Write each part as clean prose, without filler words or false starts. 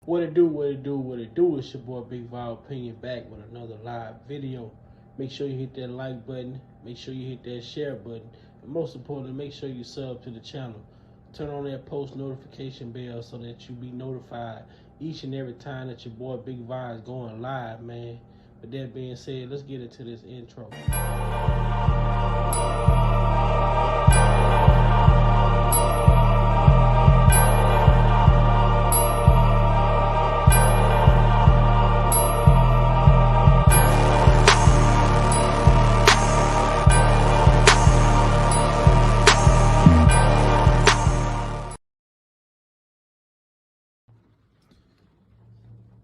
What it do, what it do, what it do. It's your boy Big Val Opinion back with another live video. Make sure you hit that like button. Make sure you hit that share button. And most importantly, make sure you sub to the channel. Turn on that post notification bell so that you be notified each and every time that your boy Big Val is going live, man. With that being said, let's get into this intro.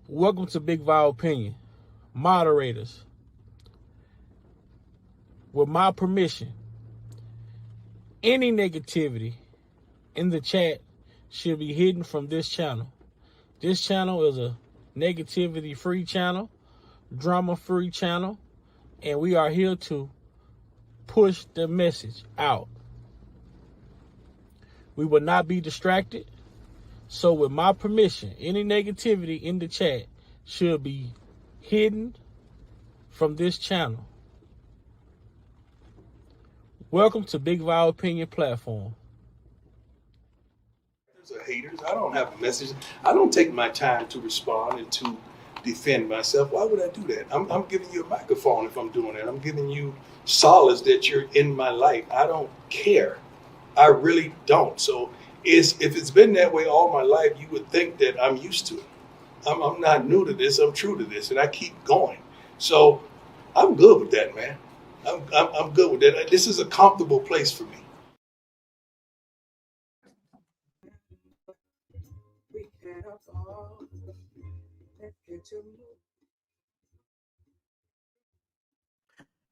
Welcome to Big Val Opinion. Moderators, with my permission, any negativity in the chat should be hidden from this channel. This channel is a negativity-free channel, drama-free channel, and we are here to push the message out. We will not be distracted. So with my permission, any negativity in the chat should be hidden from this channel. Welcome to Big Val Opinion platform. There's a haters. I don't have a message. I don't take my time to respond and to defend myself. Why would I do that? I'm giving you a microphone if I'm doing that. I'm giving you solace that you're in my life. I don't care. I really don't. So if it's been that way all my life, you would think that I'm used to it. I'm not new to this. I'm true to this, and I keep going. So I'm good with that, man. I'm good with that. This is a comfortable place for me.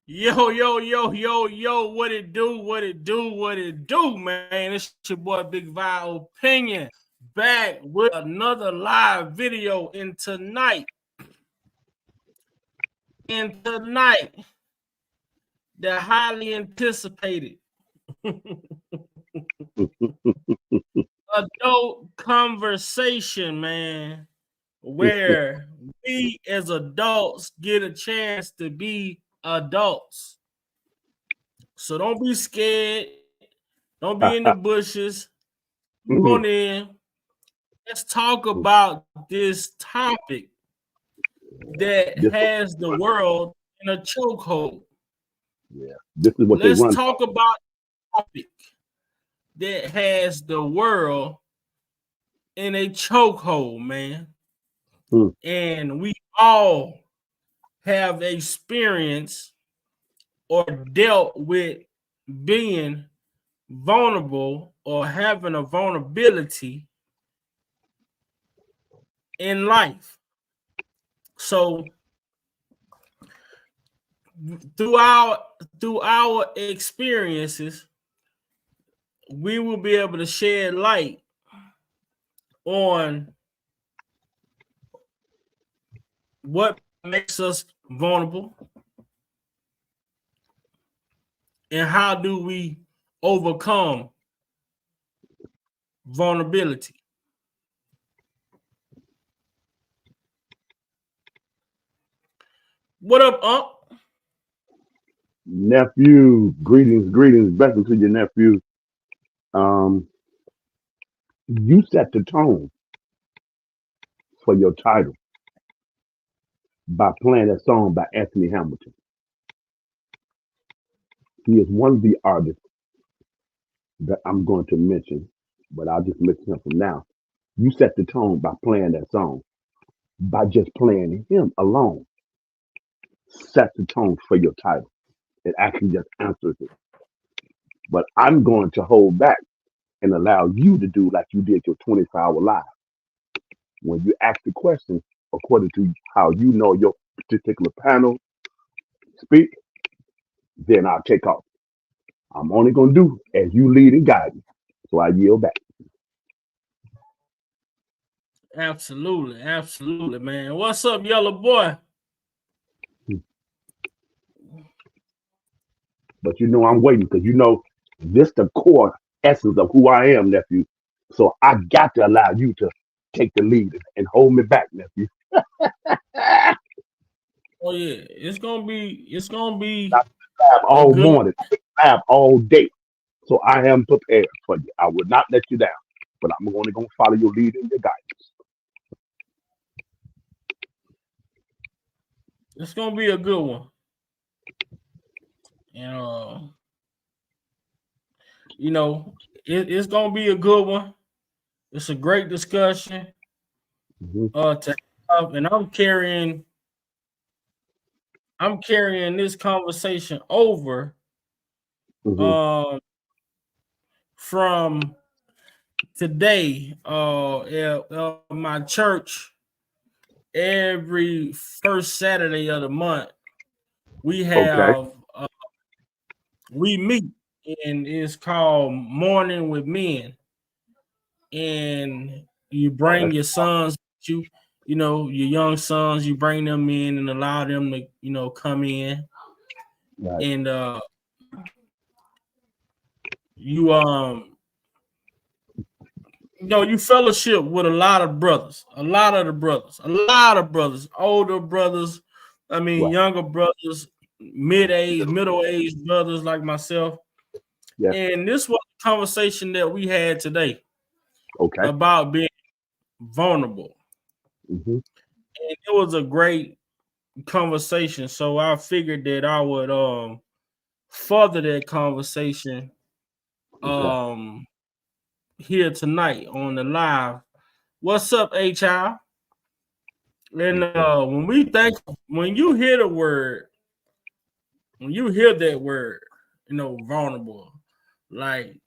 Yo, what it do, man? It's your boy Big Val Opinion back with another live video. And tonight, the highly anticipated adult conversation, man, where we as adults get a chance to be adults. So don't be scared. Don't be in the bushes. Come on in. Let's talk about this topic that has the world in a chokehold. Yeah, this is what Let's they run. talk about a topic that has the world in a chokehold, man. And we all have experienced or dealt with being vulnerable or having a vulnerability in life. So through our experiences, we will be able to shed light on what makes us vulnerable and how do we overcome vulnerability. What up, Unc? Nephew, greetings, blessings to your nephew. You set the tone for your title by playing that song by Anthony Hamilton. He is one of the artists that I'm going to mention, but I'll just mention him from now. You set the tone by playing that song, by just playing him alone. Set the tone for your title. It actually just answers it. But I'm going to hold back and allow you to do like you did your 24-hour live. When you ask the question according to how you know your particular panel speak, then I'll take off. I'm only going to do as you lead and guide me. So I yield back. Absolutely, man. What's up, yellow boy? But you know I'm waiting because you know this the core essence of who I am, nephew. So I got to allow you to take the lead and hold me back, nephew. Oh yeah, it's gonna be Lab a all good. morning, lab all day. So I am prepared for you. I will not let you down, but I'm only going to follow your lead and your guidance. It's gonna be a good one. And you know, it's gonna be a good one. It's a great discussion. Hmm. To have, and I'm carrying this conversation over Hmm. um from today. My church every first Saturday of the month we Okay. have we meet, and it's called Morning with Men. And you Oh, bring that's your sons, you know, your young sons, you bring them in and allow them to, come in. right. And you you fellowship with a lot of brothers, older brothers, I mean Right. younger brothers, middle-aged brothers like myself. Yes. And this was a conversation that we had today Okay. about being vulnerable. Hmm. And it was a great conversation. So I figured that I would further that conversation Okay. um here tonight on the live. What's up, HI? And Okay. when you hear the word, when you hear that word, vulnerable, like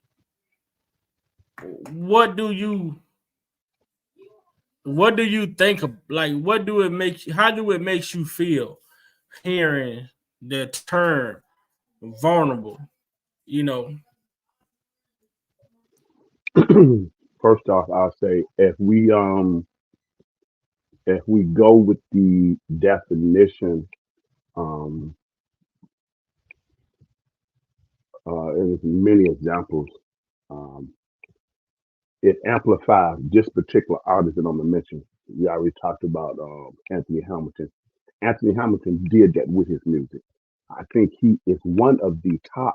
what do you think of, like what do it make you, how do it makes you feel hearing the term vulnerable, you know? First off, I'll say if we go with the definition, um, there's many examples. Um, it amplifies this particular artist that I'm gonna mention. We already talked about Anthony Hamilton. Anthony Hamilton did that with his music. I think he is one of the top,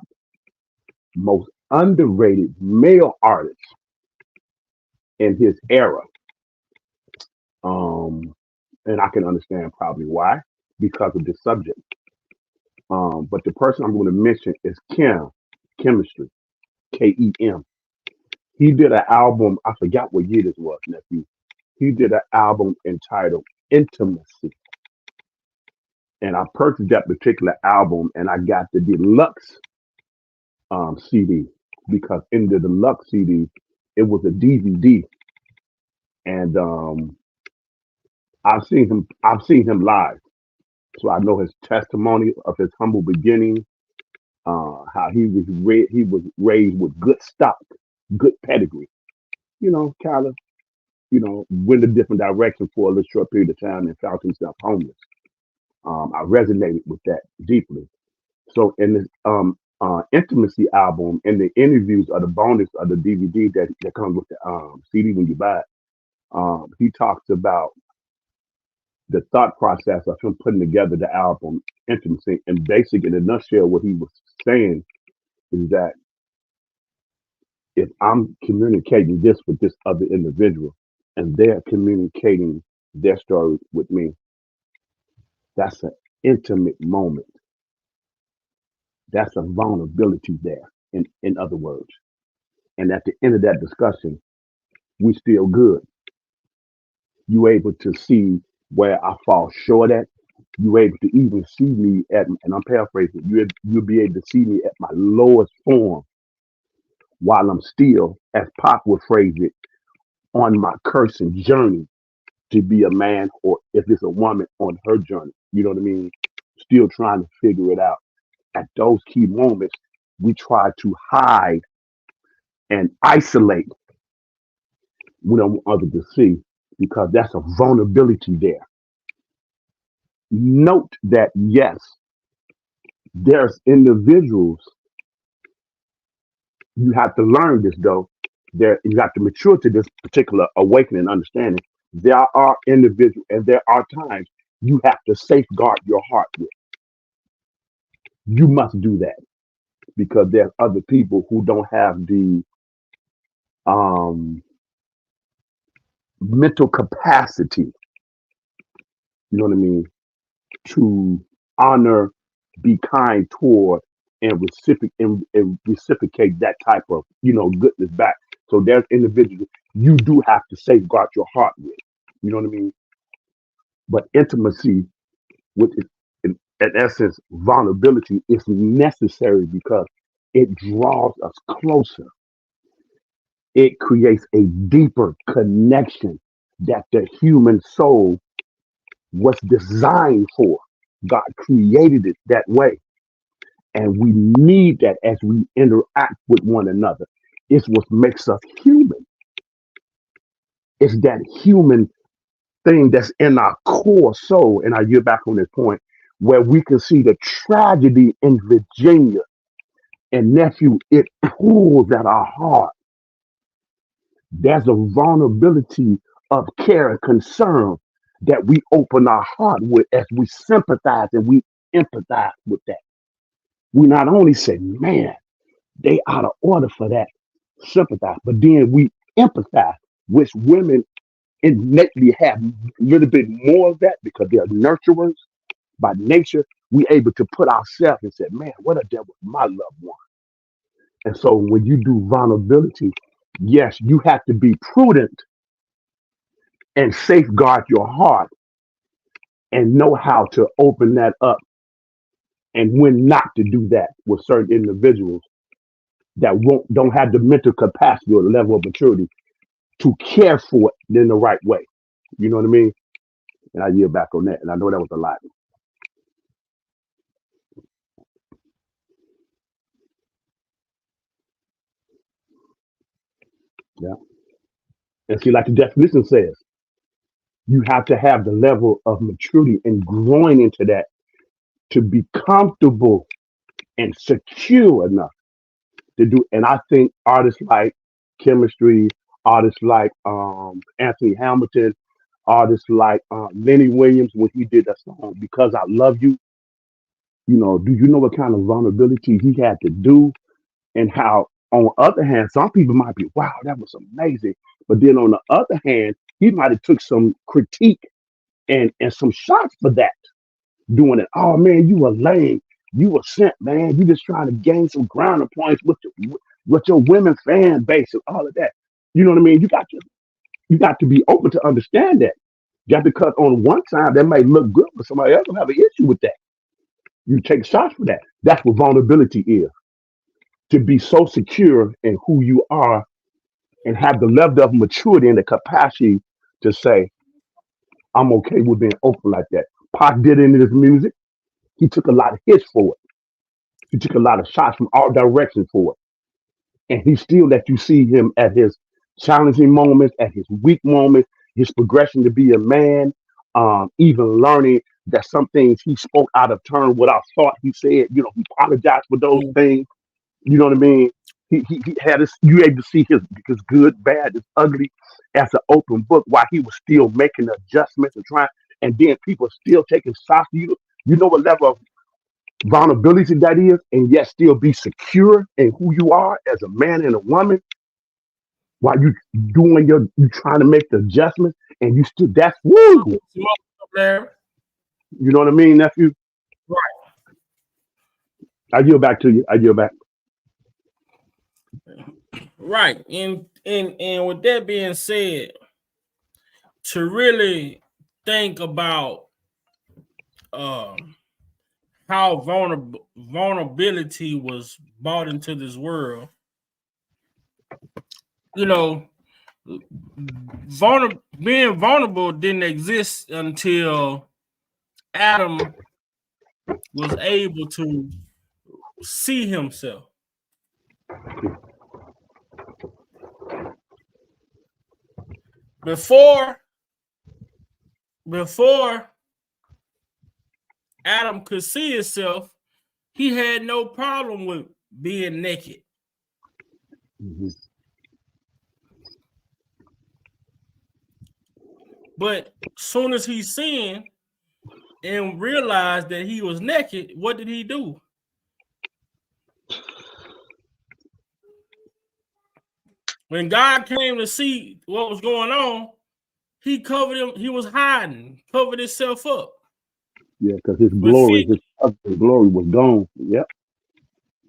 most underrated male artists in his era. Um, and I can understand probably why, because of the subject. But the person I'm going to mention is Chemistry, Kem. He did an album, I forgot what year this was, nephew. He did an album entitled Intimacy. And I purchased that particular album and I got the deluxe CD because in the deluxe CD, it was a DVD. And I've seen him live. So I know his testimony of his humble beginning, how he was raised with good stock, good pedigree. Kind of, went a different direction for a little short period of time and found himself homeless. I resonated with that deeply. So in this Intimacy album, in the interviews of the bonus of the DVD that comes with the CD when you buy it, he talks about the thought process of him putting together the album Intimacy. And basically, in a nutshell, what he was saying is that if I'm communicating this with this other individual and they're communicating their story with me, that's an intimate moment. That's a vulnerability there, in other words. And at the end of that discussion, we still good. You able to see where I fall short at. You able to even see me at, and I'm paraphrasing, you'll be able to see me at my lowest form while I'm still, as Pop would phrase it, on my cursing journey to be a man, or if it's a woman on her journey. You know what I mean? Still trying to figure it out. At those key moments, we try to hide and isolate. We don't want others to see because that's a vulnerability there. Note that yes, there's individuals, you have to learn this though. There you have to mature to this particular awakening and understanding. there are individuals and there are times you have to safeguard your heart with. You must do that because there's other people who don't have the um, mental capacity, you know what I mean, to honor, be kind toward, and reciprocate that type of goodness back. So there's individuals you do have to safeguard your heart with. You know what I mean? But intimacy, which is in essence vulnerability, is necessary because it draws us closer. It creates a deeper connection that the human soul was designed for. God created it that way. And we need that as we interact with one another. It's what makes us human. It's that human thing that's in our core soul. And I get back on this point where we can see the tragedy in Virginia and nephew, it pulls at our heart. There's a vulnerability of care and concern that we open our heart with as we sympathize and we empathize with that. We not only say, man, they out of order for that, sympathize, but then we empathize, which women innately have a little bit more of that because they're nurturers by nature. We able to put ourselves and say, man, what if that was my loved one? And so when you do vulnerability, yes, you have to be prudent and safeguard your heart and know how to open that up and when not to do that with certain individuals that don't have the mental capacity or the level of maturity to care for it in the right way. You know what I mean? And I yield back on that. And I know that was a lot. Yeah. And see, like the definition says, you have to have the level of maturity and growing into that to be comfortable and secure enough to do. And I think artists like Chemistry, artists like Anthony Hamilton, artists like Lenny Williams, when he did that song, Because I Love You, do you know what kind of vulnerability he had to do? And how, on the other hand, some people might be, wow, that was amazing. But then on the other hand, he might have took some critique and some shots for that, doing it. Oh man, you were lame. You were sent, man. You just trying to gain some ground points with your women fan base and all of that. You know what I mean? You got to be open to understand that. Just because on one side that may look good, but somebody else will have an issue with that. You take shots for that. That's what vulnerability is. To be so secure in who you are and have the level of maturity and the capacity to say, I'm okay with being open like that. Pac did it in his music. He took a lot of hits for it. He took a lot of shots from all directions for it. And he still let you see him at his challenging moments, at his weak moments, his progression to be a man, even learning that some things he spoke out of turn without thought. He said, he apologized for those things. You know what I mean? He had us. You able to see his good, bad, his ugly as an open book while he was still making adjustments and trying. And then people still taking shots. You know what level of vulnerability that is, and yet still be secure in who you are as a man and a woman while you trying to make the adjustments and you still that's woo. You know what I mean, nephew? I yield back to you. I yield back. Right. And with that being said, to really think about how vulnerability was brought into this world, being vulnerable didn't exist until Adam was able to see himself. Before Adam could see himself, he had no problem with being naked. Mm-hmm. But soon as he sinned and realized that he was naked, what did he do? When God came to see what was going on, he covered him. He was hiding, covered himself up. Yeah, because his With glory, fig. his glory was gone. Yep.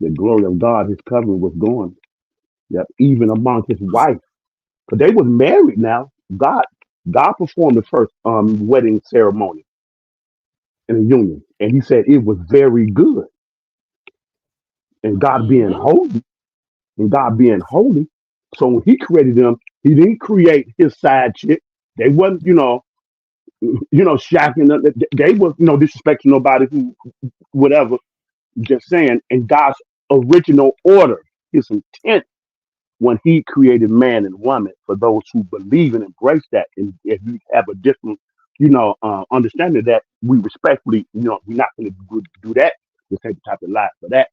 The glory of God, his covering was gone. Yep. Even among his wife. Because they was married now. God performed the first wedding ceremony in a union. And he said it was very good. And God being Mm-hmm. holy, and God being holy. So when he created them, he didn't create his side chick. They wasn't, shacking up. They was, disrespecting nobody who, whatever. Just saying, in God's original order, his intent when he created man and woman, for those who believe and embrace that. And if you have a different, understanding of that, we respectfully, we're not going to do that. We'll take the type of life for that.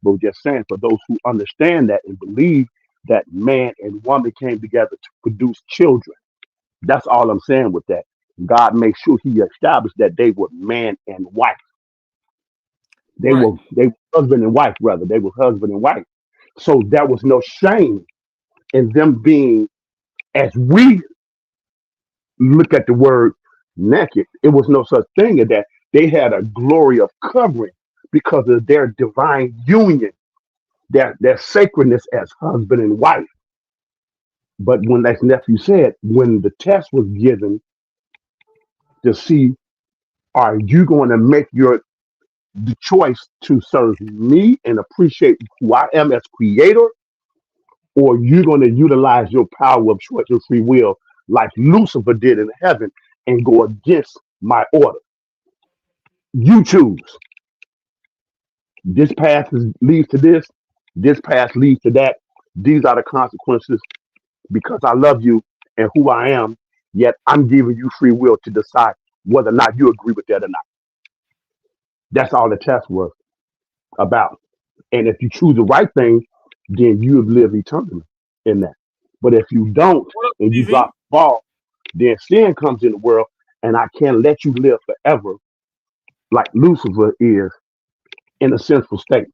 But we're just saying, for those who understand that and believe that man and woman came together to produce children, that's all I'm saying with that. God made sure he established that they were man and wife. Right. They were husband and wife, rather. They were husband and wife. So there was no shame in them being, as we look at the word naked, it was no such thing as that. They had a glory of covering because of their divine union, their sacredness as husband and wife. But when, as nephew said, when the test was given to see, are you going to make the choice to serve me and appreciate who I am as creator, or you're going to utilize your power of choice and free will like Lucifer did in heaven and go against my order? You choose. This path leads to this. This path leads to that. These are the consequences because I love you and who I am, yet I'm giving you free will to decide whether or not you agree with that or not. That's all the test was about. And if you choose the right thing, then you have lived eternally in that. But if you don't What up, and you TV? drop the ball, then sin comes in the world, and I can't let you live forever like Lucifer is in a sinful state.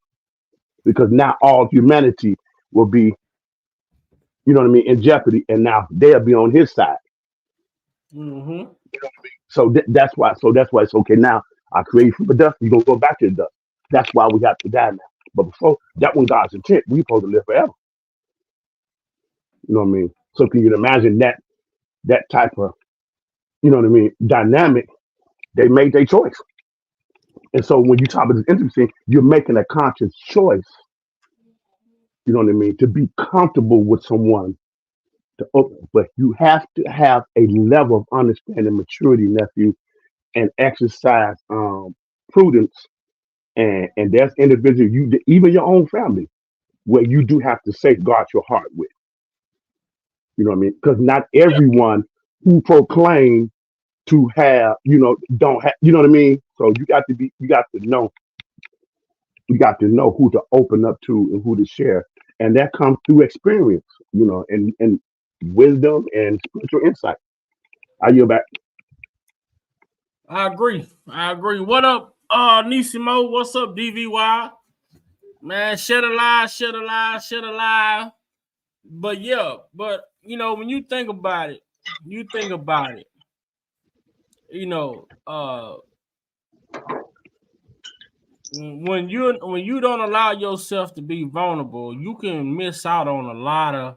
Because now all humanity will be, in jeopardy, and now they'll be on his side. Mm-hmm. So that's why. So that's why it's okay. Now I created from the dust. You're gonna go back to the dust. That's why we have to die now. But before that, when God's intent, we supposed to live forever. You know what I mean? So can you imagine that type of, dynamic? They made their choice. And so when you talk about this intimacy, you're making a conscious choice. You know what I mean? To be comfortable with someone. But you have to have a level of understanding, maturity, nephew, and exercise prudence. And there's individuals, even your own family, where you do have to safeguard your heart with. You know what I mean? Because not Yeah, everyone who proclaim to have, don't have, you know what I mean? So you got to know who to open up to and who to share. And that comes through experience, and wisdom and spiritual insight. I yield back. I agree. I agree. What up, Nisimo? What's up, DVY? Man, shed a lie, shed a lie, shed a lie. But yeah, but when you think about it, you think about it, you know, uh when you don't allow yourself to be vulnerable, you can miss out on a lot of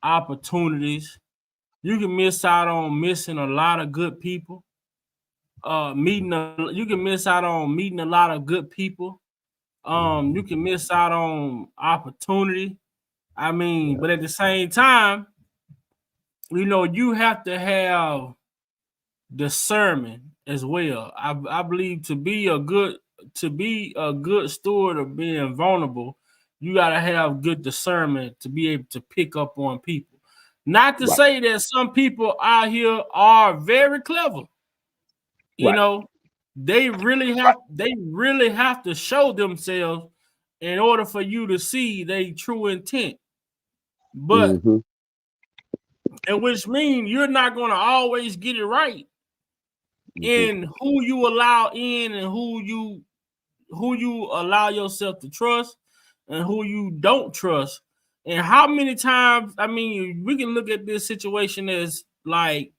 opportunities. You can miss out on missing a lot of good people. You can miss out on meeting a lot of good people. You can miss out on opportunity. I mean, but at the same time, you have to have discernment as well. I believe to be a good steward of being vulnerable, you gotta have good discernment to be able to pick up on people. Not to Right, say that some people out here are very clever, you right. know, they really have to show themselves in order for you to see their true intent. But Hmm. and which means you're not going to always get it right in who you allow in and who you allow yourself to trust and who you don't trust. And how many times, I mean, we can look at this situation as like,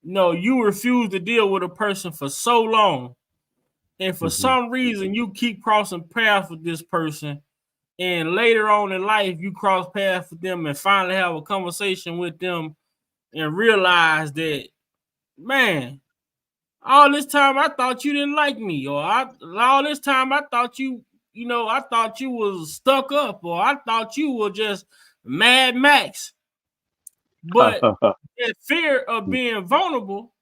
you refuse to deal with a person for so long, and for some reason you keep crossing paths with this person, and later on in life you cross paths with them and finally have a conversation with them and realize that, man, all this time I thought you didn't like me, or all this time I thought I thought you was stuck up, or I thought you were just Mad Max. But that fear of being vulnerable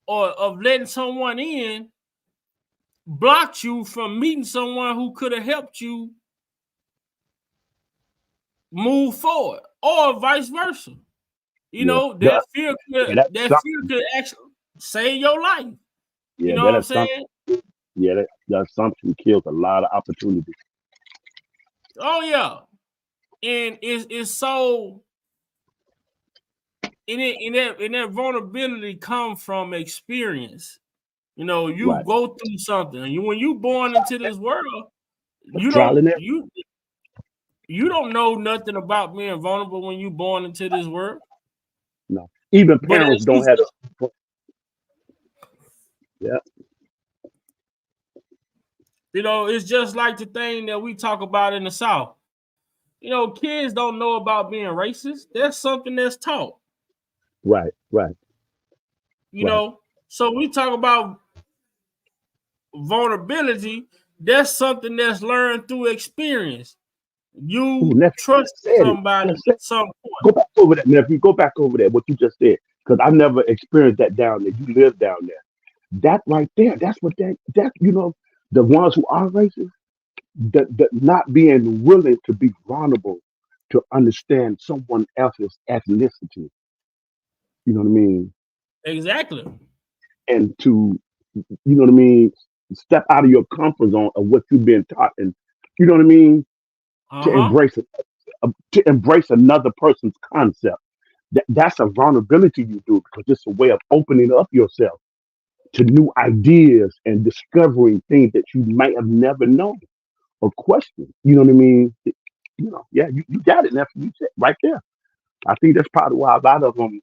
or of letting someone in blocked you from meeting someone who could have helped you move forward, or vice versa. That fear could actually save your life. You know what I'm saying? That assumption kills a lot of opportunities. Oh yeah, and it's so. And that vulnerability comes from experience. You go through something. When you born into this world, you don't know nothing about being vulnerable when you born into this world. No, even parents don't have. Yeah. It's just like the thing that we talk about in the South. Kids don't know about being racist. That's something that's taught. Right. So we talk about vulnerability. That's something that's learned through experience. You trust somebody at some point. Go back over that. Now, if you go back over there, what you just said, because I never experienced that down there. You live down there. That right there, that's what that the ones who are racist, that not being willing to be vulnerable to understand someone else's ethnicity. You know what I mean? Exactly. And to, step out of your comfort zone of what you've been taught, and you know what I mean, to embrace it, to embrace another person's concept. That's a vulnerability you do, because it's a way of opening up yourself to new ideas and discovering things that you might have never known or questioned. You know what I mean? You got it. That's what you said right there. I think that's probably why a lot of them,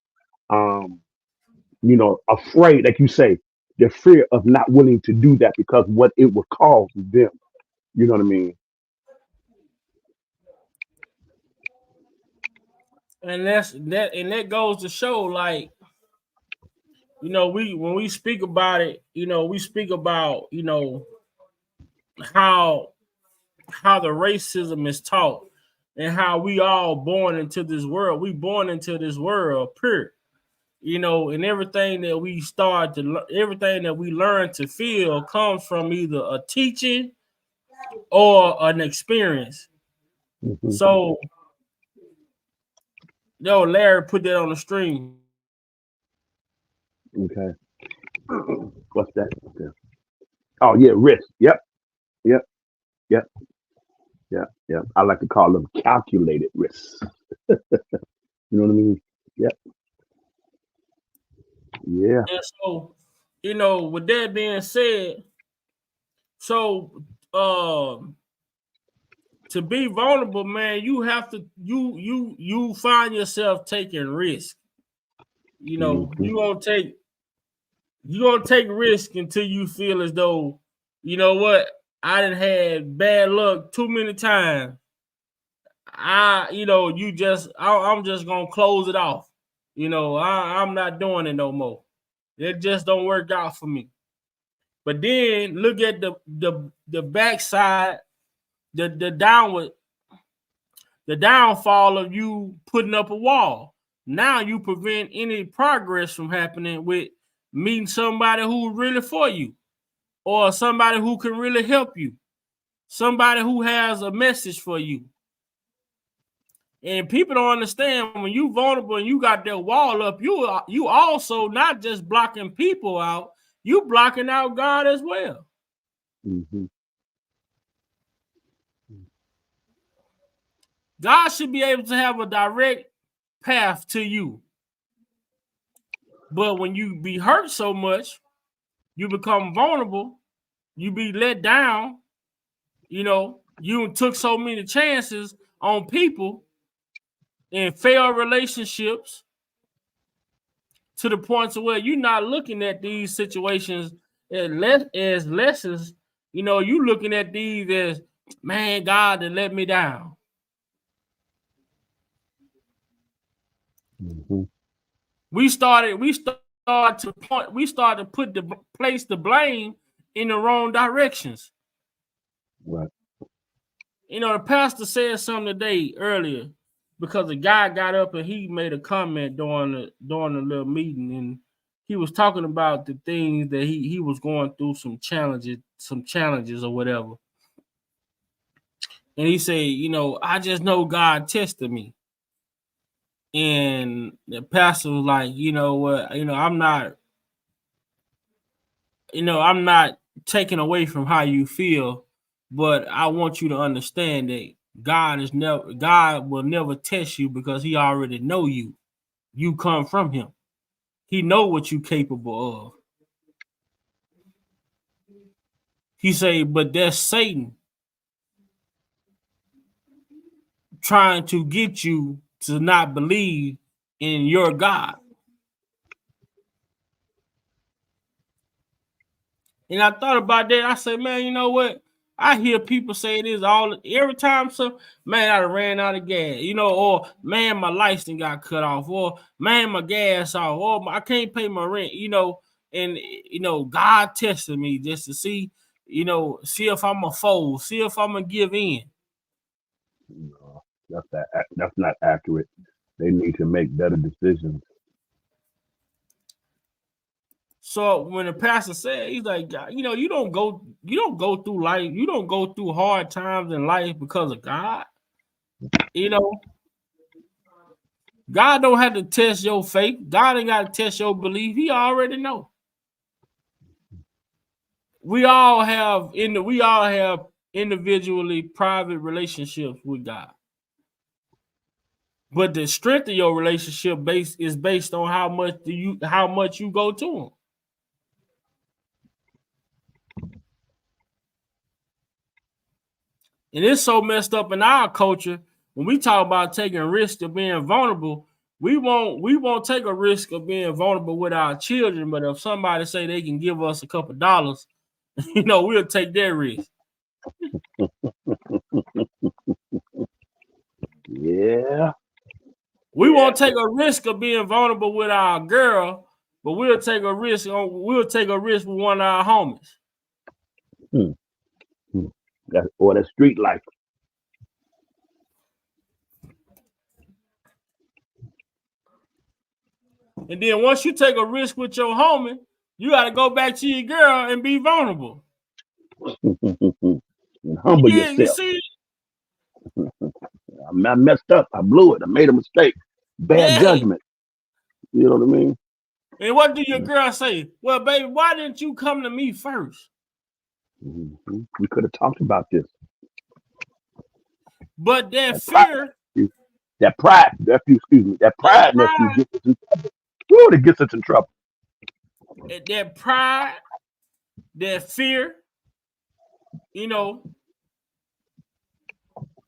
afraid, like you say, the fear of not willing to do that because what it would cause them. You know what I mean? And that goes to show, like, when we speak about it, we speak about, how the racism is taught and how we all born into this world. We born into this world, period. And everything that we everything that we learn to feel comes from either a teaching or an experience. So, Larry put that on the stream. Okay. What's that? Okay. Oh yeah, risk. Yep. I like to call them calculated risks. You know what I mean? Yep. Yeah. And so, with that being said, so to be vulnerable, man, you have to you find yourself taking risk. You're gonna take risk until you feel as though, you know what, I done had bad luck too many times. I'm just gonna close it off. I'm not doing it no more. It just don't work out for me. But then look at the backside, the downfall of you putting up a wall. Now you prevent any progress from happening with meeting somebody who's really for you, or somebody who can really help you, somebody who has a message for you. And people don't understand, when you vulnerable and you got that wall up, you also not just blocking people out, you blocking out God as well. God should be able to have a direct path to you. But when you be hurt so much, you become vulnerable, you be let down, you know, you took so many chances on people and failed relationships to the point to where you're not looking at these situations as lessons. You know, you looking at these as, man, God that let me down. Mm-hmm. We started to place the blame in the wrong directions. Right. You know, the pastor said something today earlier because a guy got up and he made a comment during the little meeting, and he was talking about the things that he was going through, some challenges or whatever. And he said, you know, I just know God tested me. And the pastor was like, you know what, I'm not taking away from how you feel, but I want you to understand that God will never test you because he already know you. You come from him. He know what you capable of. He say, but that's Satan trying to get you to not believe in your God. And I thought about that. I said, man, you know what? I hear people say this every time. So, man, I ran out of gas, you know, or man, my license got cut off, or man, my gas off, or I can't pay my rent, you know. And you know, God tested me just to see, you know, see if I'm a fold, see if I'm gonna give in. No, that's not accurate. They need to make better decisions. So when the pastor said, he's like, you know, you don't go through life, you don't go through hard times in life because of God. You know, God don't have to test your faith. God ain't got to test your belief. He already know. We all have individually private relationships with God. But the strength of your relationship is based on how much you go to him. And it's so messed up in our culture when we talk about taking a risk of being vulnerable. We won't take a risk of being vulnerable with our children, but if somebody say they can give us a couple dollars, you know, we'll take that risk. Yeah. We won't take a risk of being vulnerable with our girl, but we'll take a risk with one of our homies. Or the street life. And then once you take a risk with your homie, you got to go back to your girl and be vulnerable. And humble yourself. You see? I messed up. I blew it. I made a mistake. Bad judgment. You know what I mean? And what do your girl say? Well, baby, why didn't you come to me first? Mm-hmm. We could have talked about this. But that fear, that pride, nephew, gets us in trouble. That pride, that fear, you know,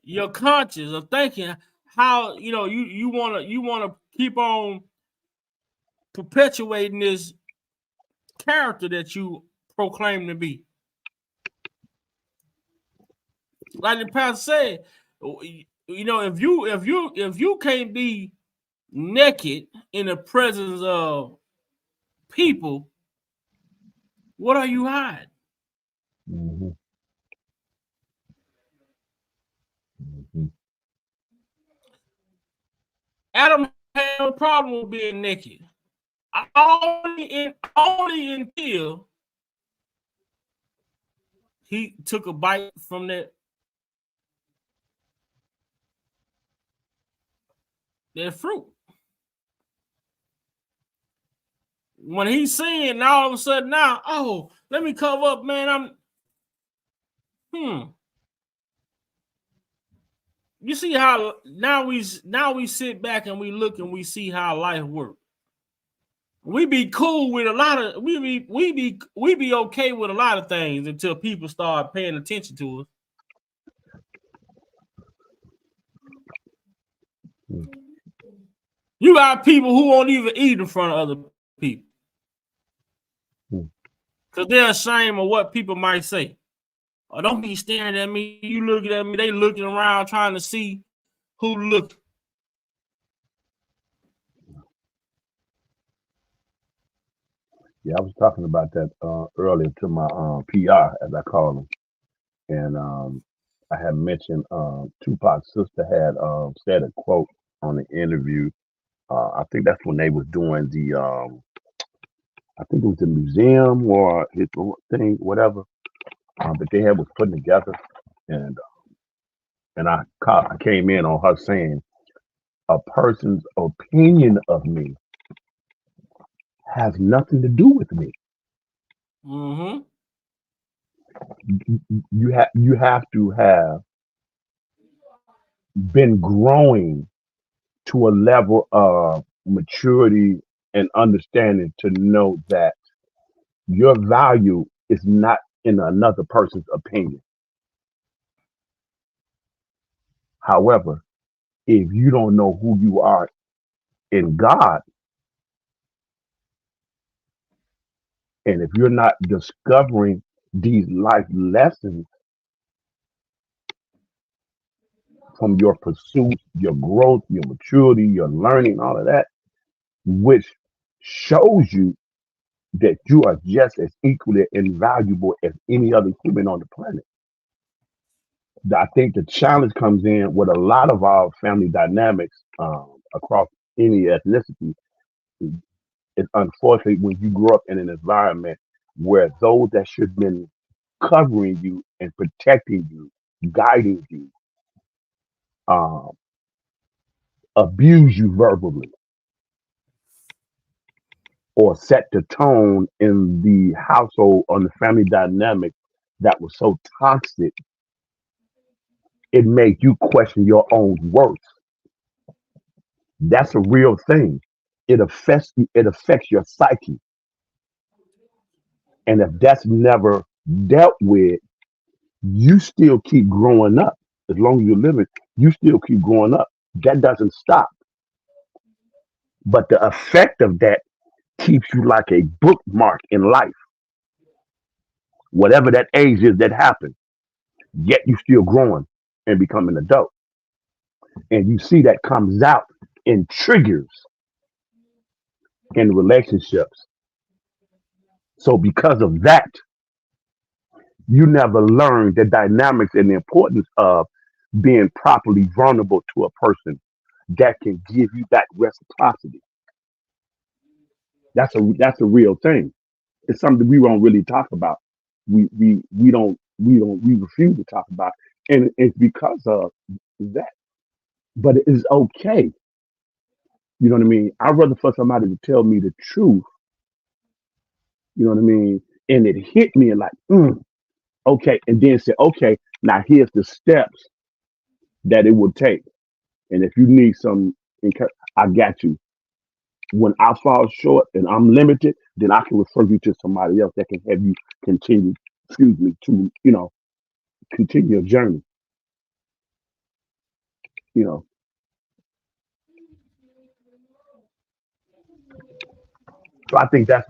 your conscience of thinking how, you know, you wanna keep on perpetuating this character that you proclaim to be. Like the pastor said, you know, if you can't be naked in the presence of people, what are you hiding? Mm-hmm. Mm-hmm. Adam had no problem with being naked. Only until he took a bite from that fruit. When he's seeing, all of a sudden now, oh, let me cover up, man. you see how now we sit back and we look and we see how life works. We be cool with a lot of we be okay with a lot of things until people start paying attention to us. You got people who won't even eat in front of other people because they're ashamed of what people might say. Oh, don't be staring at me. You looking at me. They looking around trying to see who look. Yeah, I was talking about that earlier to my PR, as I call him, and I had mentioned Tupac's sister had said a quote on the interview. I think that's when they was doing the I think it was the museum or his thing, whatever. That they had was putting together, and I came in on her saying a person's opinion of me has nothing to do with me. Mm-hmm. You have to have been growing to a level of maturity and understanding to know that your value is not in another person's opinion. However, if you don't know who you are in God, and if you're not discovering these life lessons from your pursuit, your growth, your maturity, your learning, all of that, which shows you that you are just as equally invaluable as any other human on the planet. I think the challenge comes in with a lot of our family dynamics across any ethnicity. Is unfortunately when you grow up in an environment where those that should have been covering you and protecting you, guiding you, um, abuse you verbally or set the tone in the household or the family dynamic that was so toxic, it made you question your own worth. That's a real thing. It affects your psyche. And if that's never dealt with, you still keep growing up. As long as you're living, you still keep growing up. That doesn't stop. But the effect of that keeps you like a bookmark in life. Whatever that age is that happened, yet you still growing and becoming an adult. And you see that comes out in triggers in relationships. So because of that, you never learn the dynamics and the importance of being properly vulnerable to a person that can give you back reciprocity. That's a real thing. It's something we won't really talk about. We refuse to talk about, and it's because of that. But it is okay. You know what I mean? I'd rather for somebody to tell me the truth. You know what I mean? And it hit me and like, okay, and then say, okay, now here's the steps that it will take. And if you need some, I got you. When I fall short and I'm limited, then I can refer you to somebody else that can help you continue, to, continue your journey, you know. So I think that's,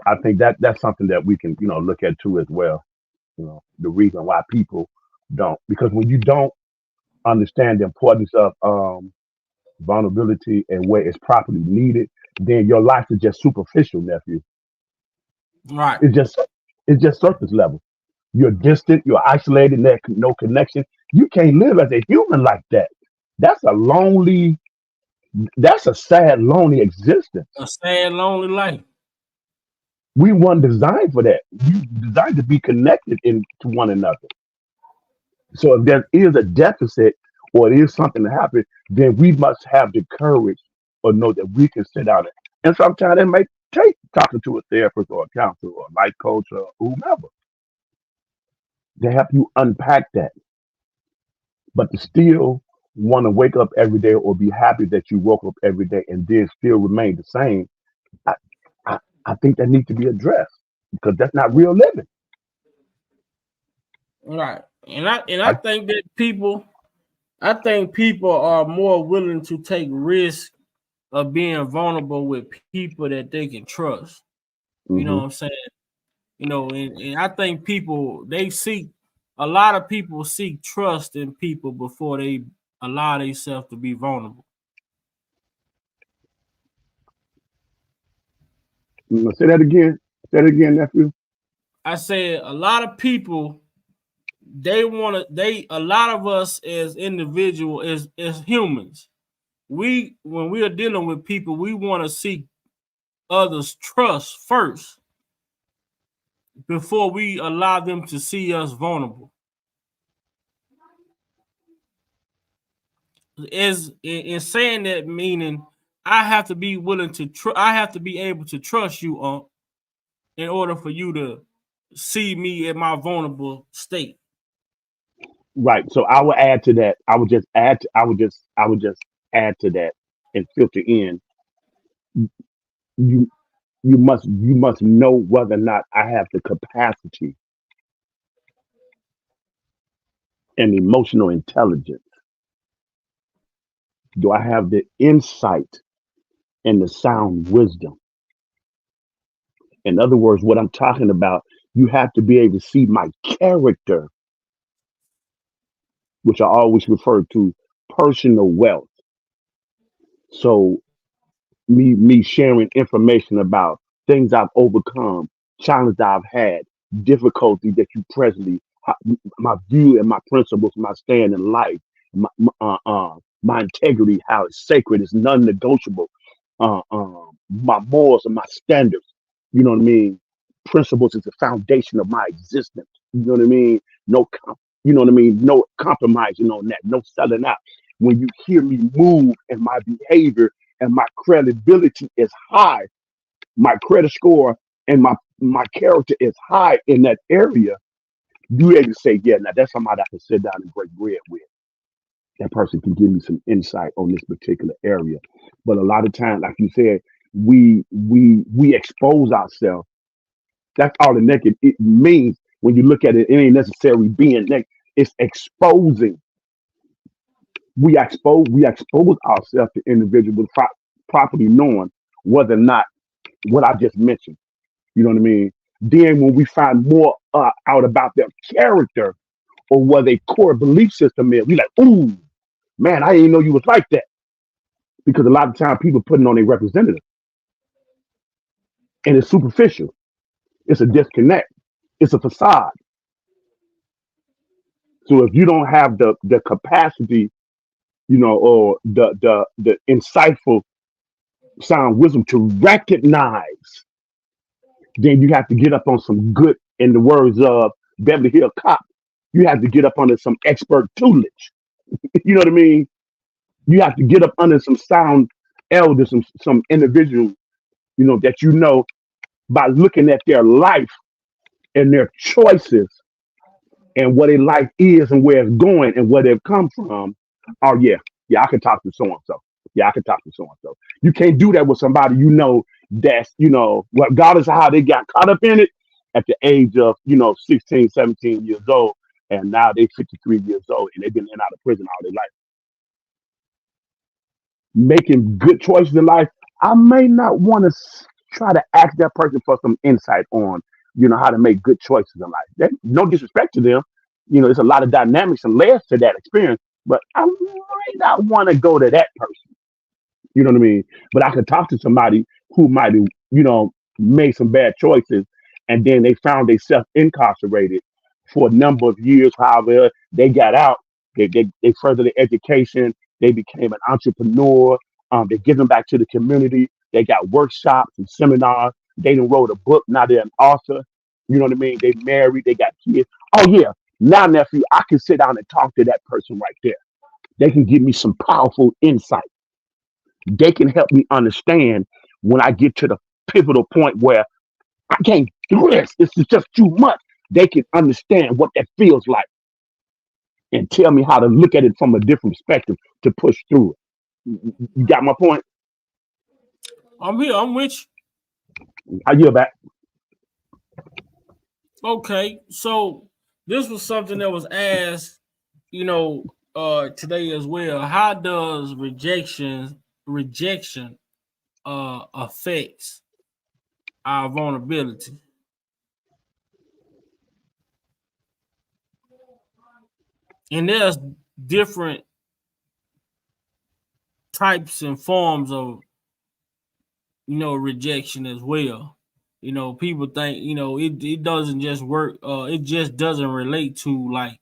I think that's something that we can, look at too as well. The reason why people don't, because when you don't understand the importance of vulnerability and where it's properly needed, then your life is just superficial, nephew. Right. It's just surface level. You're distant, you're isolated, there's no connection. You can't live as a human like that. That's a lonely, that's a sad, lonely existence. A sad, lonely life. We weren't designed for that. We designed to be connected to one another. So if there is a deficit or it is something to happen, then we must have the courage or know that we can sit down and sometimes it may take talking to a therapist or a counselor or a life coach or whomever to help you unpack that. but to still want to wake up every day or be happy that you woke up every day and then still remain the same, I, I, I think that needs to be addressed because that's not real living. Right. And I I, think that people are more willing to take risks of being vulnerable with people that they can trust. You know hmm what I'm saying? And I think a lot of people seek trust in people before they allow themselves to be vulnerable. Say that again. Say that again, nephew. I said a lot of people a lot of us as individuals, as humans, when we are dealing with people, we want to seek others' trust first before we allow them to see us vulnerable. Is in saying that, meaning I have to be willing to I have to be able to trust you on in order for you to see me in my vulnerable state. Right. So I would add to that. I would just add to that and filter in. You you must know whether or not I have the capacity and emotional intelligence. Do I have the insight and the sound wisdom? In other words, what I'm talking about, you have to be able to see my character, which I always refer to personal wealth. So me sharing information about things I've overcome, challenges I've had, difficulty that you presently, my view and my principles, my stand in life, my integrity, how it's sacred, it's non-negotiable, my morals and my standards. You know what I mean? Principles is the foundation of my existence. You know what I mean? You know what I mean? No compromising on that. No selling out. When you hear me move and my behavior and my credibility is high, my credit score and my character is high in that area, you able to say, yeah, now that's somebody I can sit down and break bread with. That person can give me some insight on this particular area. But a lot of times, like you said, we expose ourselves. That's all the naked it means when you look at it. It ain't necessarily being naked. It's exposing. We expose ourselves to individuals properly knowing whether or not what I just mentioned. You know what I mean? Then when we find more out about their character or what their core belief system is, we like, ooh, man, I didn't know you was like that. Because a lot of time people putting on a representative and it's superficial. It's a disconnect. It's a facade. So if you don't have the capacity, or the insightful sound wisdom to recognize, then you have to get up on some good, in the words of Beverly Hill Cop, you have to get up under some expert tutelage. You know what I mean? You have to get up under some sound elders, some individuals, that by looking at their life and their choices and what their life is and where it's going and where they've come from. Oh yeah, I can talk to so and so. Yeah, I can talk to so and so. You can't do that with somebody that's regardless of how they got caught up in it at the age of 16, 17 years old, and now they 53 years old and they've been in and out of prison all their life, making good choices in life. I may not want to try to ask that person for some insight on how to make good choices in life. No disrespect to them. There's a lot of dynamics and layers to that experience, but I might not want to go to that person. You know what I mean? But I could talk to somebody who might have, made some bad choices and then they found themselves incarcerated for a number of years. However, they got out, they furthered their education, they became an entrepreneur, they give them back to the community, they got workshops and seminars, they done wrote a book, now they're an author, you know what I mean? They married, they got kids. Oh yeah, now nephew, I can sit down and talk to that person right there. They can give me some powerful insight. They can help me understand when I get to the pivotal point where I can't do this. This is just too much. They can understand what that feels like. and tell me how to look at it from a different perspective to push through it. You got my point? I'm here. I'm with you. I yield back. Okay, so this was something that was asked, today as well. How does rejection affects our vulnerability? And there's different types and forms of rejection as well. People think it doesn't just work. It just doesn't relate to like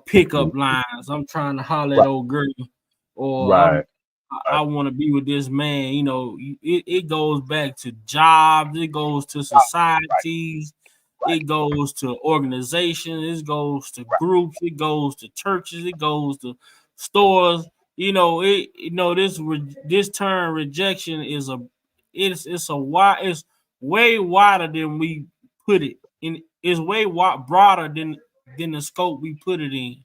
pickup lines. I'm trying to holler at Right. old girl, or Right. I want to be with this man. It goes back to jobs. It goes to societies. It goes to organizations. It goes to groups. It goes to churches. It goes to stores. This term rejection is it's way wider than we put it in. It's way broader than the scope we put it in.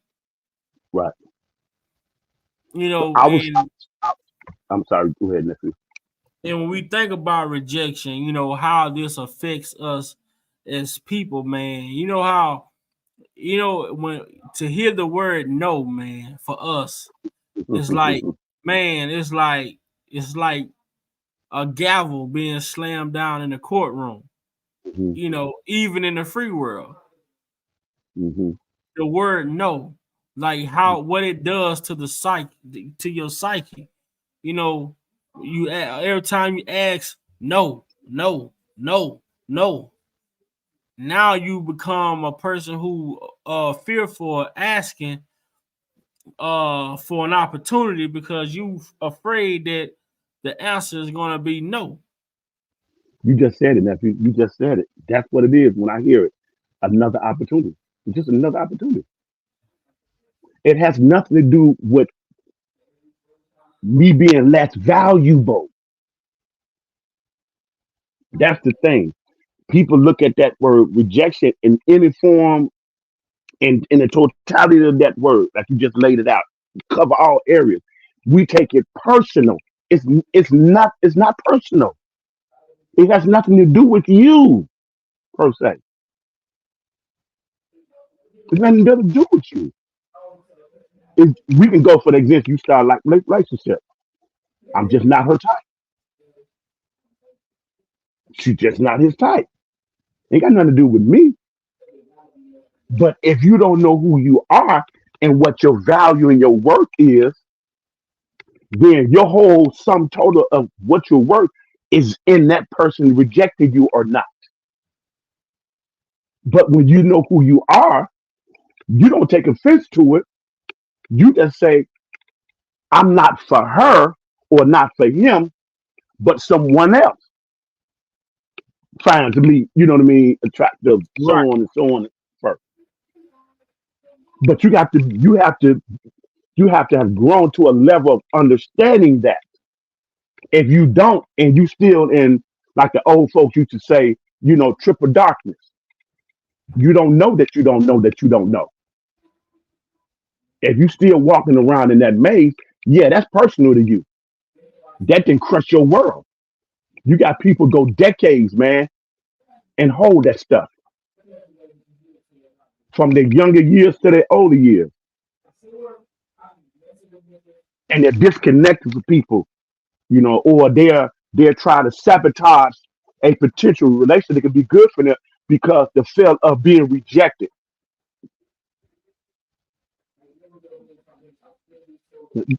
Right. And I'm sorry. Go ahead, nephew. and when we think about rejection, how this affects us as people, man. How when to hear the word no, man, for us, it's like, man, it's like a gavel being slammed down in the courtroom. Even in the free world, the word no, like what it does to the psyche, to your psyche. You every time you ask no, no, no, no, now you become a person who fearful of asking for an opportunity because you afraid that the answer is going to be no. You just said it, nephew. You just said it. That's what it is when I hear it. Another opportunity. It's just another opportunity. It has nothing to do with me being less valuable. That's the thing. People look at that word rejection in any form and in the totality of that word, like you just laid it out, cover all areas. We take it personal. It's not personal. It has nothing to do with you per se. It's nothing to do with you. We can go for the example. You start like relationship. I'm just not her type. She's just not his type. Ain't got nothing to do with me. But if you don't know who you are and what your value and your worth is, then your whole sum total of what you're worth is in that person rejecting you or not. But when you know who you are, you don't take offense to it. You just say, I'm not for her or not for him, but someone else finds me, you know what I mean, attractive, so Right. on and so on. First. But you have to have grown to a level of understanding that. If you don't, and you still in, like the old folks used to say, triple darkness, you don't know that you don't know that you don't know. If you still walking around in that maze, yeah, that's personal to you. That can crush your world. You got people go decades, man, and hold that stuff from their younger years to their older years, and they're disconnected from people, or they're trying to sabotage a potential relationship that could be good for them because the fear of being rejected.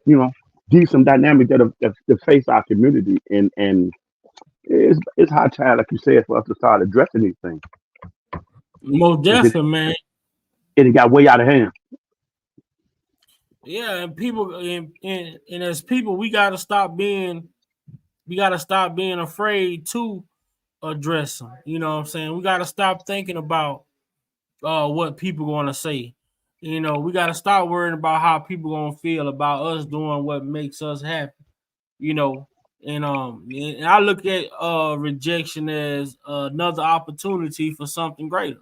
You know, these some dynamics that face our community, and it's high time, like you said, for us to start addressing these things. Most 'Cause definitely, man. it got way out of hand. Yeah, and people and as people, we gotta stop being afraid to address them. You know what I'm saying? We gotta stop thinking about what people gonna say. We gotta stop worrying about how people gonna feel about us doing what makes us happy. You know, and I look at rejection as another opportunity for something greater.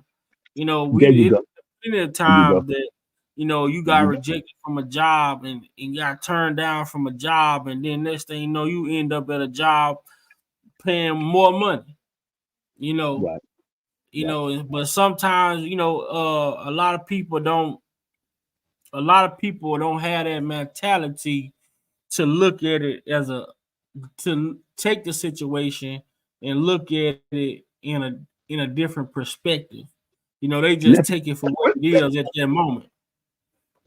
There you It's go. plenty of There you go. times that you got Mhm. rejected from a job and got turned down from a job, and then next thing you know, you end up at a job paying more money. You know, Right. Right. but sometimes a lot of people don't have that mentality to look at it as to take the situation and look at it in a different perspective. They just Nephew, take it for what it is at that moment.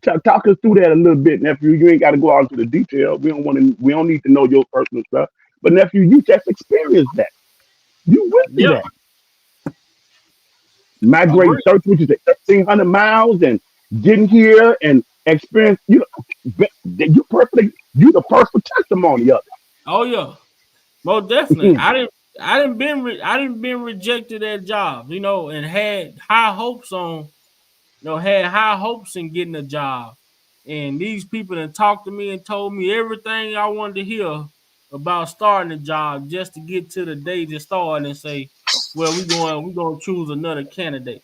talk us through that a little bit, nephew. You ain't got to go out into the detail. We don't want to. We don't need to know your personal stuff. But nephew, you just experienced that. You went through Yeah, that. Migrating agree. 1,300 miles and getting here and experience. You perfectly. You the perfect testimony of Oh yeah, most definitely. it. I didn't been rejected at jobs, and had high hopes in getting a job. And these people that talked to me and told me everything I wanted to hear about starting a job just to get to the day to start and say, well, we're gonna choose another candidate.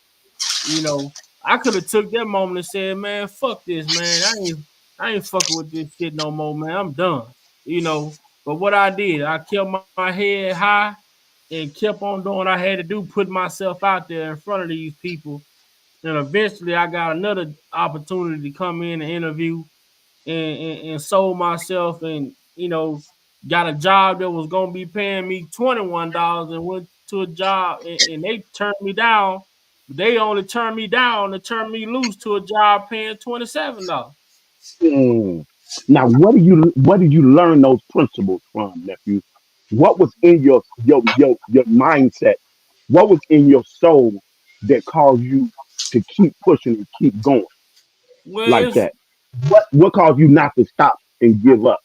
You know, I could have took that moment and said, man, fuck this, man. I ain't fucking with this shit no more, man. I'm done. But what I did, I kept my head high and kept on doing what I had to do, put myself out there in front of these people. And eventually I got another opportunity to come in and interview and sold myself and got a job that was gonna be paying me $21 and went to a job and they turned me down. They only turned me down to turn me loose to a job paying $27. Mm. Now, where did you learn those principles from, nephew? What was in your mindset? What was in your soul that caused you to keep pushing and keep going Well, like that? What caused you not to stop and give up?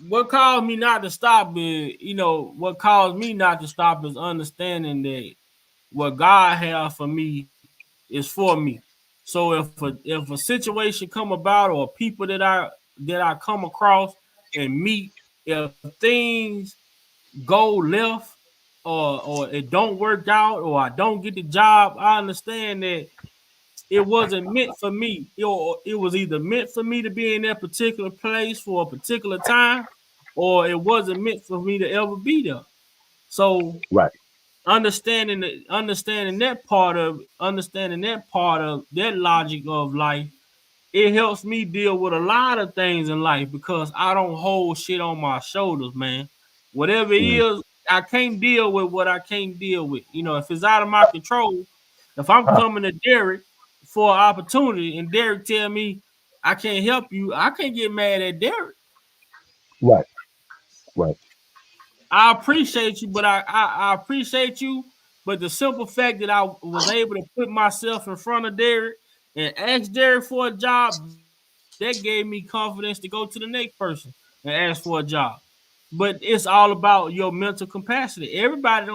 what caused me not to stop is, what caused me not to stop is understanding that what God has for me is for me. So if a situation come about or people that I come across and meet, if things go left or it don't work out or I don't get the job, I understand that it wasn't meant for me. It was either meant for me to be in that particular place for a particular time, or it wasn't meant for me to ever be there. So Right. understanding that part of that logic of life, it helps me deal with a lot of things in life because I don't hold shit on my shoulders, man. Whatever it Mm. is, I can't deal with what I can't deal with. If it's out of my control, if I'm Ah, coming to Derek for an opportunity and Derek tell me I can't help you, I can't get mad at Derek. right. Right. I appreciate you, but I appreciate you. But the simple fact that I was able to put myself in front of Derek and ask Derek for a job, that gave me confidence to go to the next person and ask for a job. But it's all about your mental capacity. Everybody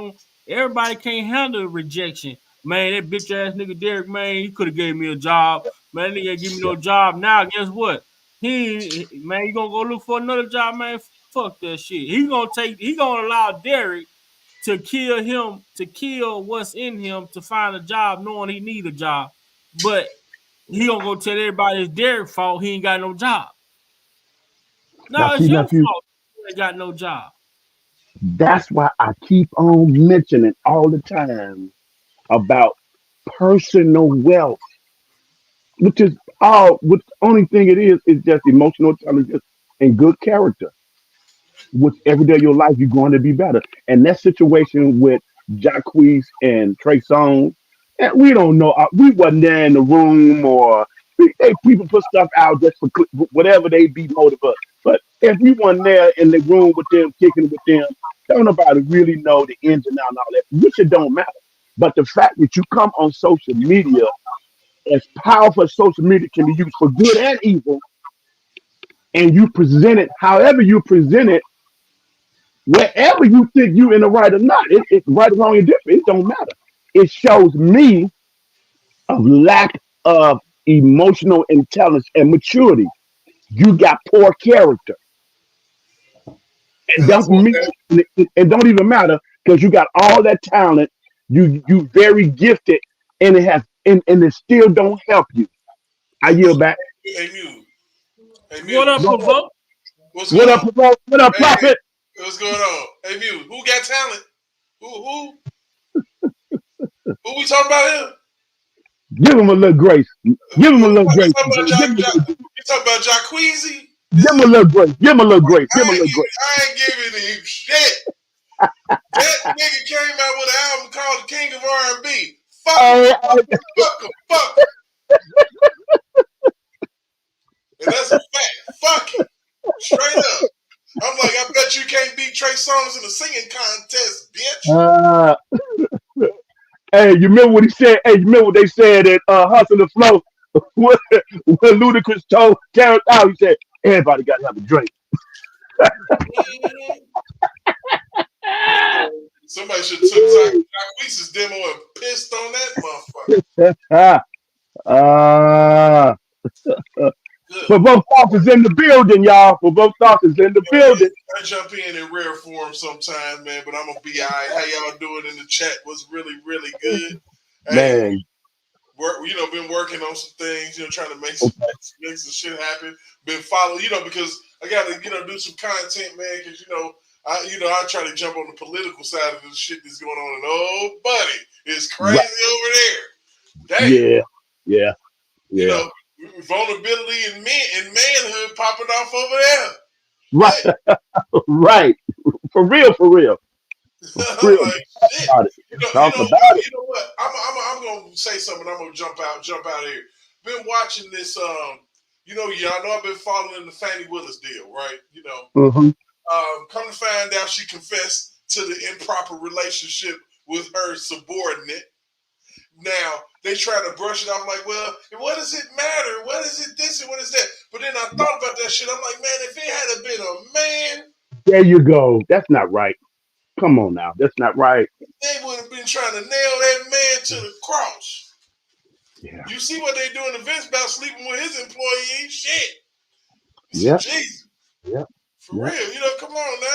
can't handle rejection. Man, that bitch ass nigga Derek, man, he could have gave me a job. Man, that nigga ain't give me Yeah. no job. Now, guess what? Man, you gonna go look for another job, man. Fuck that shit. He gonna allow Derek to kill what's in him to find a job, knowing he need a job. But he gonna go tell everybody it's Derek's fault. He ain't got no job. Now, No, it's see, your nephew, fault. You ain't got no job. that's why I keep on mentioning all the time about personal wealth, which is which only thing it is just emotional intelligence and good character. Which every day of your life you're going to be better. And that situation with Jacquees and Trey Songz, and we don't know. We wasn't there in the room, or people put stuff out just for whatever they be motivated. But if we weren't there in the room with them, kicking it with them, don't nobody really know the ins and outs and all that, which it don't matter. But the fact that you come on social media, as powerful as social media can be used for good and evil, and you present it however you present it, wherever you think you in the right or not, it's right or wrong and different. It don't matter. It shows me a lack of emotional intelligence and maturity. You got poor character, and That's don't what me, that. and don't even matter because you got all that talent. You very gifted, and it still don't help you. I yield back. Hey, Mute. Hey, What Mute. up, Provoke? What's What going up, on? Provoke? What up, Hey, Prophet? what's going on? Hey, Mute. Who got talent? Who we talking about here? Give him a little grace. Give him a little We grace. talking about Give him a little grace. you talking about Jacqueezy? Give him a little grace. Give him a little grace. Give him a I little grace. ain't giving him shit. That nigga came out with an album called The King of R&B. Fuck him. Fuck him. And that's a fact. Fuck him. Straight up. I'm like, I bet you can't beat Trey Songz in a singing contest, bitch. Hey, you remember what he said? Hey, you remember what they said at Hustle and Flow? when Ludacris told Terrence out, he said, everybody got to have a drink. Somebody should have took Jacquees's demo and pissed on that motherfucker. For both thoughts is in the building, y'all. For both thoughts is in the building. I jump in rare form sometimes, man, but I'm gonna be all right. How y'all doing in the chat was really, really good. Man. Hey, been working on some things, trying to make some shit happen. Been following, because I gotta, do some content, man, because I try to jump on the political side of the shit that's going on, and oh, buddy, it's crazy over there. Damn. Yeah. Vulnerability and manhood popping off over there. Right. Hey. Right. For real. I'm like, shit. Talk about it. You know what? I'm gonna say something. I'm gonna jump out of here. Been watching this. Y'all know I've been following the Fannie Willis deal, right? Come to find out, she confessed to the improper relationship with her subordinate. Now they try to brush it off like, well, what does it matter? What is it this and what is that? But then I thought about that shit. I'm like, man, if it had been a man, there you go. That's not right. Come on now, that's not right. they would have been trying to nail that man to the cross. Yeah. You see what they doing to Vince about sleeping with his employees? Shit. Yeah. Jesus. Yeah. For real. Come on now.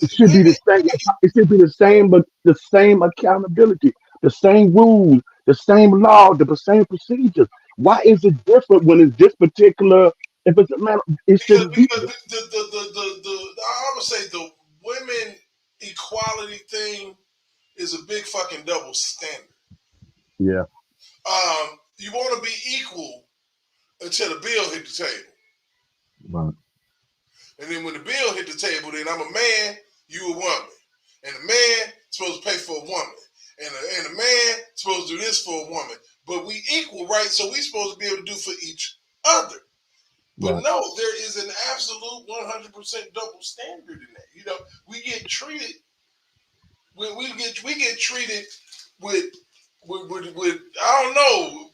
It should be the same. It should be the same, but the same accountability, the same rules, the same law, the same procedures. Why is it different when it's this particular? If it's a man, it shouldn't be. Because I would say the women equality thing is a big fucking double standard. Yeah. You want to be equal until the bill hit the table. Right. And then when the bill hit the table, then I'm a man, you a woman. And a man supposed to pay for a woman. And a man supposed to do this for a woman. But we equal, right? So we supposed to be able to do for each other. But right. no, there is an absolute 100% double standard in that. We get treated we get treated with I don't know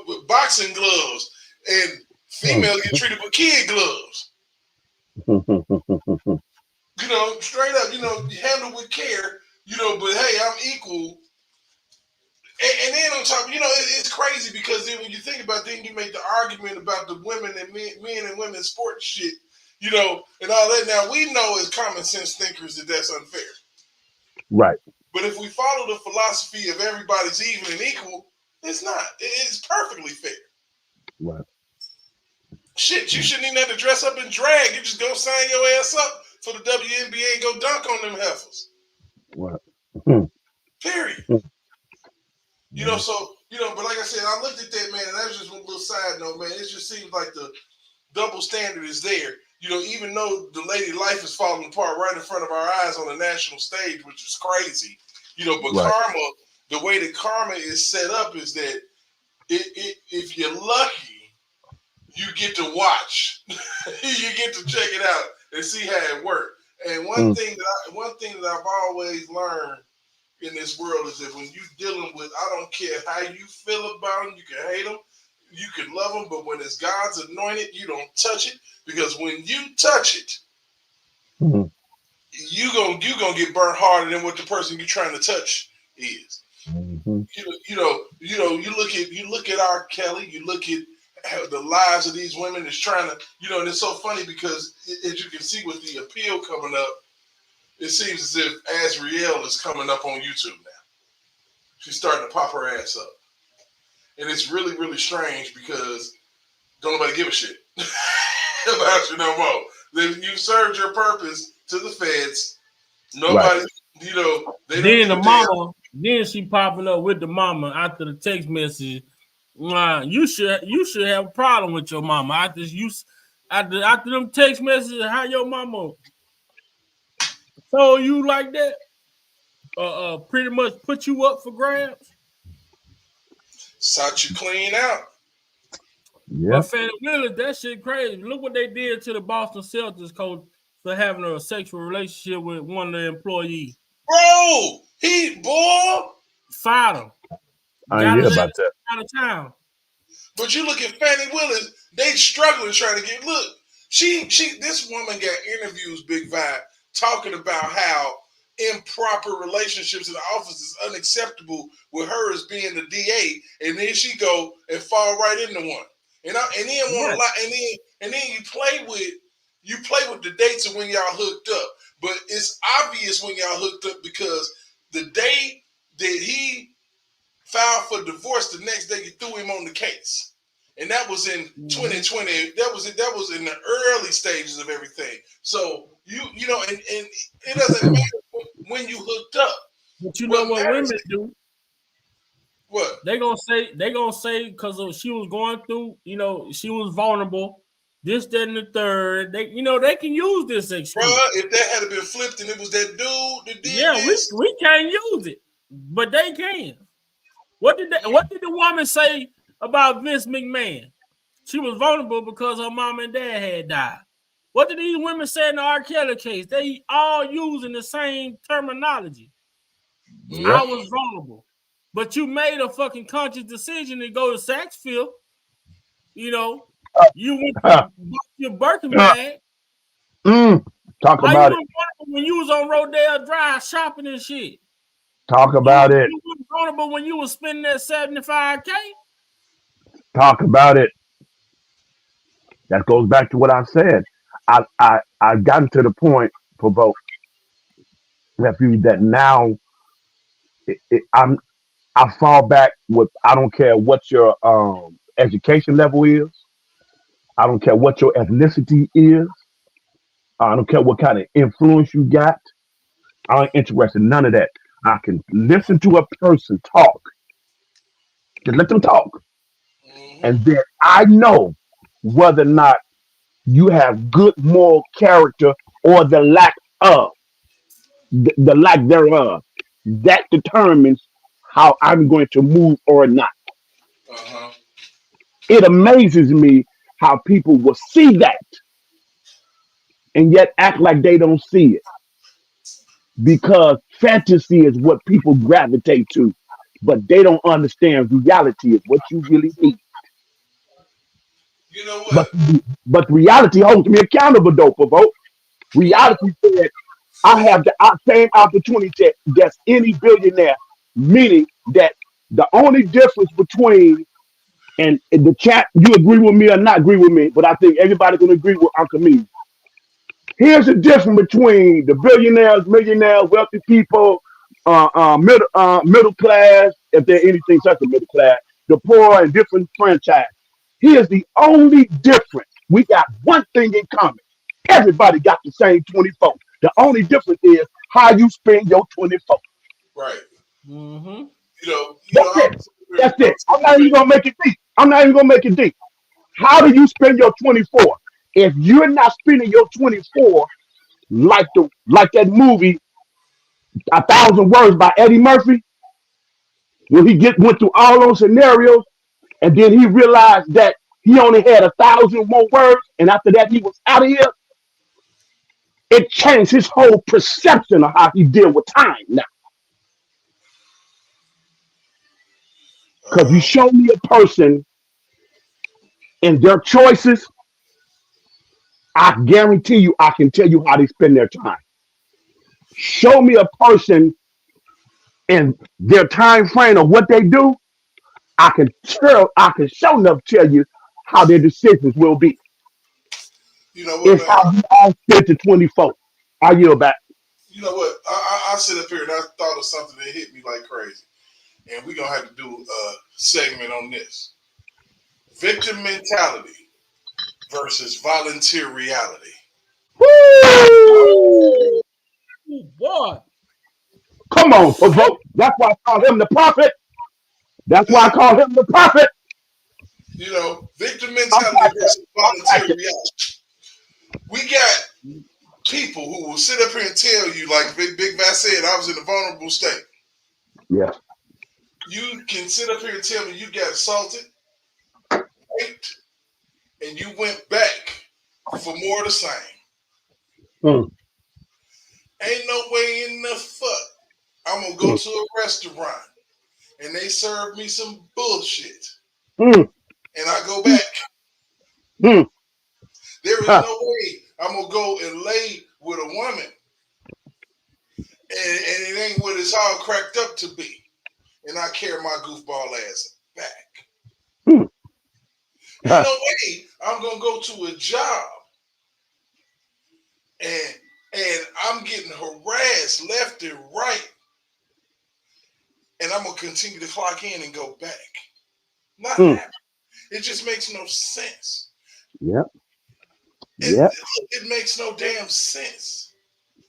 with boxing gloves, and females get treated with kid gloves. Straight up, handle with care, but hey, I'm equal. And then on top, it's crazy because then when you think about it, then you make the argument about the women and men and women sports shit, and all that. Now, we know as common sense thinkers that that's unfair. Right. But if we follow the philosophy of everybody's even and equal, it's not. It's perfectly fair. Right. Shit, you shouldn't even have to dress up in drag. You just go sign your ass up for the WNBA and go dunk on them heifers. Right. Period. But like I said, I looked at that, man, and that was just one little side note, man. It just seems like the double standard is there. Even though the lady life is falling apart right in front of our eyes on the national stage, which is crazy. But right. Karma, the way that karma is set up is that if you're lucky, you get to watch. You get to check it out and see how it works. And one thing that I've always learned in this world is that when you're dealing with, I don't care how you feel about them, you can hate them, you can love them, but when it's God's anointed, you don't touch it, because when you touch it, you gonna get burnt harder than what the person you're trying to touch is. You look at R. Kelly, you look at how the lives of these women is trying to, and it's so funny because as you can see with the appeal coming up, it seems as if Azriel is coming up on YouTube now. She's starting to pop her ass up. and it's really, really strange because don't nobody give a shit about you no more. You've served your purpose to the feds. Nobody, you know, they Then the don't give a damn. mama, then she popping up with the mama after the text message. You should have a problem with your mama after them text messages. How your mama told you like that? Pretty much put you up for grabs. Sought you clean out. Yeah. But Fannie Willis, that shit crazy. Look what they did to the Boston Celtics coach for having a sexual relationship with one of the employees. Bro, Fired him. I ain't hear about that. Out of town. But you look at Fannie Willis, they struggling trying to get. Look, this woman got interviews, Big Vibe, talking about how improper relationships in the office is unacceptable with her as being the DA, and then she go and fall right into one. And then want a lot, and then you play with the dates of when y'all hooked up. But it's obvious when y'all hooked up because the day that he filed for divorce, the next day you threw him on the case. And that was in 2020. That was in the early stages of everything. So you know, and it doesn't matter when you hooked up. But you know what women do? What? They gonna say because she was going through, you know, she was vulnerable, this, that, and the third. They can use this excuse. Bruh, if that had been flipped and it was that dude that did this. we can't use it, but they can. What did the woman say about Vince McMahon? She was vulnerable because her mom and dad had died. What did these women say in the R. Kelly case? They all using the same terminology. Yep. I was vulnerable. But you made a fucking conscious decision to go to Saxville. You know, you went to your Birkin bag. Talk Why about you it. When you was on Rodale Drive shopping and shit? Talk about it. You were vulnerable when you was spending that $75K. Talk about it. That goes back to what I said. I've gotten to the point for both nephews that now I fall back with I don't care what your education level is. I don't care what your ethnicity is. I don't care what kind of influence you got. I ain't interested in none of that. I can listen to a person talk. Just let them talk. And then I know whether or not you have good moral character or the lack of, the lack thereof. That determines how I'm going to move or not. It amazes me how people will see that and yet act like they don't see it. Because fantasy is what people gravitate to, but they don't understand reality is what you really need. You know what? But reality holds me accountable, though, for vote. Reality said I have the same opportunity that's any billionaire, meaning that the only difference between, and in the chat, you agree with me or not agree with me, but I think everybody can agree with Uncle Me. Here's the difference between the billionaires, millionaires, wealthy people, middle class, if they're anything such a middle class, the poor and different franchise. Here's the only difference. We got one thing in common. Everybody got the same 24. The only difference is how you spend your 24. Right. Mm-hmm. That's it. I'm not even gonna make it deep. How do you spend your 24? If you're not spending your 24 like that movie, 1,000 Words by Eddie Murphy, when went through all those scenarios, and then he realized that he only had 1,000 more words, and after that he was out of here. It changed his whole perception of how he deal with time now. Because you show me a person and their choices, I guarantee you I can tell you how they spend their time. Show me a person and their time frame of what they do, I can sure enough tell you how their decisions will be. You know what? It's how you all spent the 24. I yield back. You know what? I sit up here and I thought of something that hit me like crazy. and we're gonna have to do a segment on this: victim mentality versus volunteer reality. Woo! Ooh, boy. Come on, provoke. That's why I call him the prophet. That's why I call him the prophet. You know, victim I'm mentality packing. versus I'm volunteer packing. reality. We got people who will sit up here and tell you, like Big Bass said, I was in a vulnerable state. Yeah. You can sit up here and tell me you got assaulted, raped, and you went back for more of the same. Mm, Ain't no way in the fuck I'm gonna go mm, to a restaurant and they serve me some bullshit mm, and I go back. mm. There is Ha. no way I'm gonna go and lay with a woman and it ain't what it's all cracked up to be. And I carry my goofball ass back. Mm, Ain't ha. no way I'm gonna go to a job and I'm getting harassed left and right, and I'm gonna continue to clock in and go back. Not Mm. happening. It just makes no sense. Yep. It, Yep. it makes no damn sense.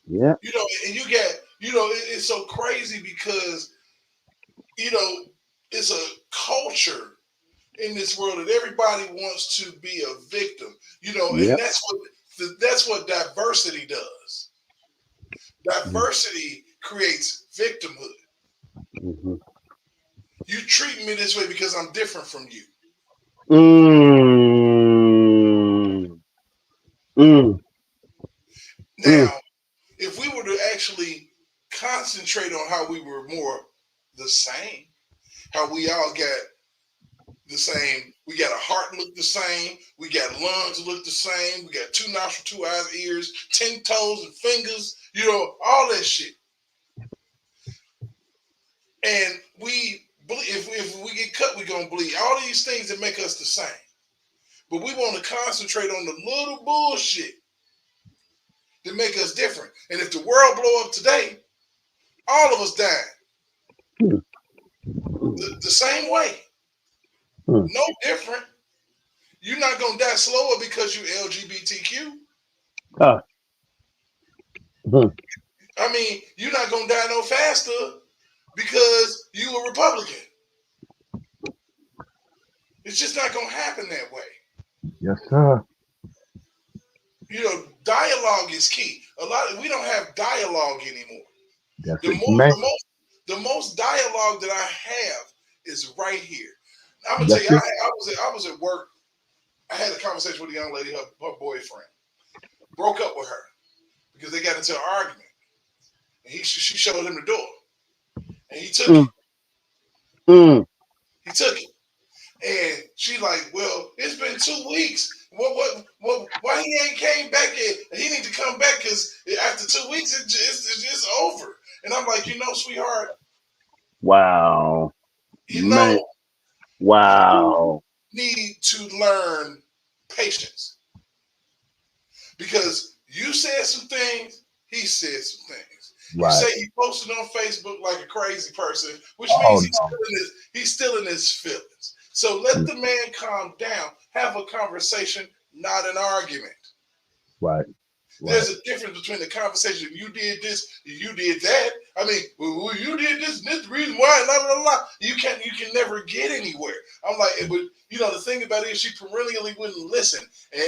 Yep. You know, and you get, you know, it's so crazy because, you know, it's a culture in this world that everybody wants to be a victim. You know, and Yep. that's what diversity does. Mm, Diversity creates victimhood. mhm. You treat me this way because I'm different from you. Mm, mm, mm. Now, if we were to actually concentrate on how we were more the same, how we all got the same, we got a heart look the same, we got lungs look the same, we got 2 nostrils, 2 eyes, ears, 10 toes and fingers, you know, all that shit. And we bleed, if we get cut, we're gonna bleed. All these things that make us the same. But we want to concentrate on the little bullshit that make us different. And if the world blow up today, all of us dying Mm, the same way. mm. No different. You're not gonna die slower because you LGBTQ. Ah, mm. I mean, you're not gonna die no faster because you a Republican. It's just not gonna happen that way. Yes, sir. You know, dialogue is key. We don't have dialogue anymore. That's The what you more meant. the most dialogue that I have is right here. I'm gonna tell That's you, it. I was at work. I had a conversation with a young lady, her boyfriend broke up with her because they got into an argument. And she showed him the door. And he took it. Mm, mm. He took it. And she like, well, it's been 2 weeks. Why he ain't came back yet? He need to come back because after 2 weeks, it's just over. And I'm like, you know, sweetheart, Wow. you Man. know, you Wow. need to learn patience because you said some things, he said some things. You Right. say he posted on Facebook like a crazy person, which Oh means no. he's still in his feelings. So let the man calm down, have a conversation, not an argument. Right. Right. There's a difference between the conversation. You did this, you did that. I mean, well, you did this, and this the reason why. La la la. You can never get anywhere. I'm like, but you know, the thing about it is, she perennially wouldn't listen, and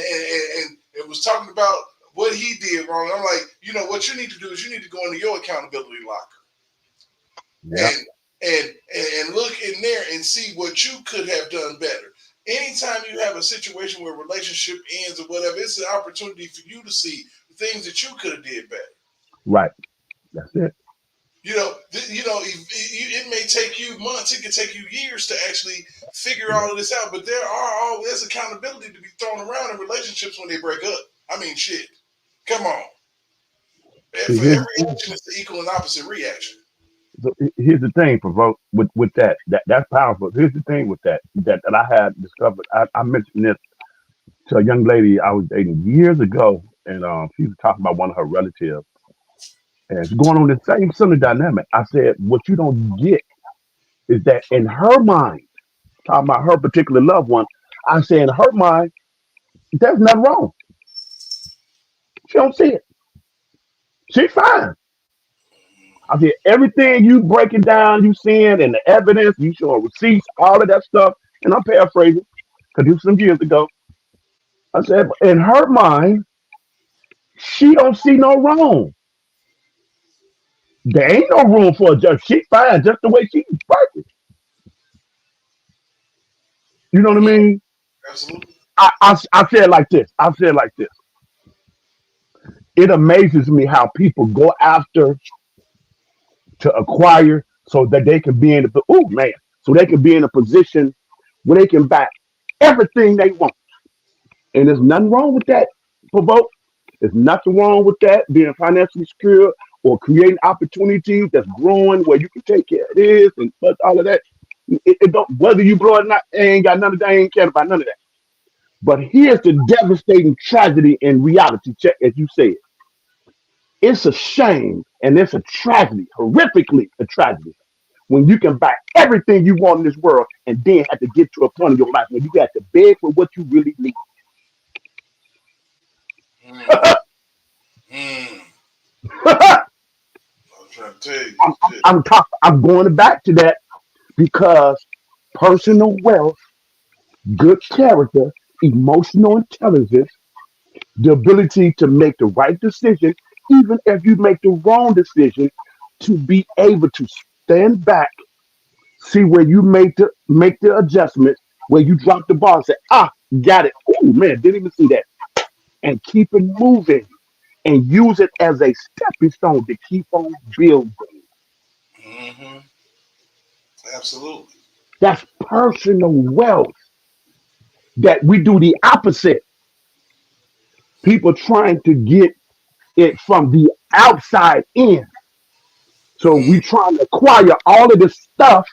it was talking about what he did wrong. I'm like, you know, what you need to do is you need to go into your accountability locker Yeah. and look in there and see what you could have done better. Anytime you have a situation where a relationship ends or whatever, it's an opportunity for you to see things that you could have did better. Right. That's it. You know, it may take you months. It could take you years to actually figure all of this out. But there's accountability to be thrown around in relationships when they break up. I mean, shit. Come on. See, For every action, it's the equal and opposite reaction. here's the thing, provoke with that's powerful. Here's the thing with that I had discovered. I mentioned this to a young lady I was dating years ago, and she was talking about one of her relatives, and it's going on the same similar dynamic. I said, what you don't get is that in her mind, talking about her particular loved one, I say in her mind, there's nothing wrong. She don't see it. She's fine. I said everything you breaking down, you seeing, and the evidence, you showing receipts, all of that stuff, and I'm paraphrasing because this was some years ago. I said, in her mind, she don't see no wrong. There ain't no room for a judge. She fine just the way she's working. You know what I Mhm. mean? Absolutely. I say it like this. I say it like this. It amazes me how people go after to acquire so that they can be in the oh man, so they can be in a position where they can buy everything they want. And there's nothing wrong with that, provoke. There's nothing wrong with that, being financially secure or creating opportunities that's growing where you can take care of this and but all of that. It don't whether you blow it or not, they ain't got none of that, they ain't care about none of that. But here's the devastating tragedy in reality check, as you said. It's a shame and it's a tragedy, horrifically a tragedy, when you can buy everything you want in this world and then have to get to a point in your life where you got to beg for what you really need. Mm. Mm. I'm trying to tell you. I'm, Shit. I'm going back to that because personal wealth, good character, emotional intelligence, the ability to make the right decision, even if you make the wrong decision, to be able to stand back, see where you make the adjustments, where you drop the ball, and say, got it. Oh man, didn't even see that, and keep it moving and use it as a stepping stone to keep on building. Mm-hmm. Absolutely. That's personal wealth. That we do the opposite. People trying to get it from the outside in. So Mm-hmm. we trying to acquire all of this stuff,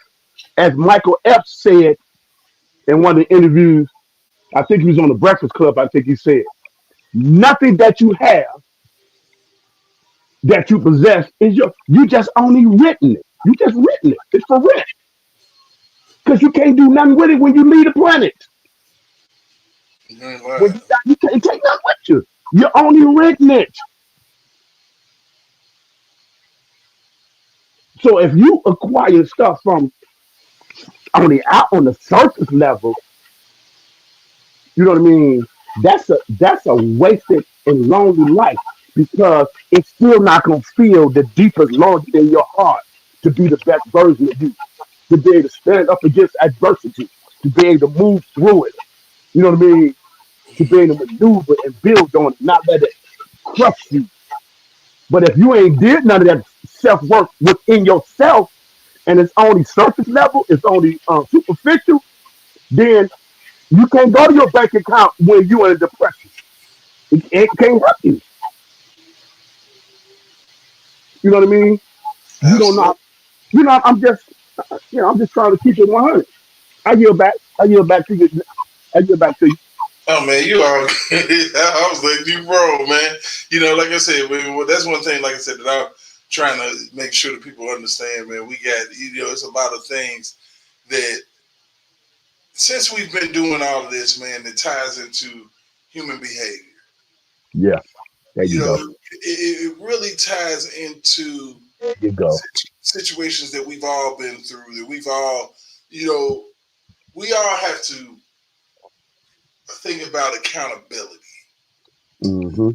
as Michael Epps said in one of the interviews. I think he was on the Breakfast Club. I think he said, nothing that you have, that you possess, is your. You just only written it. You just written it. It's for rent because you can't do nothing with it when you leave the planet. You ain't When lying. you die, you can't take nothing with you. You only written it. So if you acquire stuff from on the out on the surface level, you know what I mean? That's a wasted and lonely life because it's still not gonna feel the deepest longing in your heart to be the best version of you, to be able to stand up against adversity, to be able to move through it. You know what I mean? To be able to maneuver and build on it, not let it crush you. But if you ain't did none of that self work within yourself, and it's only surface level, it's only superficial, then you can't go to your bank account when you're in a depression. It can't help you. You know what I mean? You don't Absolutely. know. You know, I'm just trying to keep it 100. I yield back. I yield back to you. I yield back to you. Oh man, you all. I was letting you roll, man. You know, like I said, that's one thing. Like I said, that I'm trying to make sure that people understand, man. We got, it's a lot of things that since we've been doing all of this, man, that ties into human behavior. Yeah, there You you know, go. it really ties into There you go. situations that we've all been through. That we've all, you know, we all have to think about accountability. Mm-hmm.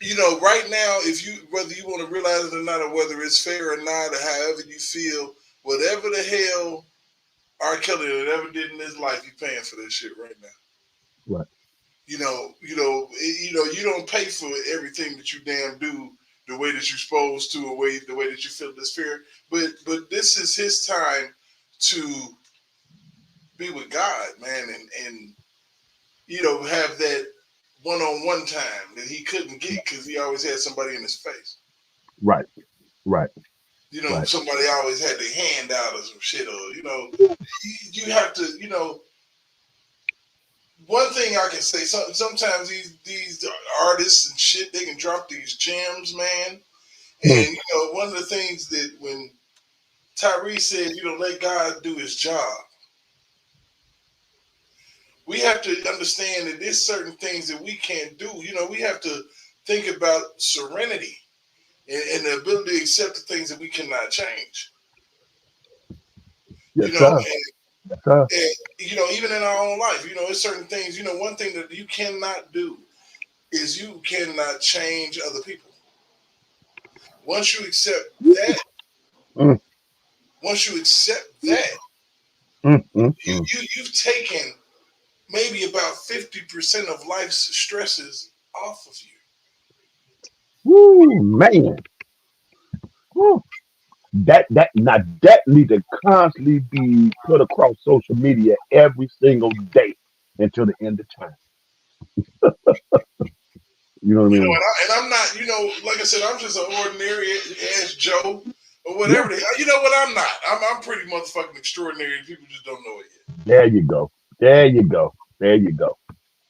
You know, right now, if you whether you want to realize it or not, or whether it's fair or not, or however you feel, whatever the hell R. Kelly ever did in his life, you paying for that shit right now. Right. You don't pay for everything that you damn do the way that you're supposed to, or the way that you feel this fear. But this is his time to be with God, man, and have that one-on-one time that he couldn't get because he always had somebody in his face. Right. Right. Right. Somebody always had their hand out or some shit, or you have to, one thing I can say, sometimes these artists and shit, they can drop these gems, man. Mm. And one of the things that when Tyrese said, let God do his job. We have to understand that there's certain things that we can't do. We have to think about serenity and the ability to accept the things that we cannot change. Yes, sir. And, Yes, sir. and even in our own life, there's certain things. One thing that you cannot do is you cannot change other people. Once you accept that, Mm. You've taken maybe about 50% of life's stresses off of you. Woo, man. Woo. That need to constantly be put across social media every single day until the end of time. You know what I mean? And I'm not, like I said, I'm just an ordinary ass Joe or whatever. Yeah. You know what? I'm not. I'm pretty motherfucking extraordinary. People just don't know it yet. There you go. There you go. There you go.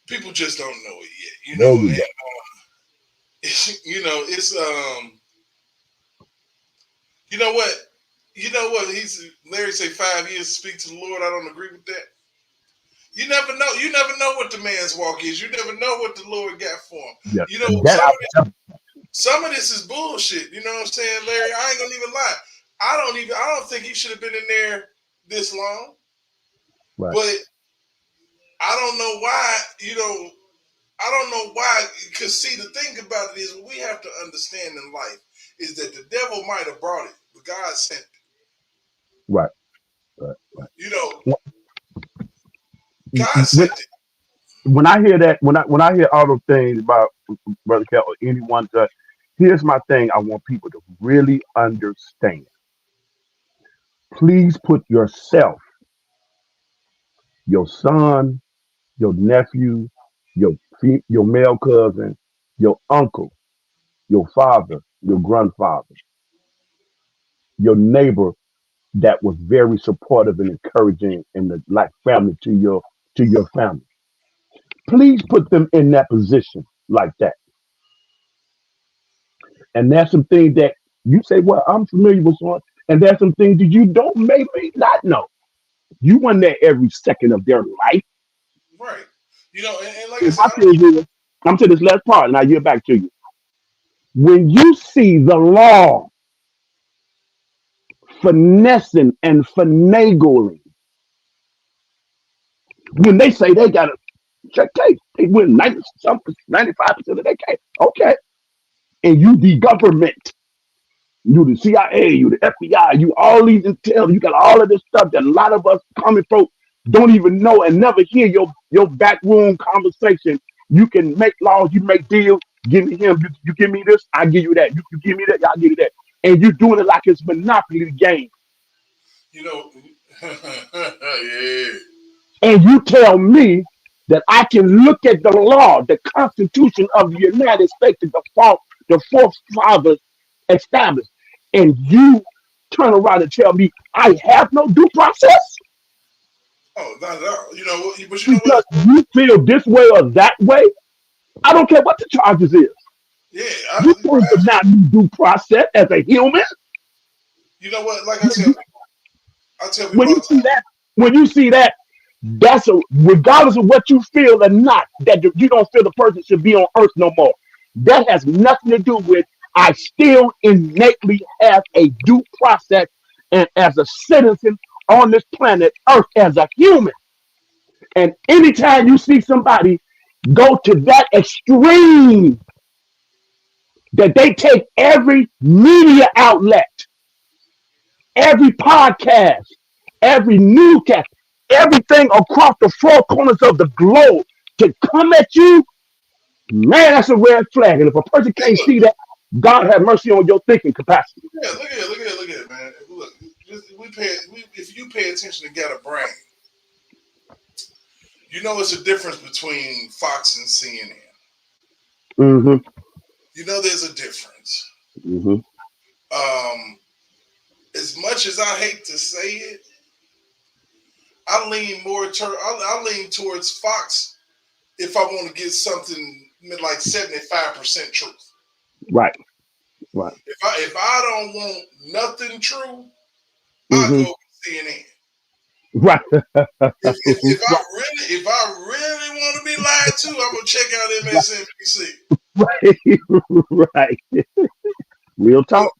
People just don't know it yet. There you go. It's you know what? Larry say 5 years to speak to the Lord. I don't agree with that. You never know. You never know what the man's walk is. You never know what the Lord got for him. Yeah. Some of this is bullshit. You know what I'm saying, Larry? I ain't gonna even lie. I don't think he should have been in there this long. Right. But I don't know why, I don't know why, because see, the thing about it is what we have to understand in life is that the devil might have brought it, but God sent it. Right. God sent it. When I hear that, when I hear all those things about Brother Cal or anyone, here's my thing I want people to really understand. Please put yourself, your son, your nephew, your male cousin, your uncle, your father, your grandfather, your neighbor that was very supportive and encouraging in the like family to your family. Please put them in that position like that. And there's some things that you say, well, I'm familiar with someone, and there's some things that you don't maybe not know. You weren't there every second of their life. Right. And like I said, I'm to this last part, and I get back to you. When you see the law finessing and finagling, when they say they got a check case, they win 95% of their case. Okay. And you the government, you the CIA, you the FBI, you all these intel, you got all of this stuff that a lot of us common folk don't even know and never hear your backroom conversation. You can make laws, you make deals, give me him, you give me this, I give you that. You give me that, I give you that. And you're doing it like it's monopoly game. Yeah. And you tell me that I can look at the law, the Constitution of the United States, the forefathers established, and you turn around and tell me I have no due process? Oh, not at all. But because you feel this way or that way? I don't care what the charges is. Yeah. You don't deny me due process as a human. You know what? Like I tell people when you see that, that's regardless of what you feel or not, that you don't feel the person should be on earth no more. That has nothing to do with I still innately have a due process and as a citizen on this planet Earth as a human. And anytime you see somebody go to that extreme, that they take every media outlet, every podcast, every newscast, everything across the four corners of the globe to come at you, man, that's a red flag. And if a person can't see that, God have mercy on your thinking capacity. Yeah, look at it, man. Look, if you pay attention to Get a Brain, it's a difference between Fox and CNN. Mm-hmm. There's a difference. Mm-hmm. As much as I hate to say it, I lean towards Fox if I want to get something like 75% truth. Right. If I don't want nothing true, I'll Mm-hmm. go with CNN. Right. If I really want to be lied to, I'm gonna check out MSNBC. Right. Real But talk.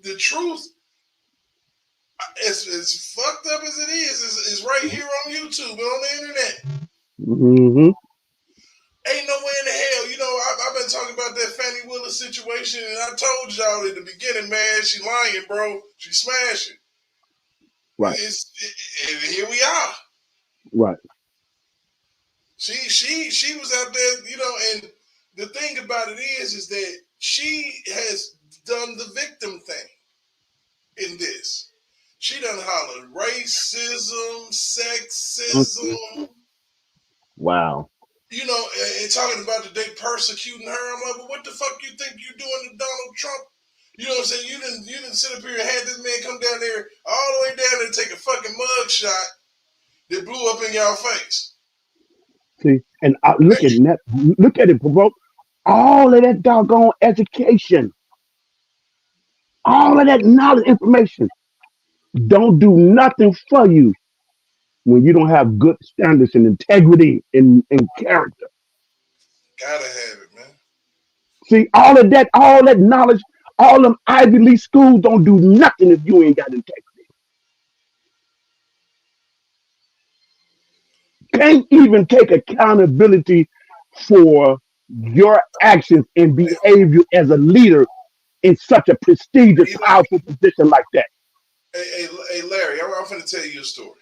the truth, as fucked up as it is right here on YouTube and on the internet. Mm-hmm. Ain't no way in the hell. You know, I've been talking about that Fannie Willis situation, and I told y'all in the beginning, man, she lying, bro. She smashing. Right. And here we are. Right. She was out there, you know, and the thing about it is that she has done the victim thing in this. She done hollered racism, sexism, Wow. you know, and talking about that they persecuting her. I'm like, well, what the fuck you think you doing to Donald Trump? You know what I'm saying? You didn't sit up here and had this man come down there all the way down there and take a fucking mug shot that blew up in y'all face. See, and look at that. Look at it, provoke. All of that doggone education, all of that knowledge, information, don't do nothing for you when you don't have good standards and integrity and character. Gotta have it, man. See, all that knowledge, all them Ivy League schools don't do nothing if you ain't got integrity. Can't even take accountability for your actions and behavior as a leader in such a prestigious, You know, powerful position like that. hey Larry, I'm finna tell you a story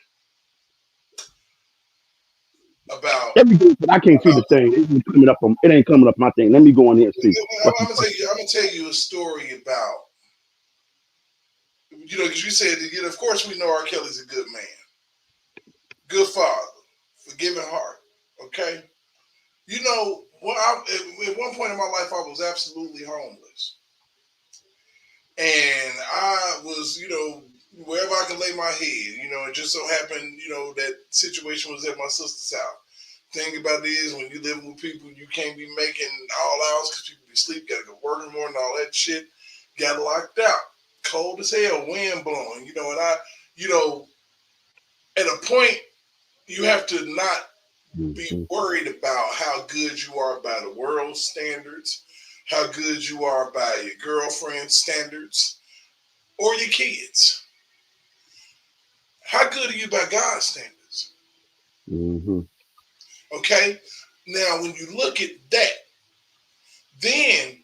about. Let me go, but I can't see the thing. It ain't coming up my thing. Let me go on here and see. I'm gonna tell you a story about. You know, because you said, you know, of course we know R. Kelly's a good man, good father, forgiving heart. Okay, you know, at one point in my life, I was absolutely homeless, and I was, you know, wherever I could lay my head. You know, it just so happened, you know, that situation was at my sister's house. Thing about it is, when you live with people, you can't be making all hours because people be asleep, gotta go work in the morning, all that shit. Got locked out. Cold as hell, wind blowing, you know, and you know, at a point, you have to not be worried about how good you are by the world's standards, how good you are by your girlfriend's standards, or your kids. How good are you by God's standards? Mm-hmm. Okay? Now, when you look at that, then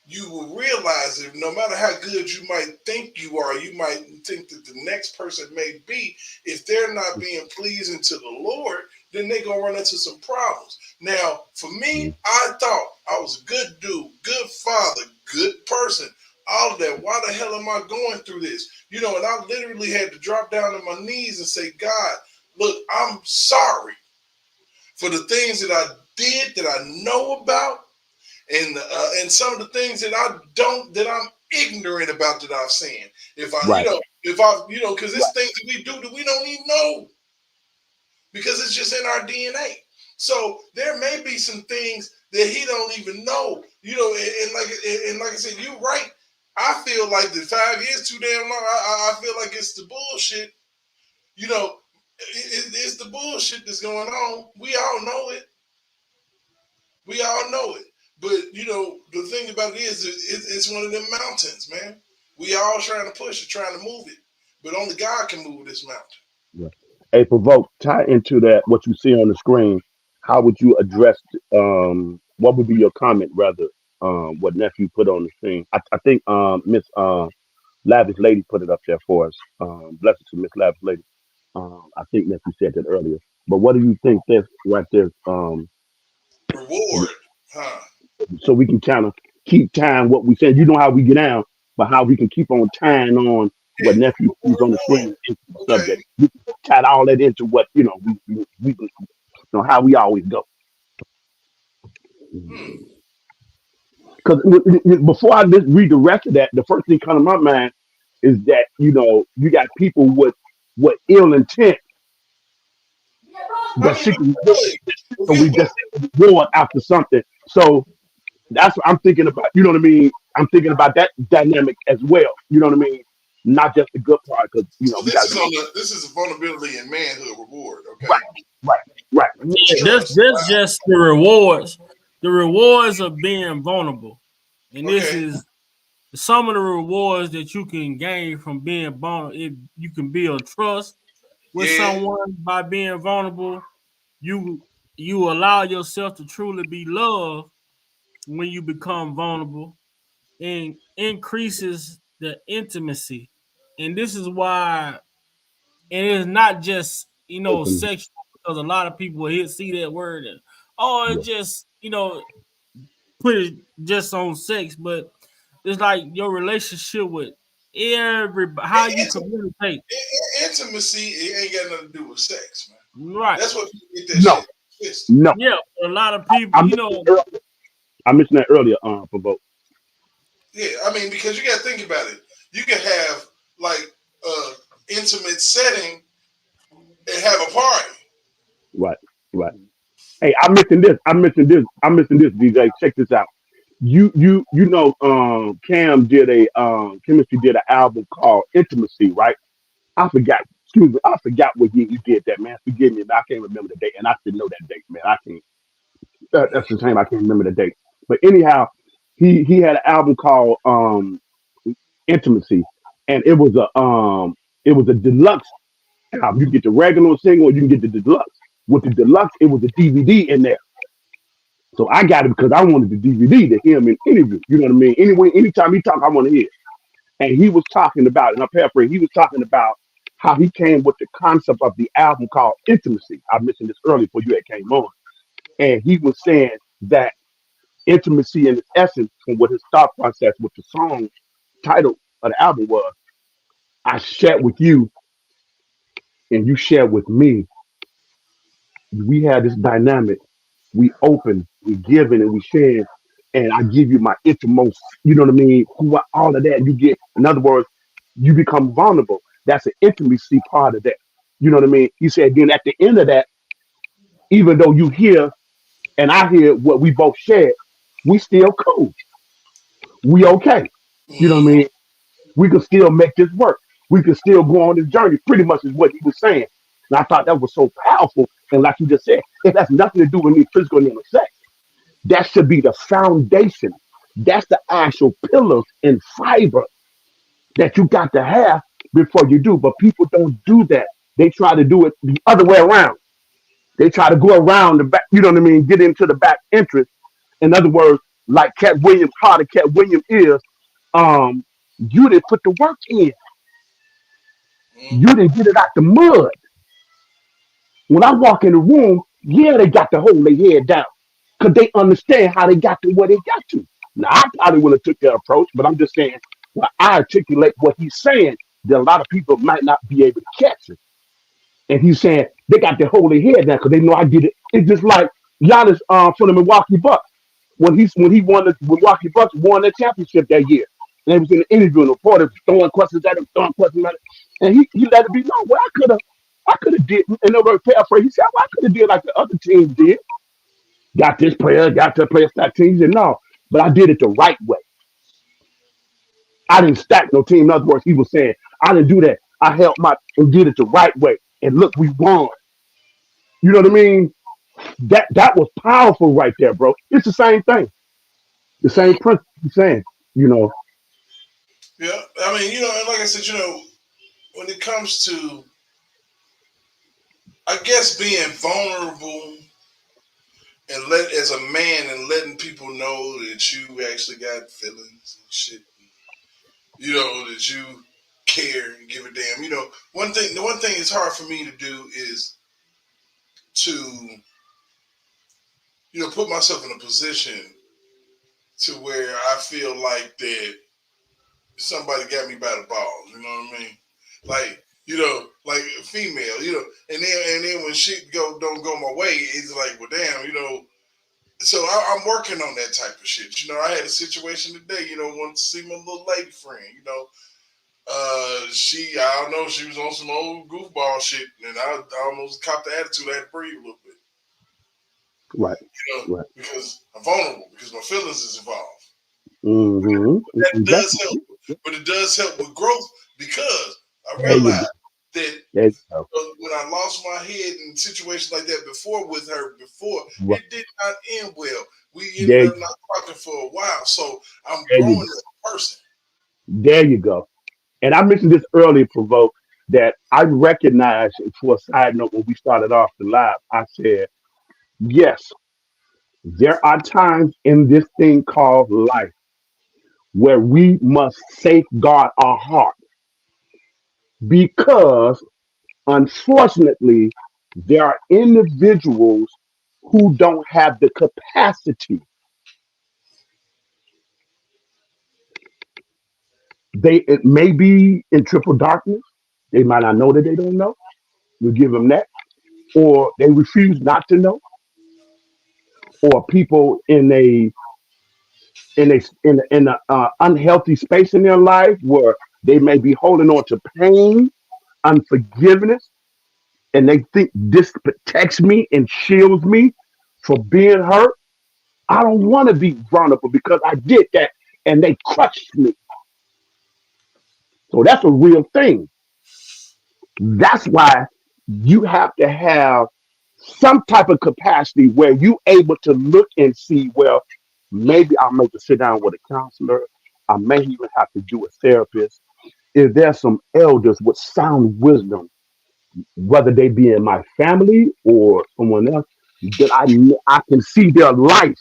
you will realize that no matter how good you might think you are, you might think that the next person may be, if they're not being pleasing to the Lord, then they're going to run into some problems. Now, for me, I thought I was a good dude, good father, good person, all of that. Why the hell am I going through this? You know, and I literally had to drop down on my knees and say, God, look, I'm sorry for the things that I did that I know about, and some of the things that I'm ignorant about that I've seen. If I, Right. you know, because it's things that we do that we don't even know because it's just in our DNA. So there may be some things that he don't even know, you know, and like I said, you're right. I feel like the 5 years too damn long. I feel like it's the bullshit. You know, it's the bullshit that's going on. We all know it. We all know it. But, you know, the thing about it is it's one of them mountains, man. We all trying to push it, trying to move it. But only God can move this mountain. Yeah. Hey, provoke. Tie into that what you see on the screen. How would you address? What would be your comment, rather? What nephew put on the screen? I think Miss Lavish Lady put it up there for us. Blessings to Miss Lavish Lady. I think nephew said that earlier. But what do you think this right there? Reward, huh? So we can kind of keep tying what we said. You know how we get down, but how we can keep on tying on Yeah. what nephew is on the Reward. screen into the Okay. subject. We can tie all that into what we you know how we always go. Hmm. Because before I just read the rest of that, the first thing come to my mind is that you got people with ill intent I that mean, seeking really, we just reward after something. So that's what I'm thinking about. You know what I mean? I'm thinking about that dynamic as well. You know what I mean? not just the good part, because you know So we got this to is be on the this is a vulnerability and manhood reward. Okay, right, right, right. Yeah, trust. this Wow. just the rewards. The rewards of being vulnerable. And this Okay. is some of the rewards that you can gain from being vulnerable. If you can build trust with Yeah. someone by being vulnerable, you allow yourself to truly be loved when you become vulnerable, and increases the intimacy. And this is why it is not just Open, sexual, because a lot of people here see that word and yeah, it's just put it just on sex, but it's like your relationship with everybody, how you communicate. Intimacy, it ain't got nothing to do with sex, man. Right. That's what people get that no, shit twisted. no. Yeah, a lot of people, I mentioned earlier. I mentioned that earlier. Provoke. Yeah, I mean, because you got to think about it. You can have like intimate setting and have a party. Right, right. Hey, I mentioned this. I mentioned this. I mentioned this. DJ, check this out. You know, Cam did a chemistry did an album called Intimacy, right? I forgot. Excuse me, I forgot what year he did that, man. Forgive me, I can't remember the date, and I should know that date, man. I can't. That's the same. I can't remember the date. But anyhow, he had an album called Intimacy, and it was a deluxe album. You can get the regular single, or you can get the deluxe. With the deluxe, it was a DVD in there. So I got it because I wanted the DVD to hear him in interview. You know what I mean? Anyway, anytime he talk, I want to hear. And he was talking about, and I paraphrase, he was talking about how he came with the concept of the album called Intimacy. I mentioned this earlier before you had came on. And he was saying that intimacy in its essence, from what his thought process with the song title of the album was, I shared with you and you shared with me. We had this dynamic. We open, we giving, and we sharing. And I give you my innermost, you know what I mean? All of that. You get, in other words, you become vulnerable. That's an intimacy part of that. You know what I mean? He said, then at the end of that, even though you hear and I hear what we both shared, we still cool. We okay. You know what I Mm-hmm. mean? We can still make this work. We can still go on this journey, pretty much is what he was saying. And I thought that was so powerful. And like you just said, it has nothing to do with any physical and sex. That should be the foundation. That's the actual pillars and fiber that you got to have before you do. But people don't do that. They try to do it the other way around. They try to go around the back, you know what I mean, get into the back entrance. In other words, like Cat Williams, how the Cat Williams is, you didn't put the work in. You Mm-hmm. didn't get it out the mud. When I walk in the room, yeah, they got to hold their head down because they understand how they got to where they got to. Now, I probably would have took that approach, but I'm just saying, when I articulate what he's saying, that a lot of people might not be able to catch it. And he's saying they got to hold their head down because they know I did it. It's just like Giannis from the Milwaukee Bucks when he won the Milwaukee Bucks won the championship that year. And they was in the interview and the reporter throwing questions at him, throwing questions at him, and he let it be known. Well, I could have did, and they were paraphrase. He said, well, I could have did like the other teams did. Got this player, got that player, stack teams, and no, but I did it the right way. I didn't stack no team. In other words, he was saying I didn't do that. I held my and did it the right way, and look, we won. You know what I mean? That was powerful right there, bro. It's the same thing, the same principle. He's saying, you know, Yeah, I mean, and like I said, when it comes to, I guess, being vulnerable and as a man and letting people know that you actually got feelings and shit, that you care and give a damn. The one thing it's hard for me to do is to, put myself in a position to where I feel like that somebody got me by the balls. You know what I mean? Like, like a female, and then when shit don't go my way, it's like, well, damn. So I'm working on that type of shit. I had a situation today. Wanted to see my little lady friend. I don't know, she was on some old goofball shit, and I almost copped the attitude. I had to breathe a little bit, right, right. because I'm vulnerable, because my feelings is involved. Mm-hmm. That does Exactly. help, but it does help with growth because I There you go. realized that There you go. when I lost my head in situations like that before with her, Right. it did not end well. We ended There, up not talking for a while. So I'm there you growing go. as a person. There you go. And I mentioned this earlier, Provoke, that I recognized for a side note when we started off the live. I said, yes, there are times in this thing called life where we must safeguard our heart because unfortunately, there are individuals who don't have the capacity. It may be in triple darkness. They might not know that they don't know. We give them that, or they refuse not to know, or people in a unhealthy space in their life where they may be holding on to pain, unforgiveness, and they think this protects me and shields me for being hurt. I don't want to be vulnerable because I did that and they crushed me. So that's a real thing. That's why you have to have some type of capacity where you able to look and see, well, maybe I'll make to sit down with a counselor. I may even have to do a therapist. If there's some elders with sound wisdom, whether they be in my family or someone else, that I can see their life.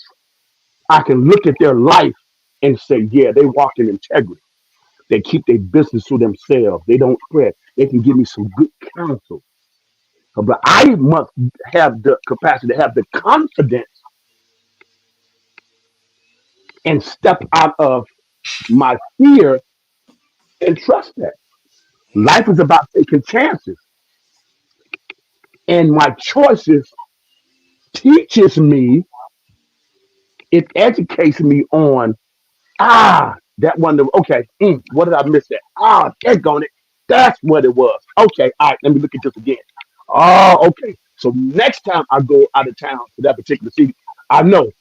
I can look at their life and say, yeah, they walk in integrity. They keep their business to themselves. They don't spread. They can give me some good counsel. But I must have the capacity to have the confidence and step out of my fear and trust that. Life is about taking chances. And my choices teaches me, it educates me on, that one, okay, what did I miss that? That's on it. That's what it was. Okay, all right, let me look at this again. Oh, okay. So next time I go out of town to that particular city, I know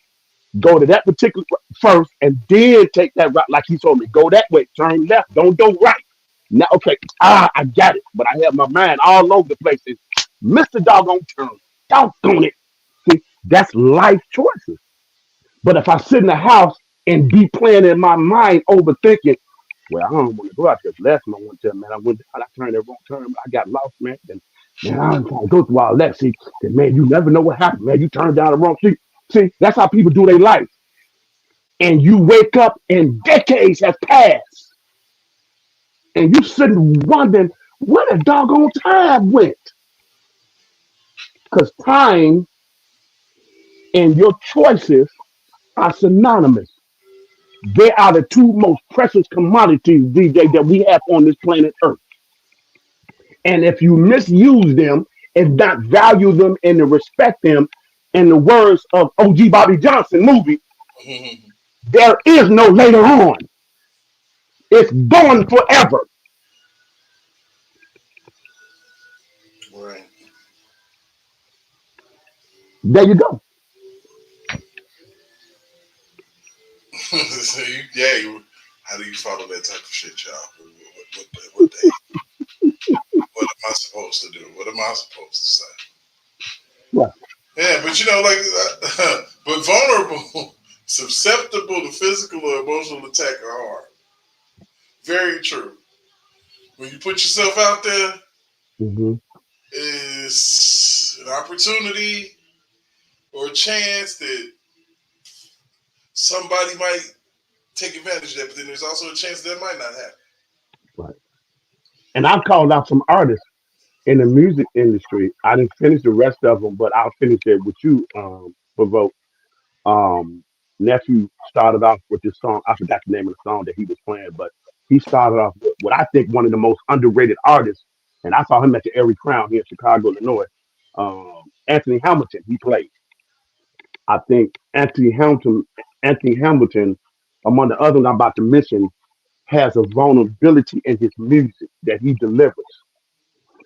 go to that particular first and then take that route like he told me. Go that way, turn left, don't go right. Now, okay, I got it. But I have my mind all over the place. And Mr. Doggone turn. Doggone it. See, that's life choices. But if I sit in the house and be playing in my mind, overthinking, well, I don't want to go out there. Last time I went there, man, I went out, I turned that wrong turn, I got lost, man. And man, I don't trying to go through all that. See, and man, you never know what happened, man. You turned down the wrong street. See, that's how people do their life. And you wake up and decades have passed. And you sitting wondering where the doggone time went. Because time and your choices are synonymous. They are the two most precious commodities, DJ, that we have on this planet Earth. And if you misuse them and not value them and to respect them, in the words of O.G. Bobby Johnson movie, there is no later on. It's gone forever. Right. There you go. So how do you follow that type of shit, y'all? What day? What am I supposed to do? What am I supposed to say? Right. Yeah, but but vulnerable, susceptible to physical or emotional attack are hard. Very true. When you put yourself out there, Mm-hmm. is an opportunity or a chance that somebody might take advantage of that, but then there's also a chance that might not happen. Right. And I've called out some artists in the music industry. I didn't finish the rest of them, but I'll finish it with you, Provoke. Um, Nephew started off with this song. I forgot the name of the song that he was playing, but he started off with what I think one of the most underrated artists. And I saw him at the Airy Crown here in Chicago, Illinois. Anthony Hamilton, he played. I think Anthony Hamilton, among the others I'm about to mention, has a vulnerability in his music that he delivers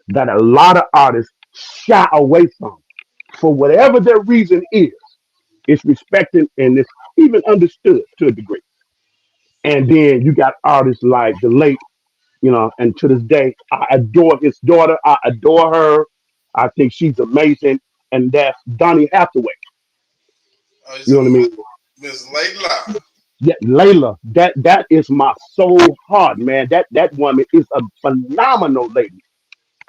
that a lot of artists shy away from for whatever their reason is. It's respected and it's even understood to a degree. And then you got artists like the late And to this day, I adore his daughter. I adore her. I think she's amazing. And that's Donnie Hathaway. He's You know what I mean? Miss Layla. Yeah, Layla. That is my soul heart, man. That woman is a phenomenal lady.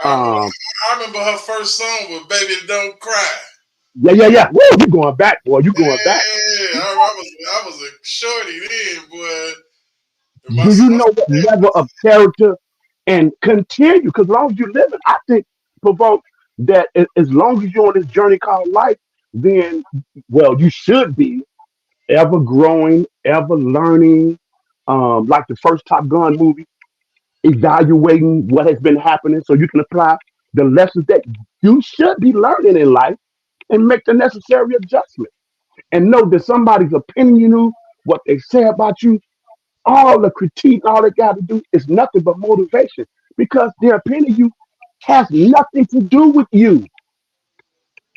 Um, I remember her first song was "Baby Don't Cry." yeah. Woo, you going back, boy? You going back? Yeah, I was a shorty then, boy. Do you know what level of character and continue? Because as long as you live it, I think, Provoke, that as long as you're on this journey called life, then, well, you should be ever growing, ever learning. Like the first Top Gun movie, evaluating what has been happening so you can apply the lessons that you should be learning in life and make the necessary adjustments. And know that somebody's opinion, what they say about you, all the critique, all they got to do is nothing but motivation because their opinion of you has nothing to do with you.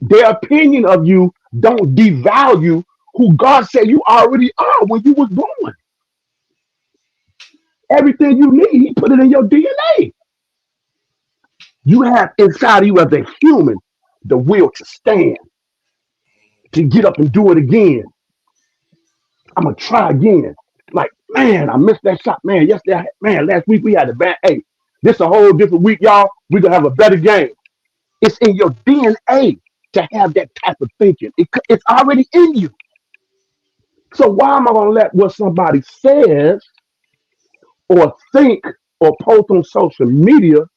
Their opinion of you don't devalue who God said you already are when you was born. Everything you need, He put it in your DNA. You have inside of you as a human the will to stand, to get up and do it again. I'm gonna try again. Like, man, I missed that shot. Man, yesterday, last week we had a bad. Hey, this a whole different week, y'all. We're gonna have a better game. It's in your DNA to have that type of thinking. It's already in you. So why am I gonna let what somebody says or think or post on social media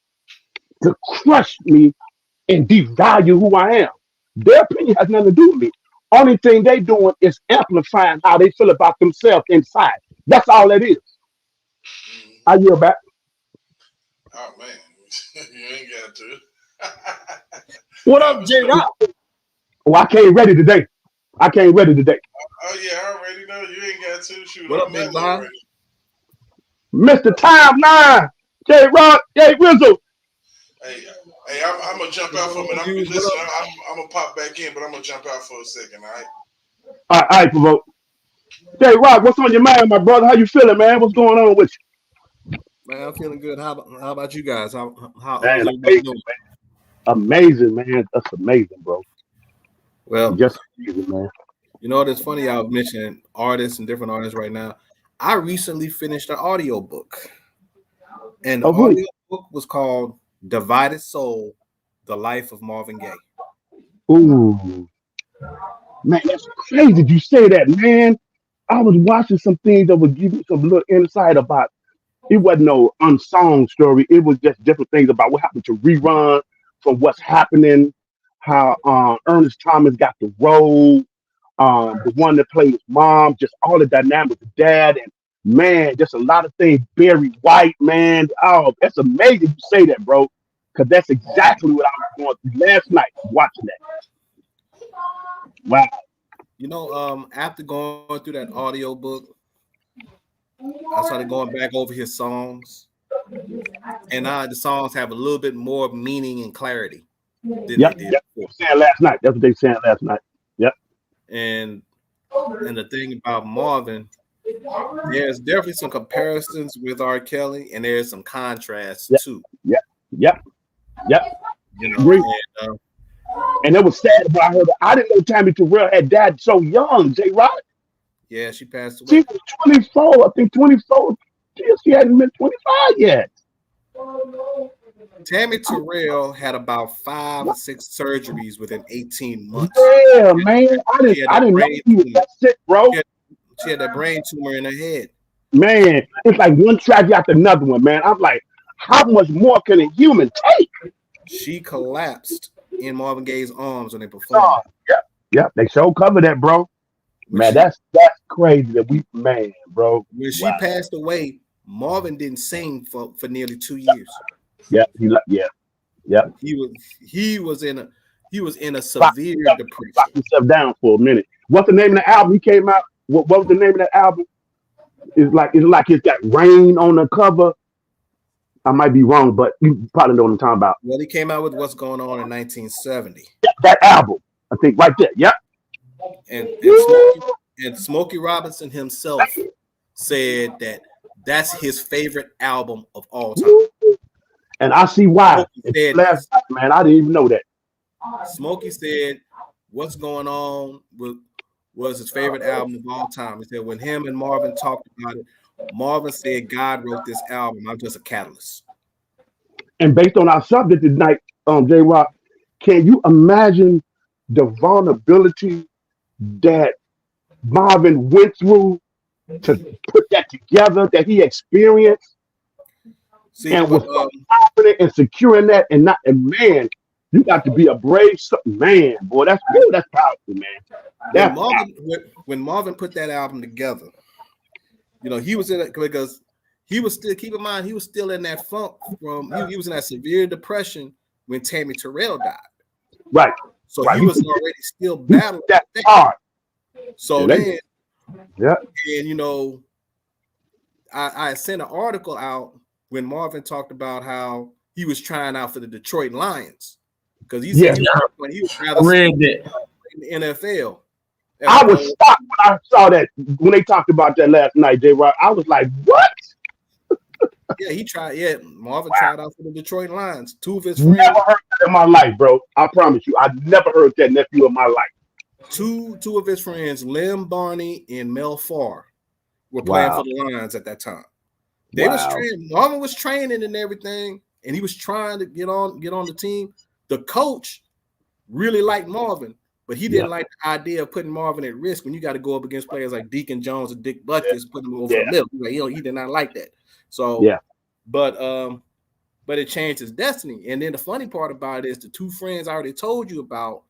to crush me and devalue who I am? Their opinion has nothing to do with me. Only thing they doing is amplifying how they feel about themselves inside. That's all it is. I yield back. Oh man, you ain't got to. What up, J Rock? Oh, I came ready today. Oh yeah, I already know you ain't got to shoot. What up, Big Bob? Mr. Timeline, J Rock, J Rizzle. Hey, I'm gonna jump out for a minute. I'm gonna pop back in, but I'm gonna jump out for a second. All right. All right, Provoke. J Rock, what's on your mind, my brother? How you feeling, man? What's going on with you? Man, I'm feeling good. How about you guys? How's Man, everybody doing? amazing, man. That's amazing, bro. Well, Just amazing, man. you know, it's funny I was mentioning artists and different artists right now. I recently finished an audio book. And the audio book was called Divided Soul, The Life of Marvin Gaye. Ooh. Man, that's crazy you say that, man. I was watching some things that would give you some little insight about it wasn't no unsung story. It was just different things about what happened to Rerun from what's happening, how Ernest Thomas got the role, the one that played his mom, just all the dynamics of dad, and man, just a lot of things. Barry White, man. Oh, that's amazing you say that, bro. Because that's exactly what I was going through last night watching that. Wow. You know, after going through that audio book, I started going back over his songs, and the songs have a little bit more meaning and clarity than they did. Yep. Saying last night. That's what they saying last night. Yep. And the thing about Marvin, there's definitely some comparisons with R. Kelly, and there's some contrasts too. Yep. You know, and it was sad, but I didn't know Tammy Terrell had died so young. J. Rock. Yeah, she passed away. She was 24. I think 24. She hadn't been 25 yet. Tammy Terrell had about 5 or 6 surgeries within 18 months. Yeah, man. I didn't know she was that sick, bro. She had that brain tumor in her head. Man, it's like one tragedy after another one, man. I'm like, how much more can a human take? She collapsed in Marvin Gaye's arms when they performed. Yep. They show cover that, bro. Man, that's crazy that bro. When she passed away, Marvin didn't sing for nearly 2 years. Yeah. He was in a severe depression. Locked himself down for a minute. What's the name of the album he came out? What was the name of that album? It's like it's got rain on the cover. I might be wrong, but you probably know what I'm talking about. Well, he came out with What's Going On in 1970. Yeah, that album. I think right there. Yep. And Smokey Robinson himself said that that's his favorite album of all time. And I see why. Smokey said, Last night, man, I didn't even know that. Smokey said, "What's Going On" was his favorite album of all time. He said when him and Marvin talked about it, Marvin said, "God wrote this album. I'm just a catalyst." And based on our subject tonight, J Rock, can you imagine the vulnerability that Marvin went through to put that together, that he experienced, See, and was but so confident and secure in that, and man, you got to be a brave man, boy. That's powerful, man. That's when Marvin put that album together, he was in it because he was still, keep in mind, he was still in that funk from he was in that severe depression when Tammy Terrell died. right. So Right. he was already still battling That that. hard. So Yeah, then, Yeah. and I sent an article out when Marvin talked about how he was trying out for the Detroit Lions because he said when he was rather read it. in the NFL. I was shocked when I saw that when they talked about that last night, J Rock. I was like, what? Yeah, he tried. Yeah, Marvin tried out for the Detroit Lions. Two of his friends. Never heard that in my life, bro. I promise you. I never heard that nephew in my life. Two of his friends, Lim Barney and Mel Farr, were playing for the Lions at that time. They was training. Marvin was training and everything, and he was trying to get on the team. The coach really liked Marvin, but he didn't like the idea of putting Marvin at risk when you got to go up against players like Deacon Jones and Dick Butkus, putting him over the middle. Like, he did not like that. So but it changed his destiny. And then the funny part about it is the two friends I already told you about,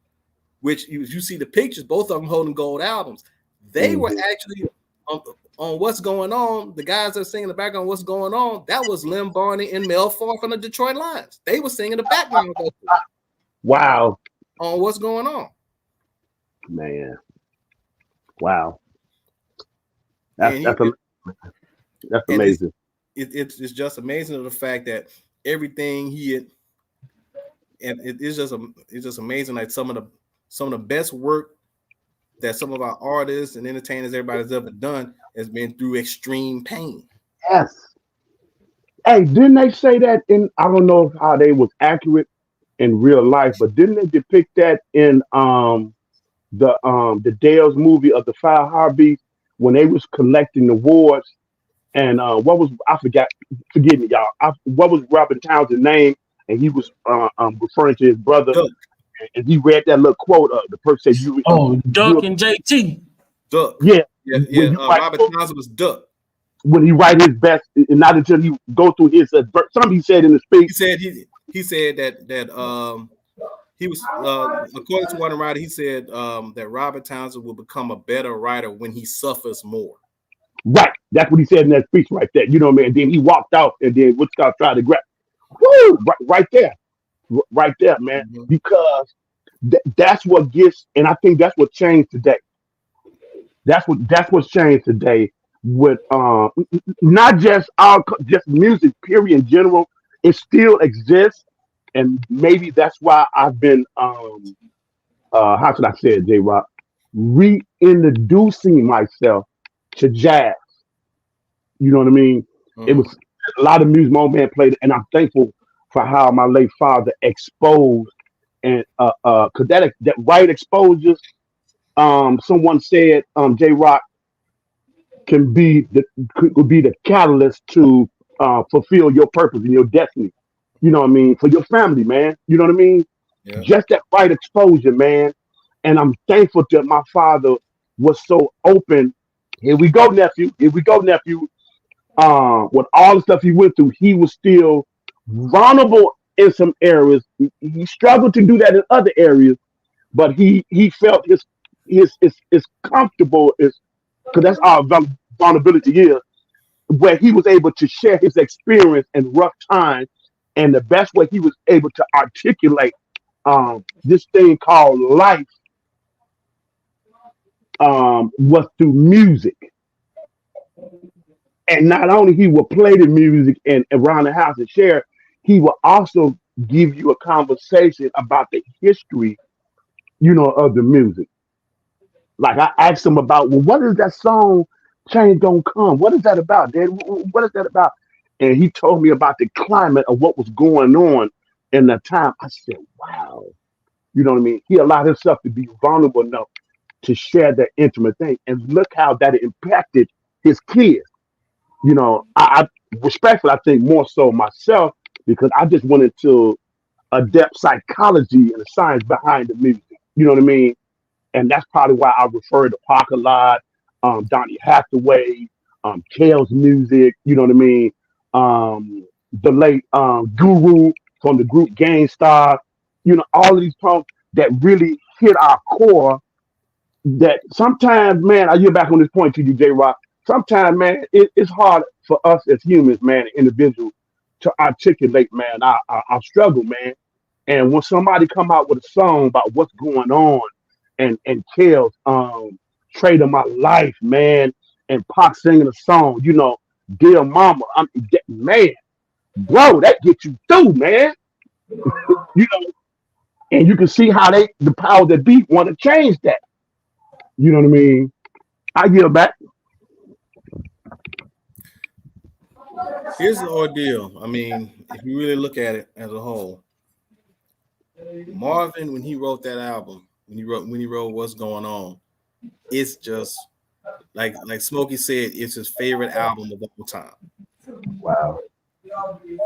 which you see the pictures, both of them holding gold albums. They were actually on What's Going On. The guys that are singing the background, What's Going On, that was Lim Barney and Mel Farr from the Detroit Lions. They were singing the background Wow. on What's Going On. Man. Wow. That's amazing. It's just amazing of the fact that everything he had, and it's just amazing, like some of the best work that some of our artists and entertainers, everybody's ever done, has been through extreme pain. Yes. Hey, didn't they say that in? I don't know how they was accurate in real life, but didn't they depict that in the Dale's movie of the Five Heartbeats when they was collecting awards? And what was, I forgot, forgive me, y'all. What was Robert Townsend's name? And he was referring to his brother. Duck. And he read that little quote. The person said, Duck and JT. Duck. Yeah. Robert Townsend was Duck. When he write his best, and not until he go through his something he said in the speech. He said that he was according to one writer, he said that Robert Townsend will become a better writer when he suffers more. Right. That's what he said in that speech right there. You know what I mean? And then he walked out, and then Woodstock tried to grab. Woo! Right there. Right there, man. Mm-hmm. Because that's what gets, and I think that's what changed today. That's what's changed today with not just just music, period, in general. It still exists, and maybe that's why I've been how should I say it, J Rock, reintroducing myself to jazz. You know what I mean? Mm-hmm. It was a lot of music my old man played, and I'm thankful for how my late father exposed and cause that right exposure, someone said J Rock could be the catalyst to fulfill your purpose and your destiny. You know what I mean? For your family, man. You know what I mean? Yeah. Just that right exposure, man. And I'm thankful that my father was so open. Here we go, nephew. Here we go, nephew. With all the stuff he went through, he was still vulnerable in some areas. He struggled to do that in other areas, but he felt his comfortable is because that's our vulnerability is, where he was able to share his experience in rough times, and the best way he was able to articulate this thing called life was through music. And not only he would play the music and around the house and share, he will also give you a conversation about the history, of the music. Like I asked him about, well, what is that song Change gonna come. What is that about, Dad? What is that about? And he told me about the climate of what was going on in the time. I said, wow. You know what I mean? He allowed himself to be vulnerable enough to share that intimate thing. And look how that impacted his kids. You know, I respectfully, I think more so myself, because I just went into a depth psychology and the science behind the music. You know what I mean? And that's probably why I refer to Pac a lot, Donny Hathaway, Kale's music. You know what I mean? The late Guru from the group Gangstar. You know, all of these poems that really hit our core. That sometimes, man, I get back on this point to you, J Rock. Sometimes, man, it's hard for us as humans, man, individuals, to articulate, man, our struggle, man. And when somebody come out with a song about what's going on, and Kale's trade of my life, man, and Pac singing a song, you know, Dear Mama, man, bro, that gets you through, man. You know, and you can see how the power that beat want to change that. You know what I mean? I get back. Here's the ordeal. I mean, if you really look at it as a whole, Marvin, when he wrote that album, when he wrote What's Going On, it's just like Smokey said, it's his favorite album of all time. Wow.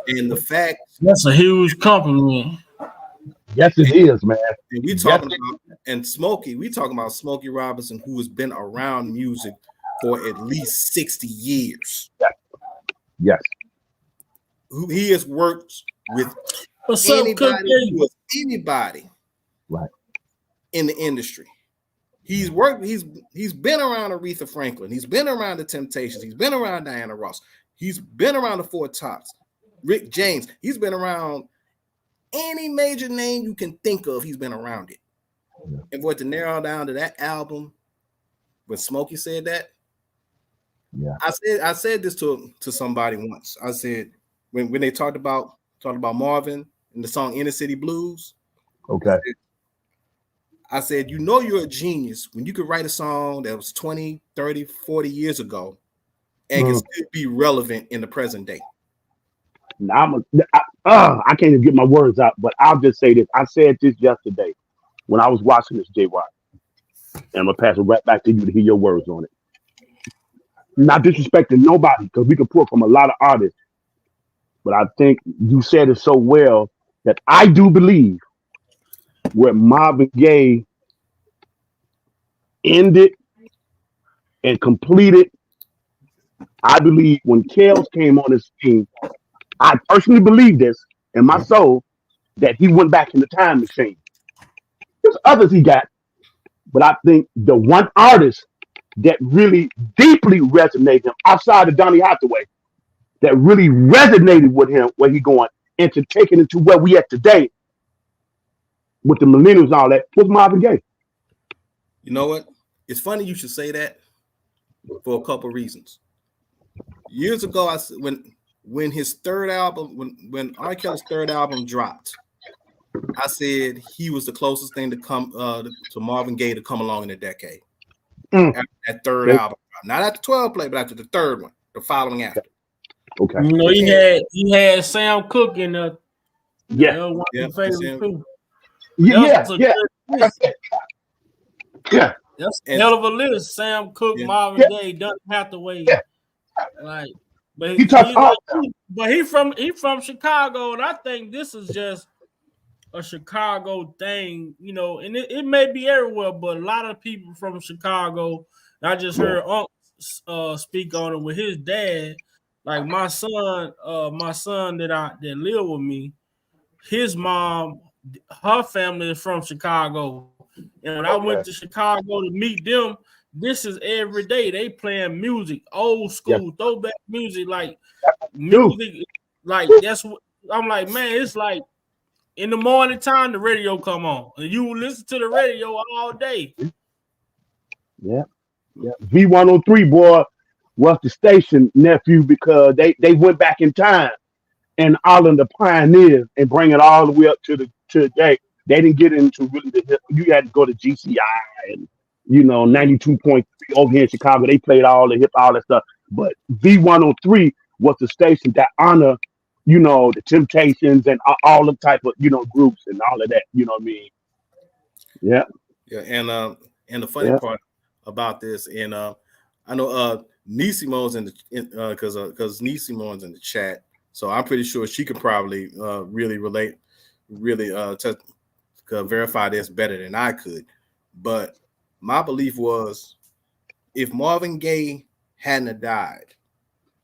And the fact That's a huge compliment. Yes, it is, man. and we talking about and Smokey, we talking about Smokey Robinson, who has been around music for at least 60 years. Yes. Who he has worked with What's up, Cook? anybody Right. in the industry. He's worked, he's been around Aretha Franklin, he's been around the Temptations, he's been around Diana Ross, he's been around the Four Tops, Rick James, he's been around any major name you can think of, he's been around it. Yeah. And for it to narrow down to that album, when Smokey said that, Yeah. I said this to somebody once. I said when they talked about Marvin and the song Inner City Blues. Okay. I said, you know, you're a genius when you could write a song that was 20, 30, 40 years ago and can still be relevant in the present day. Now I can't even get my words out, but I'll just say this. I said this yesterday when I was watching this, J Rock. And I'm gonna pass it right back to you to hear your words on it. Not disrespecting nobody, because we can pull from a lot of artists. But I think you said it so well that I do believe where Marvin Gaye ended and completed, I believe when Kales came on the scene, I personally believe this in my soul that he went back in the time machine. There's others he got, but I think the one artist that really deeply resonated him outside of Donny Hathaway, that really resonated with him where he going and to take it into where we at today with the millennials and all that was Marvin Gaye. You know what? It's funny you should say that for a couple reasons. Years ago, when his third album, when R. Kelly's third album dropped, I said he was the closest thing to come to Marvin Gaye to come along in a decade. After that third album, not at the 12 play, but after the third one, the following after. Okay. You know, he had Sam Cooke in the one of the favorites too. Yeah. That's a hell of a list. Sam Cooke, Marvin Gaye, Donny Hathaway. Like, but he from Chicago, and I think this is just a Chicago thing, you know, and it may be everywhere, but a lot of people from Chicago. I just heard Unc speak on it with his dad. Like my son that live with me, his mom, her family is from Chicago. And when I went to Chicago to meet them, this is every day. They playing music, old school, throwback music, like music, like that's what I'm like, man, it's like in the morning time the radio come on and you listen to the radio all day. Yeah. V103, boy, was the station, nephew, because they went back in time and all of the pioneers and bring it all the way up to today. They didn't get into really you had to go to GCI and 92.3 over here in Chicago. They played all the hip, all that stuff. But V103 was the station that honor, the Temptations and all the type of, groups and all of that. You know what I mean? Yeah. Yeah, and the funny Yeah. part about this, and I know Nisimo's in the because Nisimo's in the chat, so I'm pretty sure she could probably really relate, really verify this better than I could. But my belief was, if Marvin Gaye hadn't have died,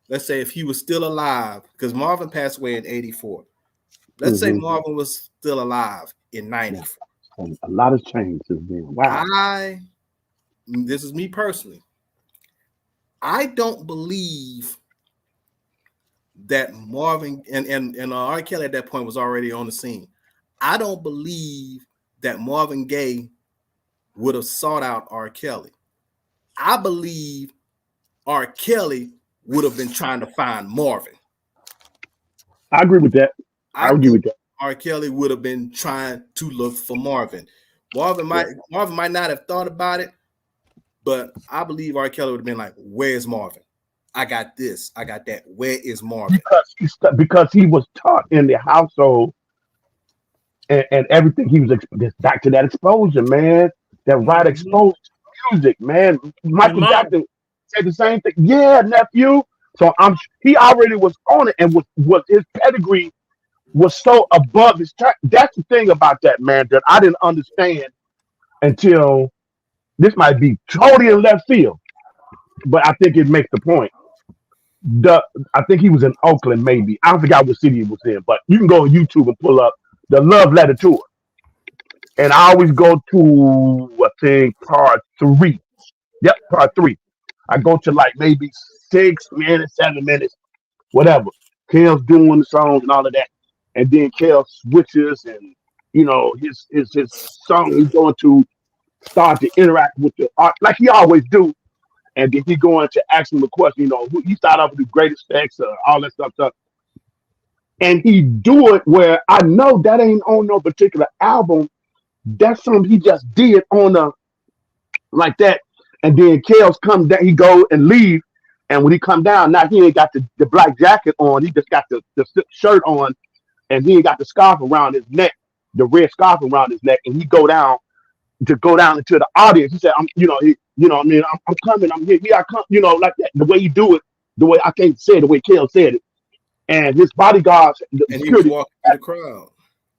let's say if he was still alive, because Marvin passed away in '84. Let's say Marvin was still alive in '94. A lot of change has been. Wow. This is me personally. I don't believe that Marvin and R. Kelly at that point was already on the scene. I don't believe that Marvin Gaye would have sought out R. Kelly. I believe R. Kelly would have been trying to find Marvin. I agree with that. I agree with that. R. Kelly would have been trying to look for Marvin. Marvin might not have thought about it, but I believe R. Kelly would have been like, "Where's Marvin? I got this. I got that. Where is Marvin?" Because he was taught in the household and everything. He was back to that exposure, man. That right exposed music, man. Michael Jackson said the same thing. Yeah, nephew. So he already was on it, and was his pedigree was so above his time. That's the thing about that, man, that I didn't understand until this might be totally in left field, but I think it makes the point. I think he was in Oakland, maybe. I forgot what city he was in, but you can go on YouTube and pull up the Love Letter Tour. And I always go to, I think, part 3. Yep, part 3. I go to like maybe 6 minutes, 7 minutes, whatever. Kel's doing the songs and all of that. And then Kel switches and, his song, he's going to start to interact with the art like he always do. And then he going to ask him a question, who he start off with the greatest effects, all that stuff. And he do it where I know that ain't on no particular album. That's something he just did on a like that. And then Kel's come down, he go and leave. And when he come down, now he ain't got the black jacket on. He just got the shirt on, and he ain't got the scarf around his neck, the red scarf around his neck. And he go down into the audience. He said, I'm coming. I'm here. Here I come. Like that. The way you do it, the way I can't say it, the way Kel said it. And his bodyguards, and he was walking through the crowd.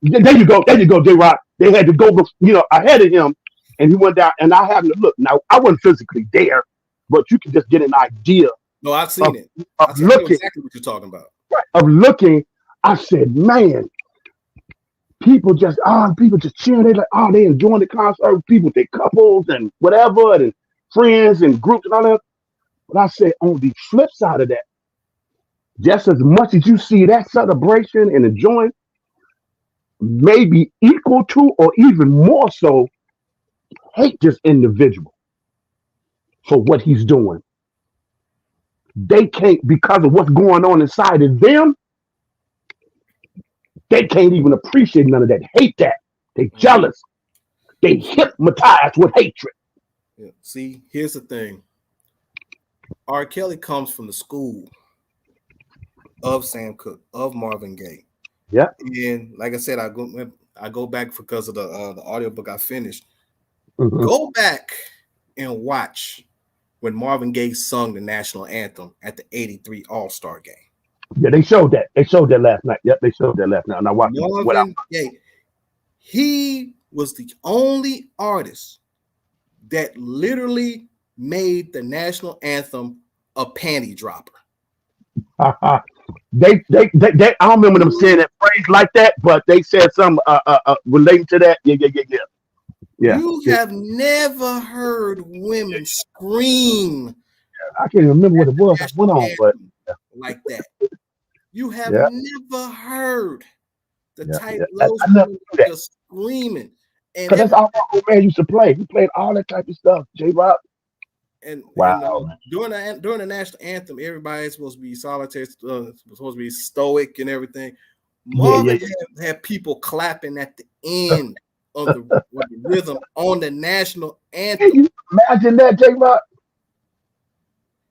There you go, J-Rock. They had to go, ahead of him, and he went down. And I happened to look. Now I wasn't physically there, but you can just get an idea. No, I've seen it. Of looking, I know exactly what you're talking about. Right, of looking, I said, man, people just cheering. They like, they enjoying the concert. People with their couples and whatever, and friends and groups and all that. But I said, on the flip side of that, just as much as you see that celebration and enjoying, maybe equal to or even more so, hate this individual for what he's doing. They can't, because of what's going on inside of them, they can't even appreciate none of that. Hate that. They jealous. They hypnotized with hatred. Yeah. See, here's the thing. R. Kelly comes from the school of Sam Cooke, of Marvin Gaye. Yeah. And like I said, I go back because of the audiobook I finished. Mm-hmm. Go back and watch when Marvin Gaye sung the national anthem at the '83 All-Star Game. Yeah, they showed that. They showed that last night. Yep, they showed that last night. And I watched Marvin Gaye, he was the only artist that literally made the national anthem a panty dropper. They I don't remember them saying that phrase like that, but they said something relating to that. Yeah. You have never heard women scream. I can't remember what it was I went on, but like that. You have never heard the type of just screaming. Because that's all my old man used to play. He played all that type of stuff. J-Rock. And wow. During the national anthem, everybody's supposed to be solitary, supposed to be stoic and everything. Marvin had people clapping at the end of the rhythm on the national Can anthem. you imagine that, J-Rock?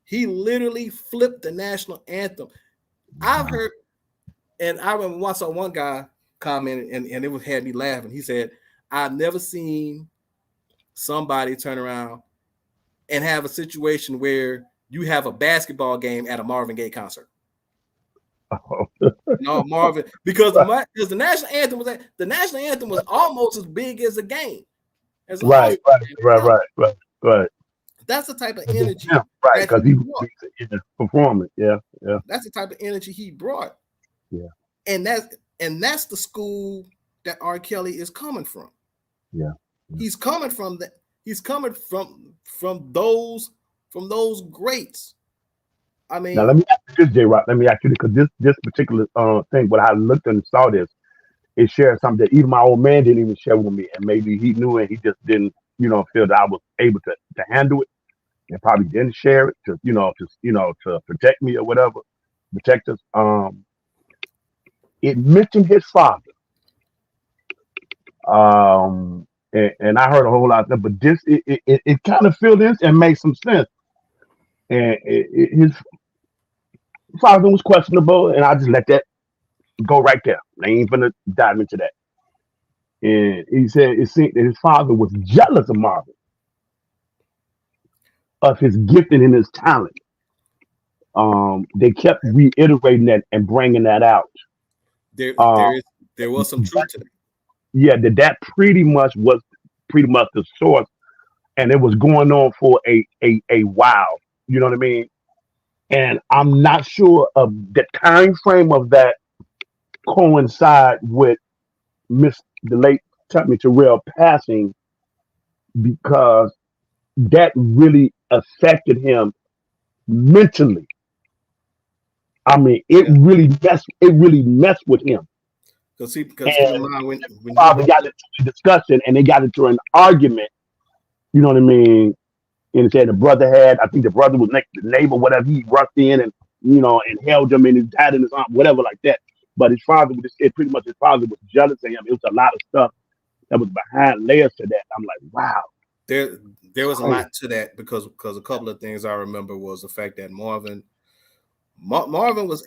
He literally flipped the national anthem. I've heard, and I remember once saw one guy commented, and it had me laughing. He said, "I've never seen somebody turn around and have a situation where you have a basketball game at a Marvin Gaye concert." No, Marvin, because the national anthem was almost as big as a game. Right. That's the type of energy, Yeah, right? Because he he's performing. Yeah. That's the type of energy he brought. Yeah. And that's the school that R. Kelly is coming from. Yeah. He's coming from that. He's coming from those greats. I mean, now let me ask you this, J-Rock. Let me ask you because this particular thing, when I looked and saw this, it shared something that even my old man didn't even share with me, and maybe he knew and he just didn't, feel that I was able to handle it, and probably didn't share it to protect me or whatever, protect us. It mentioned his father. And I heard a whole lot of that, but this it kind of filled in and made some sense. And his father was questionable, and I just let that go right there. I ain't gonna dive into that. And he said it seemed that his father was jealous of Marvin, of his gifting and his talent. They kept reiterating that and bringing that out. There was some truth to that. Yeah, that pretty much was the source, and it was going on for a while. You know what I mean? And I'm not sure of the time frame of that coincide with the late Tommy Terrell passing, because that really affected him mentally. I mean, it really messed with him. Because when father got into a discussion and they got into an argument, you know what I mean? And it said I think the brother was next to the neighbor, whatever. He rushed in and and held him, and his dad in his arm, whatever like that. But his father pretty much his father was jealous of him. It was a lot of stuff that was behind layers to that. I'm like, wow. There was a lot to that because a couple of things I remember was the fact that Marvin was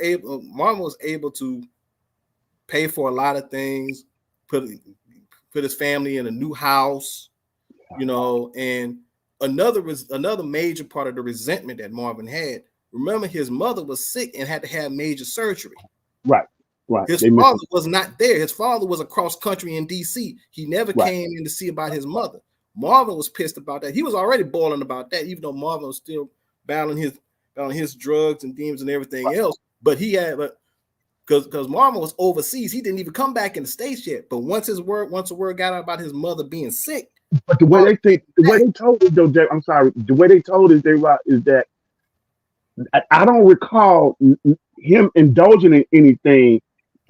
able to pay for a lot of things, put his family in a new house, and another major part of the resentment that Marvin had. Remember, his mother was sick and had to have major surgery. Right. His father was not there. His father was across country in DC. He never came in to see about hhis mother. Marvin was pissed about that. He was already boiling about that, even though Marvin was still battling his drugs and demons and everything else. But he had, because Marvin was overseas, he didn't even come back in the States yet. But once the word got out about his mother being sick. But the way they told it though, Jay, I'm sorry. The way they told it, is that I don't recall him indulging in anything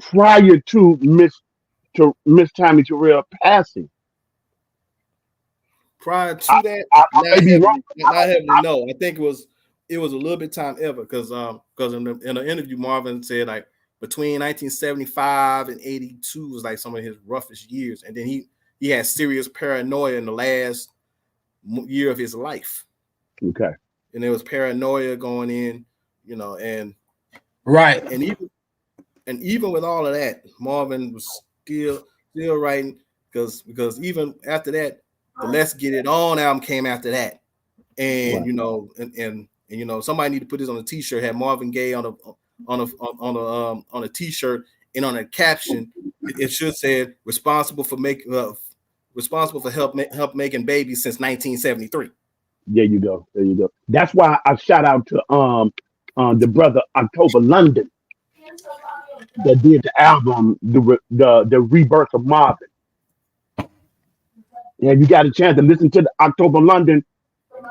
prior to Miss Tommy Terrell passing. Prior to that, I think it was a little bit time ever because in an interview Marvin said like between 1975 and 82 was like some of his roughest years, and then he had serious paranoia in the last year of his life. Okay, and there was paranoia going in, and right, and even with all of that, Marvin was still writing because even after that, the Let's Get It On album came after that, and and somebody need to put this on a T-shirt. Had Marvin Gaye on a T-shirt, and on a caption it should say responsible for help making babies since 1973. There you go. That's why I shout out to the brother October London that did the album, the Rebirth of Marvin. And you got a chance to listen to the October London,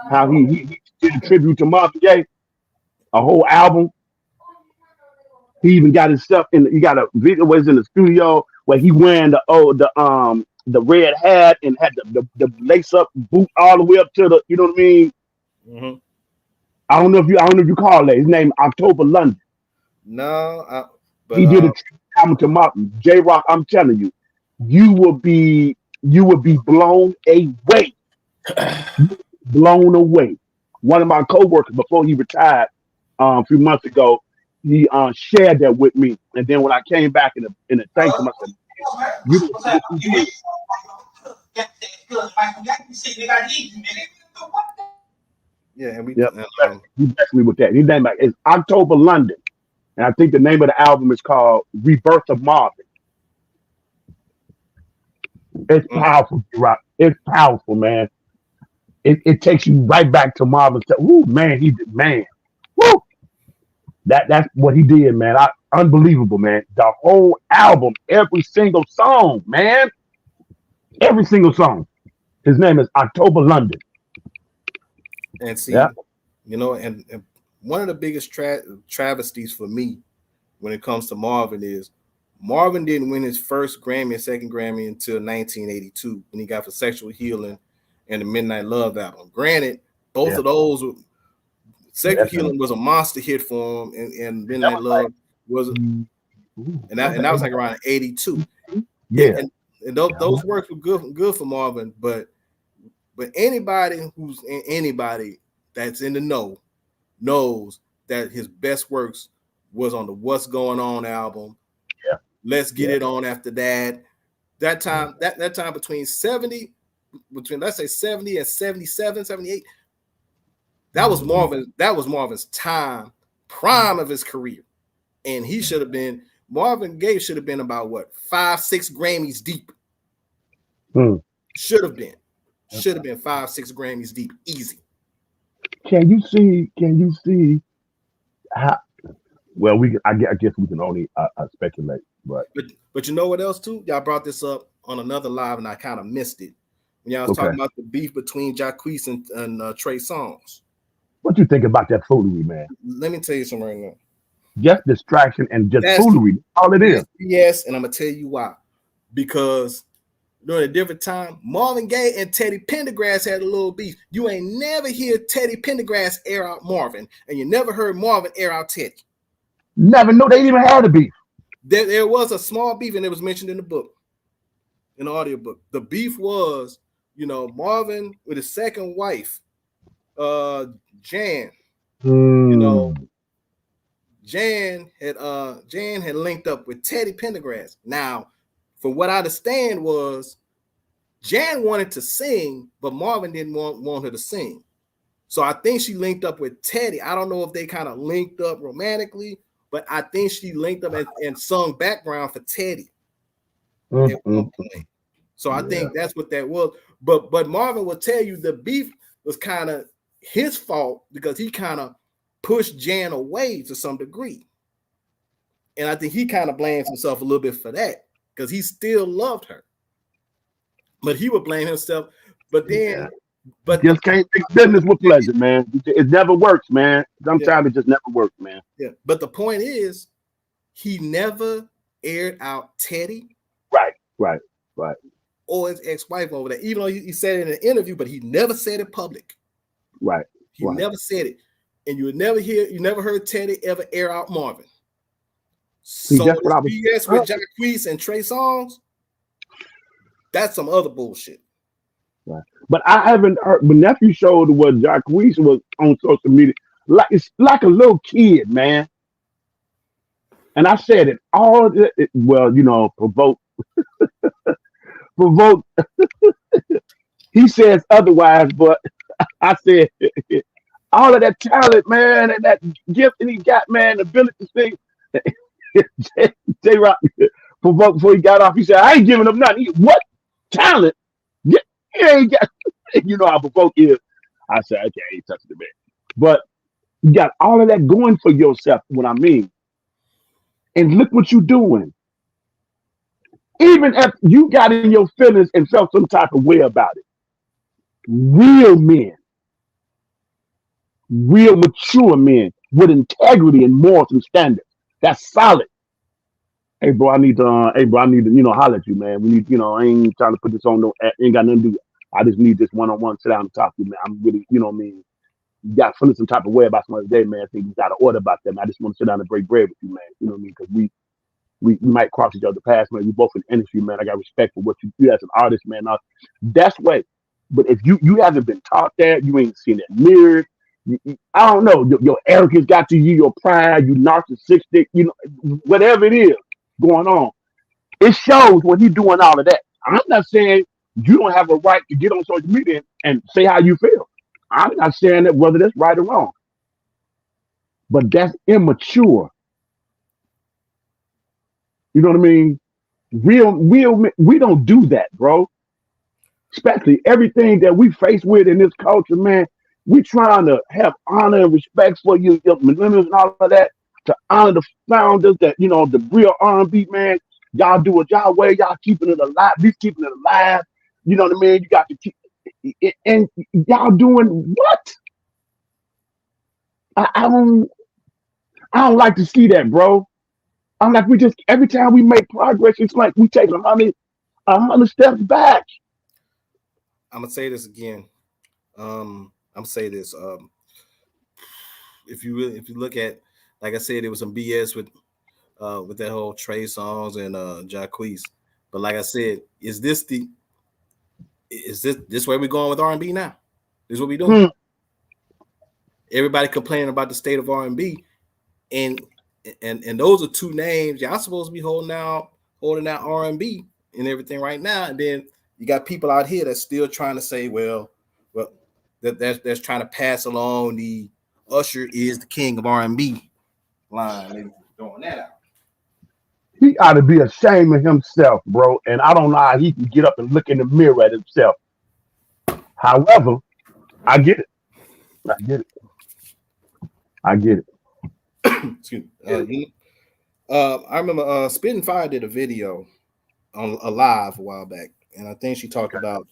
how he did a tribute to Marvin Gaye, a whole album. He even got his stuff he got a video was in the studio where he wearing the red hat and had the lace up boot all the way up to the, you know what I mean? Mm-hmm. I don't know if you call that. His name October London. No, he did a album to Martin. J-Rock, I'm telling you, you will be you would be blown away. Blown away. One of my coworkers, before he retired a few months ago, he shared that with me. And then when I came back in the thanked him, I said, "You didn't see what you did." Yeah, and we Yep, he blessed me with that. His name is October London, and I think the name of the album is called Rebirth of Marvin. It's powerful, Rock. It's powerful, man. It takes you right back to Marvin. Ooh, man, he did, man. Woo! That's what he did, man. Unbelievable, man. The whole album, every single song, man. Every single song. His name is October London. and see, Yeah. you know, and one of the biggest travesties for me when it comes to Marvin is Marvin didn't win his first Grammy and second Grammy until 1982 when he got for Sexual Healing and the Midnight Love album. Granted, both of those were, Sexual Healing was a monster hit for him, and Midnight Love was, and that was like around 82. Yeah. And those works were good for Marvin, but anybody that's in the know knows that his best works was on the What's Going On album. Yeah. Let's Get It On after that. That time between let's say 70 and 77, 78, that was Marvin's time, prime of his career. And he should have been, Marvin Gaye should have been about what, 5-6 Grammys deep. Should have been 5-6 Grammys deep, easy. Can you see how? Well, I guess we can only speculate, but you know what else too? Y'all brought this up on another live, and I kind of missed it when y'all was talking about the beef between Jacquees and Trey Songz. What you think about that foolery, man? Let me tell you something right now. Just distraction and just foolery. All it is. Yes, and I'm gonna tell you why. Because during a different time, Marvin Gaye and Teddy Pendergrass had a little beef. You ain't never hear Teddy Pendergrass air out Marvin, and you never heard Marvin air out Teddy. Never know they even had a beef. There was a small beef, and it was mentioned in the book, in the audiobook. The beef was, Marvin with his second wife, Jan. Jan had linked up with Teddy Pendergrass. Now, from what I understand was Jan wanted to sing, but Marvin didn't want her to sing. So I think she linked up with Teddy. I don't know if they kind of linked up romantically, but I think she linked up and sung background for Teddy at one point. So I think that's what that was. But Marvin will tell you the beef was kind of his fault because he kind of pushed Jan away to some degree. And I think he kind of blames himself a little bit for that because he still loved her. But he would blame himself. But then, just can't fix business with pleasure, man. It never works, man. Sometimes it just never works, man. Yeah. But the point is, he never aired out Teddy. Right. Or his ex-wife over there. Even though he said it in an interview, but he never said it public. Right. He never said it. And you never heard Teddy ever air out Marvin. So that's what I was, BS with Jacquees and Trey Songz, that's some other bullshit. Right. But I haven't heard. My nephew showed what Jacquees was on social media. It's like a little kid, man. And I said it all. Provoke. Provoke. He says otherwise, but I said all of that talent, man, and that gift that he got, man, the ability to sing. J-Rock provoked before he got off. He said, "I ain't giving up nothing." What talent? You ain't got. You know how Provoke is. I said, "Okay, I ain't touching the man." But you got all of that going for yourself. What I mean, and look what you're doing. Even if you got in your feelings and felt some type of way about it, real men, real mature men with integrity and morals and standards. That's solid. Hey, bro, I need to, holler at you, man. We need, I ain't trying to put this on no, ain't got nothing to do. I just need this one-on-one sit down and talk to you, man. I'm really, you you got feeling some type of way about some other day, man. I think you got an order about them. I just want to sit down and break bread with you, man. You know what I mean? Because we might cross each other paths, man. We both in the industry, man. I got respect for what you do as an artist, man. That's way. But if you haven't been taught that, you ain't seen it mirrored. I don't know. Your arrogance got to you, your pride, you narcissistic, whatever it is going on. It shows when he's doing all of that. I'm not saying you don't have a right to get on social media and say how you feel. I'm not saying that whether that's right or wrong. But that's immature. You know what I mean? We don't do that, bro. Especially everything that we face with in this culture, man. We trying to have honor and respect for your millennials and all of that, to honor the founders that, the real R&B, man. Y'all do it y'all way. Y'all keeping it alive. At least keeping it alive. You know what I mean? You got to keep it, and y'all doing what? I don't like to see that, bro. I'm like, every time we make progress, it's like we take 100 steps back. I'm gonna say this again. I'm gonna say this. If you look at, like I said, there was some BS with that whole Trey Songz and Jacquees. But like I said, is this where we're going with R&B now? This is what we're doing. Everybody complaining about the state of R&B, and those are two names y'all supposed to be holding out R&B and everything right now. And then you got people out here that's still trying to say, well, that's trying to pass along the Usher is the king of R&B line. They're throwing that out. He ought to be ashamed of himself, bro. And I don't know how he can get up and look in the mirror at himself. However, I get it. Excuse me. I remember Spitting Fire did a video on a live a while back, and I think she talked about,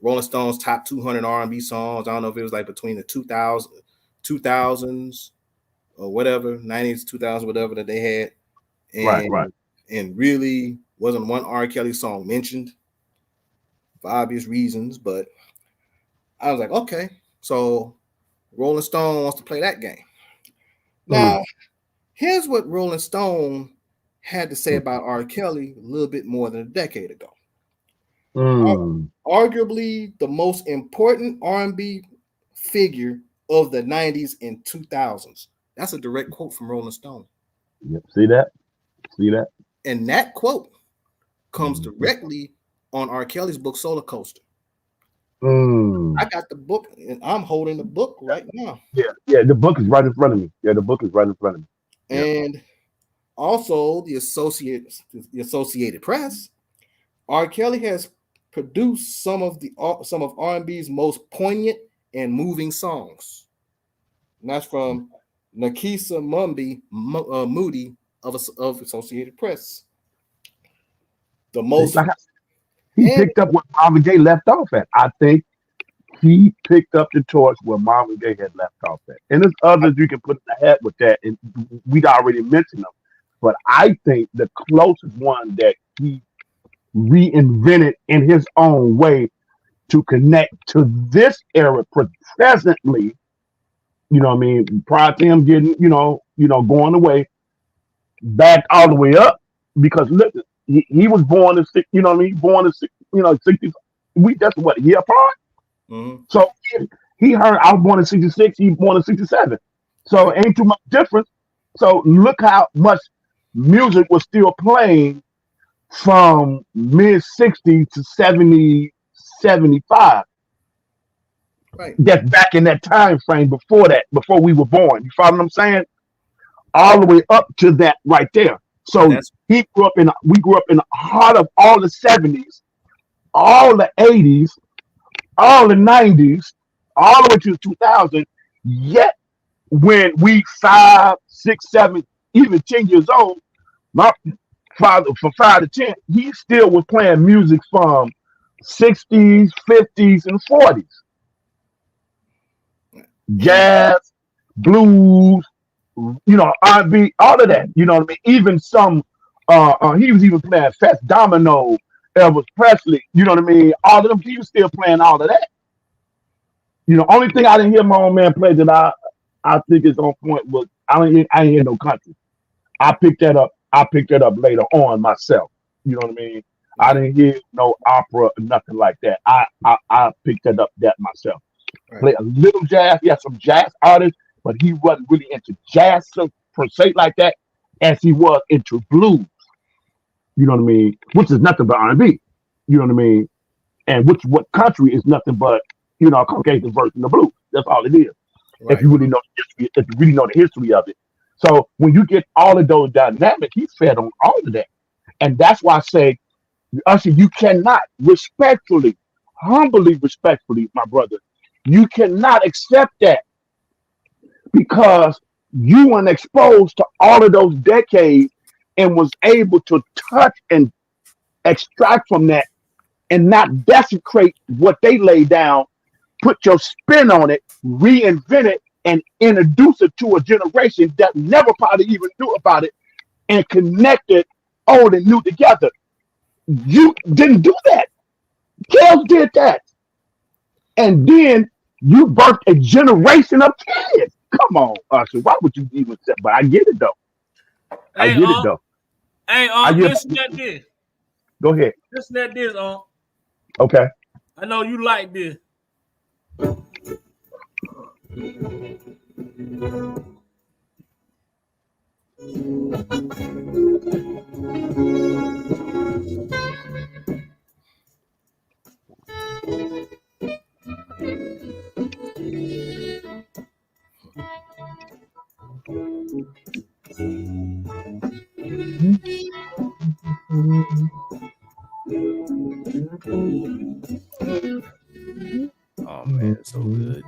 Rolling Stones top 200 R&B songs. I don't know if it was like between the 2000s or whatever, 90s, 2000s, whatever that they had. And, right. And really wasn't one R. Kelly song mentioned for obvious reasons, but I was like, okay, so Rolling Stone wants to play that game. Now, here's what Rolling Stone had to say about R. Kelly a little bit more than a decade ago. Arguably the most important R&B figure of the 90s and 2000s. That's a direct quote from Rolling Stone. Yep. See that? And that quote comes directly on R. Kelly's book, Solar Coaster. I got the book, and I'm holding the book right now. Yeah, the book is right in front of me. And also the Associated Press, R. Kelly has produced some of R&B's most poignant and moving songs. And that's from Nakisa Moody of Associated Press. The most he picked up what Marvin Gaye left off at. I think he picked up the torch where Marvin Gaye had left off at. And there's others you can put in the hat with that, and we'd already mentioned them. But I think the closest one that he reinvented in his own way to connect to this era presently, prior to him getting, going away, back all the way up, because look, he was born in 60s. That's what, a year apart. Mm-hmm. So he heard I was born in 66, he was born in 67. So it ain't too much difference. So look how much music was still playing from mid 60s to 70, 75. Right. That's back in that time frame before we were born. You follow what I'm saying? All the way up to that right there. So we grew up in the heart of all the 70s, all the 80s, all the 90s, all the way to the 2000s. Yet when we 5, 6, 7, even 10 years old, my father from 5 to 10, he still was playing music from 60s, 50s, and 40s. Jazz, blues, R&B, all of that. You know what I mean? Even some, he was even playing Fats Domino, Elvis Presley. You know what I mean? All of them, he was still playing all of that. Only thing I didn't hear my own man play that I think is on point was I didn't hear no country. I picked that up I picked it up later on myself. You know what I mean? I didn't hear no opera, nothing like that. I picked it up that myself. Right. Play a little jazz. He had some jazz artists, but he wasn't really into jazz per se like that, as he was into blues. You know what I mean? Which is nothing but R&B. You know what I mean? And what country is nothing but, you know, a Caucasian version of blues. That's all it is. Right. If you really know the history, if you really know the history of it. So when you get all of those dynamics, he fed on all of that. And that's why I say, Usher, you cannot respectfully, humbly, respectfully, my brother, you cannot accept that because you weren't exposed to all of those decades and was able to touch and extract from that and not desecrate what they laid down, put your spin on it, reinvent it, and introduce it to a generation that never probably even knew about it and connected old and new together. You didn't do that. Kels did that. And then you birthed a generation of kids. Come on, Usher. Why would you even say? But I get it, though. I get it, though. Hey, I get- listen at this. Go ahead. Listen at this, Okay. I know you like this. Oh man, it's so good.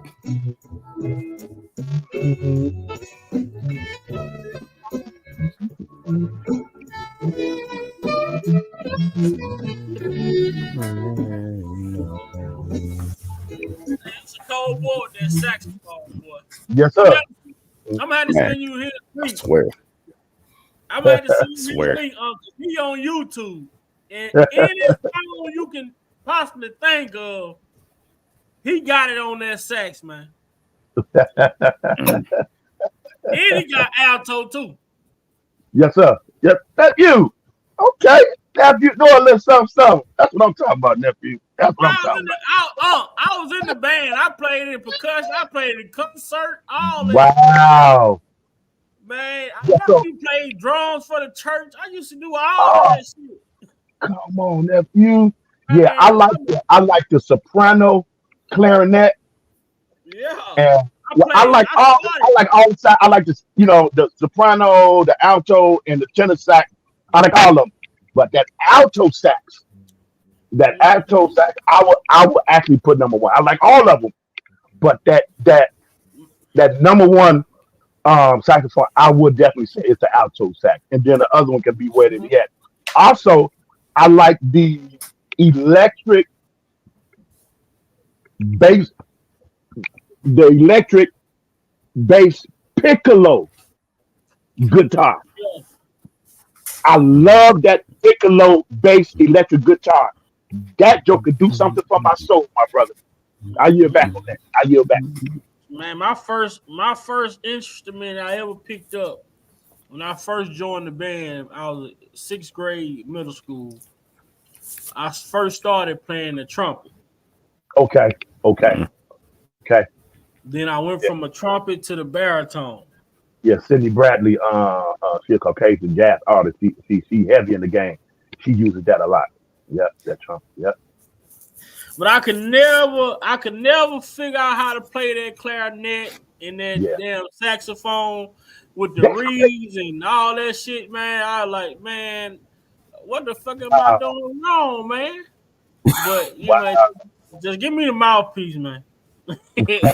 It's a cold boy, that saxophone boy. Yes, sir. I'm gonna have to Man. send you his I link. swear. I'm gonna have to send you his Swear. link, Uncle. He on YouTube. And any song you can possibly think of, he got it on that sax, man. And he got alto too. Yes, sir. Yes, nephew. Okay. Nephew doing a little something. That's what I'm talking about, nephew. That's what I'm talking about. I was in the band. I played in percussion. I played in concert. All that. Wow. Man, I Yeah, so- played drums for the church. I used to do all that shit. Come on, nephew. Yeah, I like the soprano, clarinet, Yeah. and I like all the side. I like the the soprano, the alto, and the tenor sax. I like all of them. But that alto sax, I would actually put number one. I like all of them, but that number one saxophone, I would definitely say it's the alto sax, and then the other one can be where it at. Also, I like the electric bass piccolo guitar. I love that piccolo bass electric guitar. That joke could do something for my soul, my brother. I yield back on that. I yield back. Man, my first instrument I ever picked up when I first joined the band, I was 6th grade, middle school. I first started playing the trumpet. Okay. Then I went from a trumpet to the baritone. Yeah, Sidney Bradley, she's a Caucasian jazz artist. She heavy in the game. She uses that a lot. Yep, that trumpet. Yep. But I could never figure out how to play that clarinet and that damn saxophone with the reeds and all that shit, man. I was like, man, what the fuck am I doing wrong, man? But you know, just give me the mouthpiece, man. You know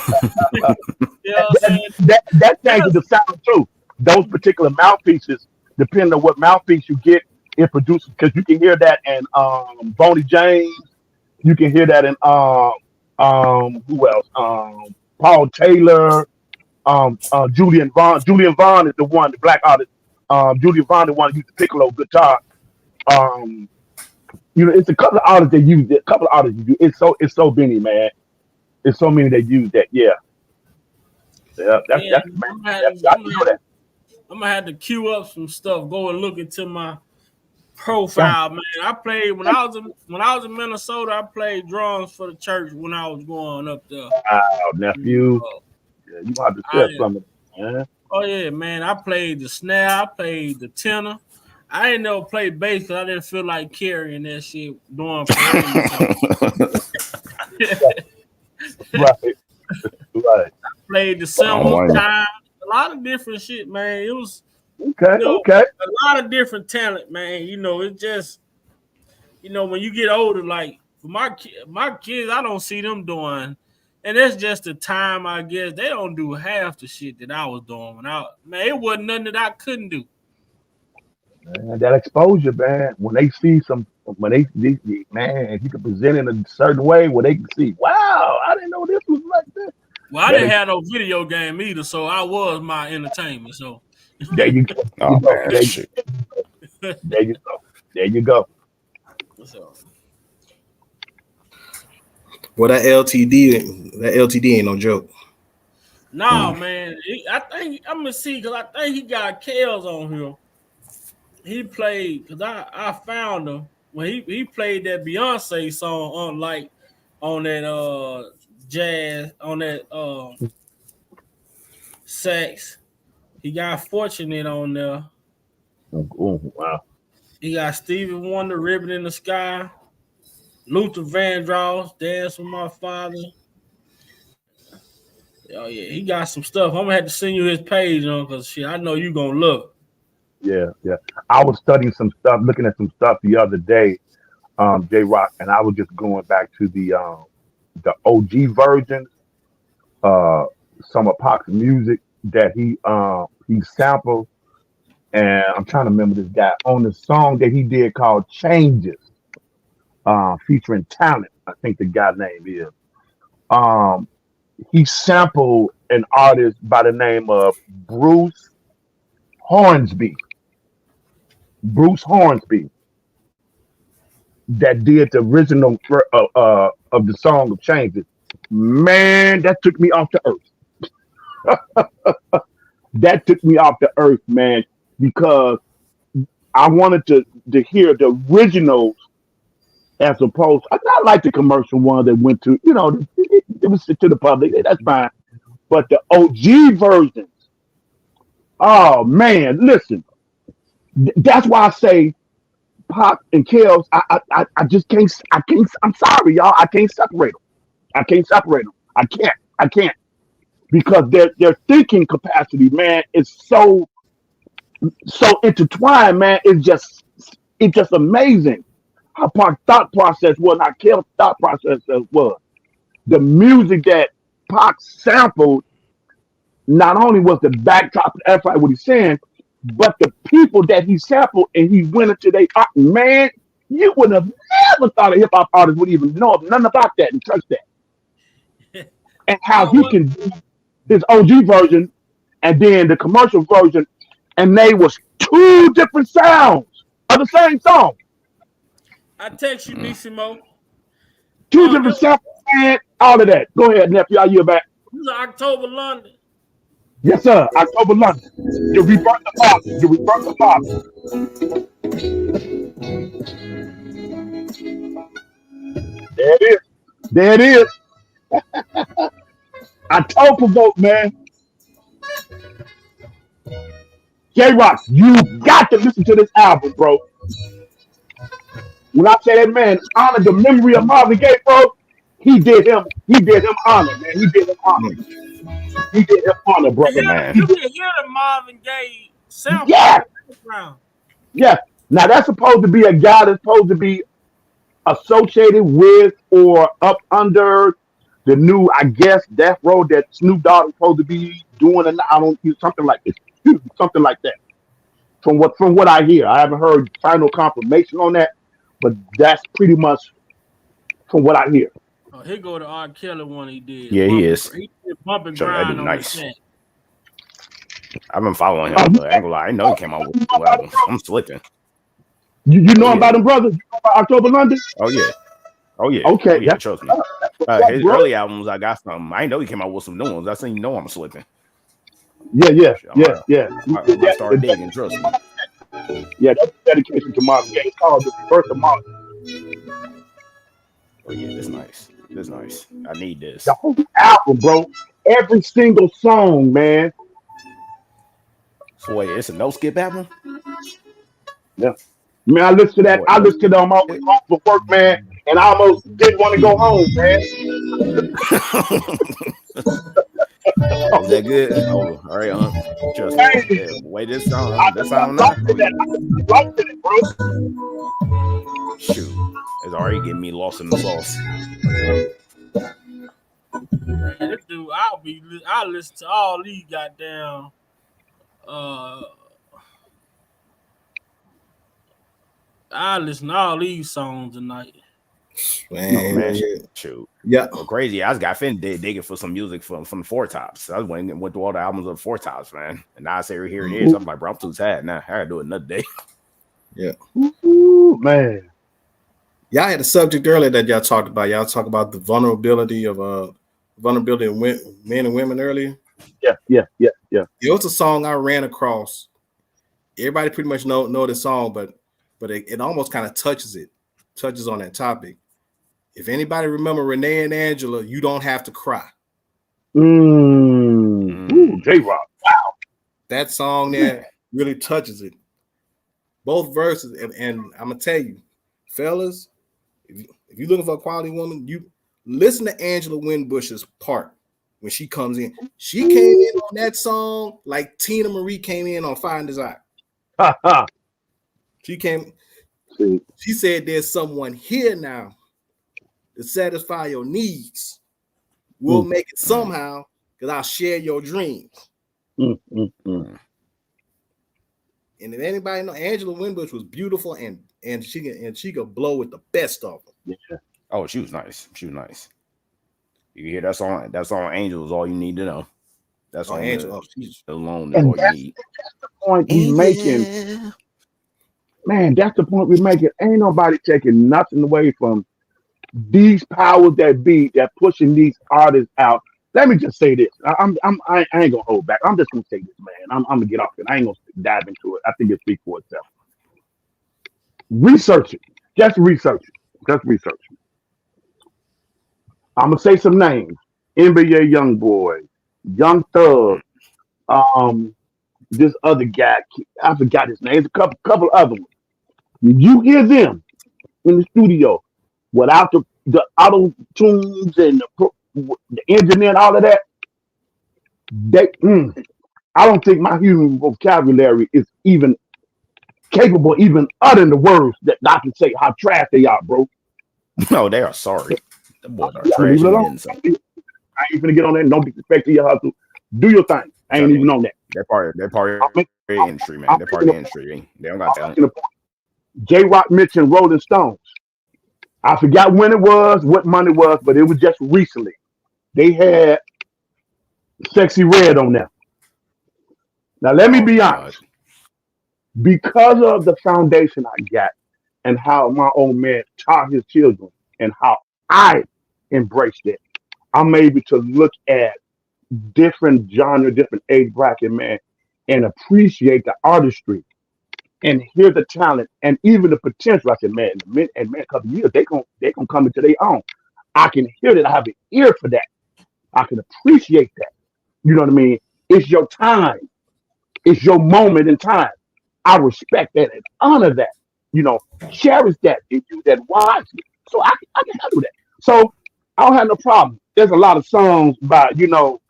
what I'm saying? That changes the sound too. Those particular mouthpieces, depending on what mouthpiece you get, it produces, because you can hear that in Boney James. You can hear that in who else? Paul Taylor, Julian Vaughn. Julian Vaughn is the one, the black artist. Julian Vaughn, the one who used the piccolo guitar. It's a couple of artists that use it. A couple of artists use it. It's so many, man. It's so many that use that. Yeah. Yeah. I'm I'm gonna have to queue up some stuff. Go and look into my profile, man. I played when I was in Minnesota. I played drums for the church when I was going up there. Wow, nephew. Yeah, you have to share some of it, man. Oh yeah, man. I played the snare. I played the tenor. I didn't never play bass because I didn't feel like carrying that shit doing Right. Right. Played the cymbal time, a lot of different shit, man. It was okay, a lot of different talent, man. You know, it just, you know, when you get older, like for my kids, I don't see them doing, and that's just the time, I guess. They don't do half the shit that I was doing when man, it wasn't nothing that I couldn't do. Man, that exposure, man. When they see man, if you can present in a certain way where they can see, wow, I didn't know this was like this. Well, I didn't have no video game either, so I was my entertainment. So there you go. There you go. So. Well, that LTD ain't no joke. No, man. I think I'm gonna see because I think he got Kels on here. He played because I found him when he played that Beyonce song on that jazz on that sax. He got Fortunate on there. Oh, wow. He got Stevie Wonder, Ribbon in the Sky, Luther Vandross, Dance with My Father. Oh yeah, he got some stuff. I'm gonna have to send you his page on because shit, I know you gonna look. Yeah. I was studying some stuff, looking at some stuff the other day, J-Rock, and I was just going back to the OG version, some of Pac's music that he sampled, and I'm trying to remember this guy on the song that he did called Changes, featuring Talent. I think the guy's name is. He sampled an artist by the name of Bruce Hornsby. That did the original of the song of Changes. Man, that took me off the earth. That took me off the earth, man, because I wanted to hear the originals as opposed. I like the commercial one that went to, it was to the public. That's fine. But the OG versions, oh man, listen. That's why I say Pac and Kels, I just can't. I'm sorry, y'all. I can't separate them. I can't because their thinking capacity, man, is so intertwined, man. It's just amazing how Pac's thought process was, not Kels' thought process was. The music that Pac sampled not only was the backdrop of what he's saying, but the people that he sampled and he went into their art, man, you would have never thought a hip hop artist would even know nothing about that and touch that. And how he can do his OG version and then the commercial version, and they was two different sounds of the same song. I text you, Nissimo. Two different samples and all of that. Go ahead, nephew. I'll yield back. This is October London. Yes, sir. October London. You rebirth the Father. There it is. I told Provoke, man. J-Rock, you got to listen to this album, bro. When I say that man honor the memory of Marvin Gaye, bro, he did him honor, man. He did him honor, brother. You can hear the Marvin Gaye sample. Yeah. Now that's supposed to be a guy that's supposed to be associated with or up under the new, I guess, Death Row that Snoop Dogg is supposed to be doing, and I don't something like this, something like that. From what I hear, I haven't heard final confirmation on that, but that's pretty much from what I hear. Oh, here go the R. Kelly one he did. Yeah, he is. He did Bump and So Grind that'd be on nice. the set. I've been following him, but I ain't gonna lie. I know he came out with a album. I'm slipping. You know about them brothers? You know about October London? Oh yeah. Okay. Oh, yeah, trust me. His early albums, I got some. I know he came out with some new ones. I seen I'm slipping. Yeah. Shit, I might start Yeah, digging. Trust me. yeah, that's dedication to Marvin Gaye. It's called the Birth of Marvin. Oh yeah, this nice. This nice. I need The this. whole album, bro. Every single song, man. So wait, it's a no skip album. Yeah. Man, I listened to that. Boy, I no. listened to that on my way home from work, man, and I almost didn't want to go home, man. Is that good? Oh, all right, trust me. Yeah, wait, this sound nice. Oh yeah. I liked it, bro. Shoot, it's already getting me lost in the sauce. Man, this dude, I listen to all these goddamn I listen to all these songs tonight. Man, Man, shoot. yeah. Well, crazy. I just got finished digging for some music from the Four Tops. I went through all the albums of the Four Tops, man. And now I say here it is. I'm like, bro, I'm too sad now. I gotta do it another day. Yeah. Ooh, man. Y'all had a subject earlier that y'all talked about. Y'all talk about the vulnerability of men and women earlier. Yeah. It was a song I ran across. Everybody pretty much know the song, but it almost kind of touches on that topic. If anybody remember Renee and Angela, You Don't Have to Cry. Ooh, J-Rock. Wow. That song there really touches it. Both verses, and I'm gonna tell you, fellas, if you're looking for a quality woman, you listen to Angela Winbush's part when she comes in. She came in on that song like Tina Marie came in on Fire and Desire. She said, "There's someone here now to satisfy your needs. We'll make it somehow, because I'll share your dreams." And if anybody know, Angela Winbush was beautiful, and she could blow with the best of them. Yeah. Oh, she was nice. She was nice. You hear that song? That song, Angel, is all you need to know. That's all. Angel alone is all you need. That's the point we're making. Man, that's the point we're making. Ain't nobody taking nothing away from these powers that be that pushing these artists out. Let me just say this. I ain't gonna hold back. I'm just gonna say this, man. I'm gonna get off it. I ain't gonna dive into it. I think it speaks for itself. Research it. Just research it. Just research it. I'm gonna say some names. NBA YoungBoy, Young Thug, this other guy, I forgot his name. There's a couple other ones. You hear them in the studio without the auto tunes and the engineer and all of that. I don't think my human vocabulary is even capable, even uttering the words that I can say how trash they are, bro. No, they are sorry. The boys are trash. Leave it alone. I ain't gonna get on there. No disrespect to your hustle. Do your thing. I ain't even on that. They're part of the industry, man. They're part of the industry. They don't got talent. J-Rock mentioned Rolling Stones. I forgot when it was, what month it was, but it was just recently. They had Sexy Red on them. Now, let me be honest. Because of the foundation I got and how my old man taught his children and how I embraced it, I'm able to look at different genre, different age bracket, man, and appreciate the artistry and hear the talent and even the potential. I said, man, a couple of years, they gonna come into their own. I can hear that. I have an ear for that. I can appreciate that. You know what I mean? It's your time. It's your moment in time. I respect that and honor that. You know, cherish that and do that wisely. So I can do that. So I don't have no problem. There's a lot of songs by, Lil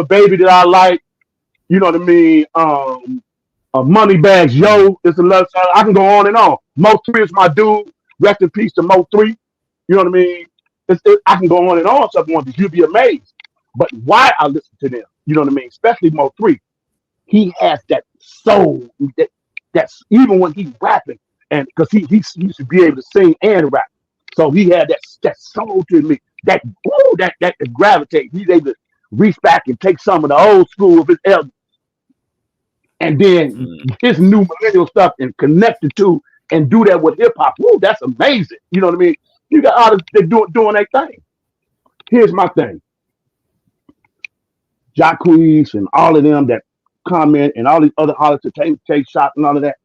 Baby that I like. You know what I mean? Moneybags Yo is another song. I can go on and on. Mo3 is my dude. Rest in peace to Mo3. You know what I mean? I can go on and on. Someone, you'll be amazed. But why I listen to them? You know what I mean? Especially Mo3. He has that soul. That's even when he's rapping, and because he used to be able to sing and rap, so he had that soul to me. That gravitate. He's able to reach back and take some of the old school of his elders, and then his new millennial stuff and connect the two and do that with hip hop. Woo, that's amazing. You know what I mean? You got artists that doing their thing. Here's my thing. Jacquees and all of them that comment and all these other artists that take shots and all of that.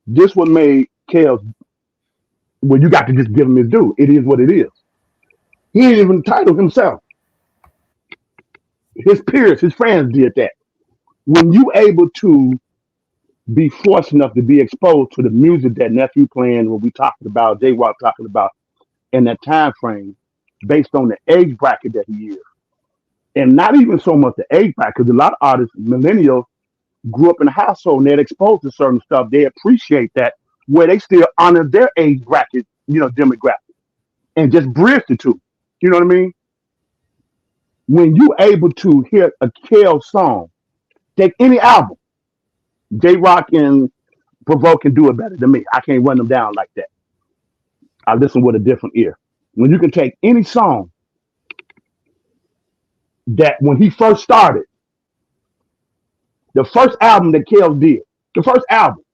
This what made Kels. Well, you got to just give him his due. It is what it is. He ain't even entitled himself. His peers, his friends did that. When you able to be fortunate enough to be exposed to the music that nephew playing, what we talking about, J Rock talking about, in that time frame, based on the age bracket that he is, and not even so much the age bracket, because a lot of artists, millennials, grew up in a household and they're exposed to certain stuff. They appreciate that, where they still honor their age bracket, demographic, and just bridge the two. You know what I mean? When you able to hear a Kel song, take any album, J Rock and Provoke can do it better than me. I can't run them down like that. I listen with a different ear. When you can take any song that when he first started, the first album that Kel did, the first album,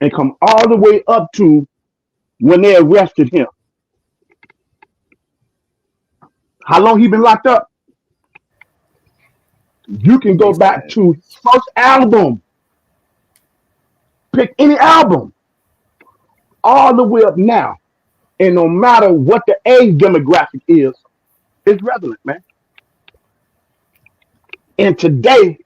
and come all the way up to when they arrested him. How long he been locked up? You can go back to first album. Pick any album. All the way up now. And no matter what the age demographic is, it's relevant, man. And today,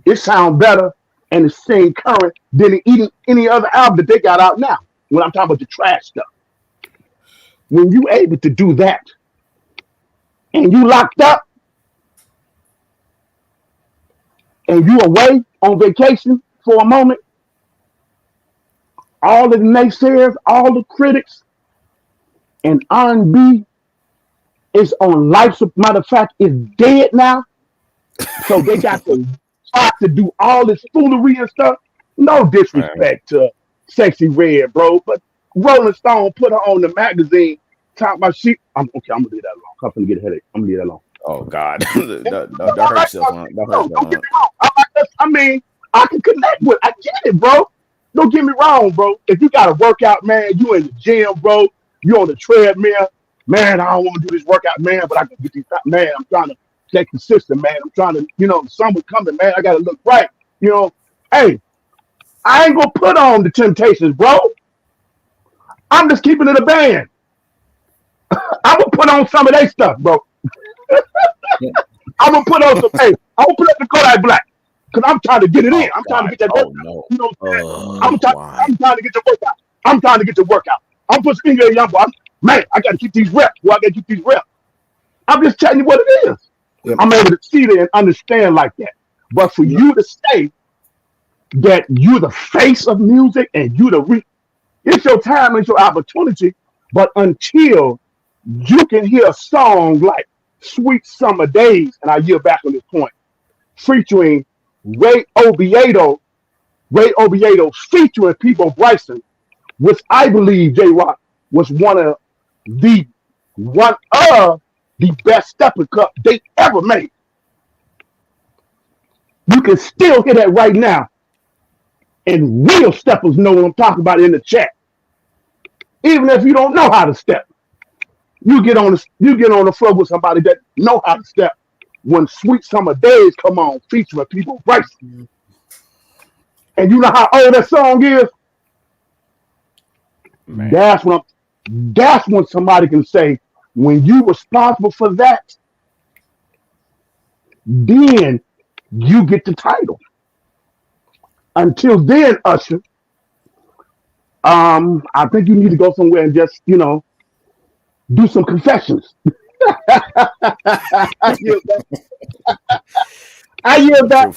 it sounds better and it seems current than any other album that they got out now. When I'm talking about the trash stuff. When you able to do that, and you locked up, and you away on vacation for a moment, all the naysayers, all the critics, and R&B is on life. Matter of fact, is dead now. So they got to try to do all this foolery and stuff. No disrespect to Sexy Red, bro, but Rolling Stone put her on the magazine. Talk about shit. I'm gonna leave that alone. I'm gonna get a headache. I'm gonna leave that alone. Oh God, that hurts yourself. Don't get me wrong. I mean, I can connect with. I get it, bro. Don't get me wrong, bro. If you got to work out, man, you in the gym, bro. You on the treadmill, man. I don't want to do this workout, man, but I can get these. Man, I'm trying to stay consistent, man. I'm trying to, the summer's coming, man. I gotta look right. Hey, I ain't gonna put on the Temptations, bro. I'm just keeping it a band. I'm gonna put on some of their stuff, bro. I'm gonna put on some. Hey, I'm gonna put up the Kodak Black because I'm trying to get it in. I'm trying to get that workout. No. You know what I'm saying? I'm trying to get the workout. I'm trying to get the workout. I'm putting finger in young boy. Man, I gotta keep these reps. Boy, I gotta keep these reps. I'm just telling you what it is. Yep. I'm able to see it and understand like that. But for you to say that you're the face of music and you it's your time, it's your opportunity. But until you can hear a song like Sweet Summer Days, and I yield back on this point, featuring Ray Oviedo featuring Peabo Bryson, which I believe J-Rock was one of the best Stepper Cup they ever made. You can still hear that right now. And real steppers know what I'm talking about in the chat. Even if you don't know how to step, you get on the floor with somebody that know how to step. When Sweet Summer Days come on, featuring Peabo Bryson, and you know how old that song is. Man. That's when somebody can say, when you responsible for that, then you get the title. Until then, Usher, I think you need to go somewhere and just, do some confessions. I yield back.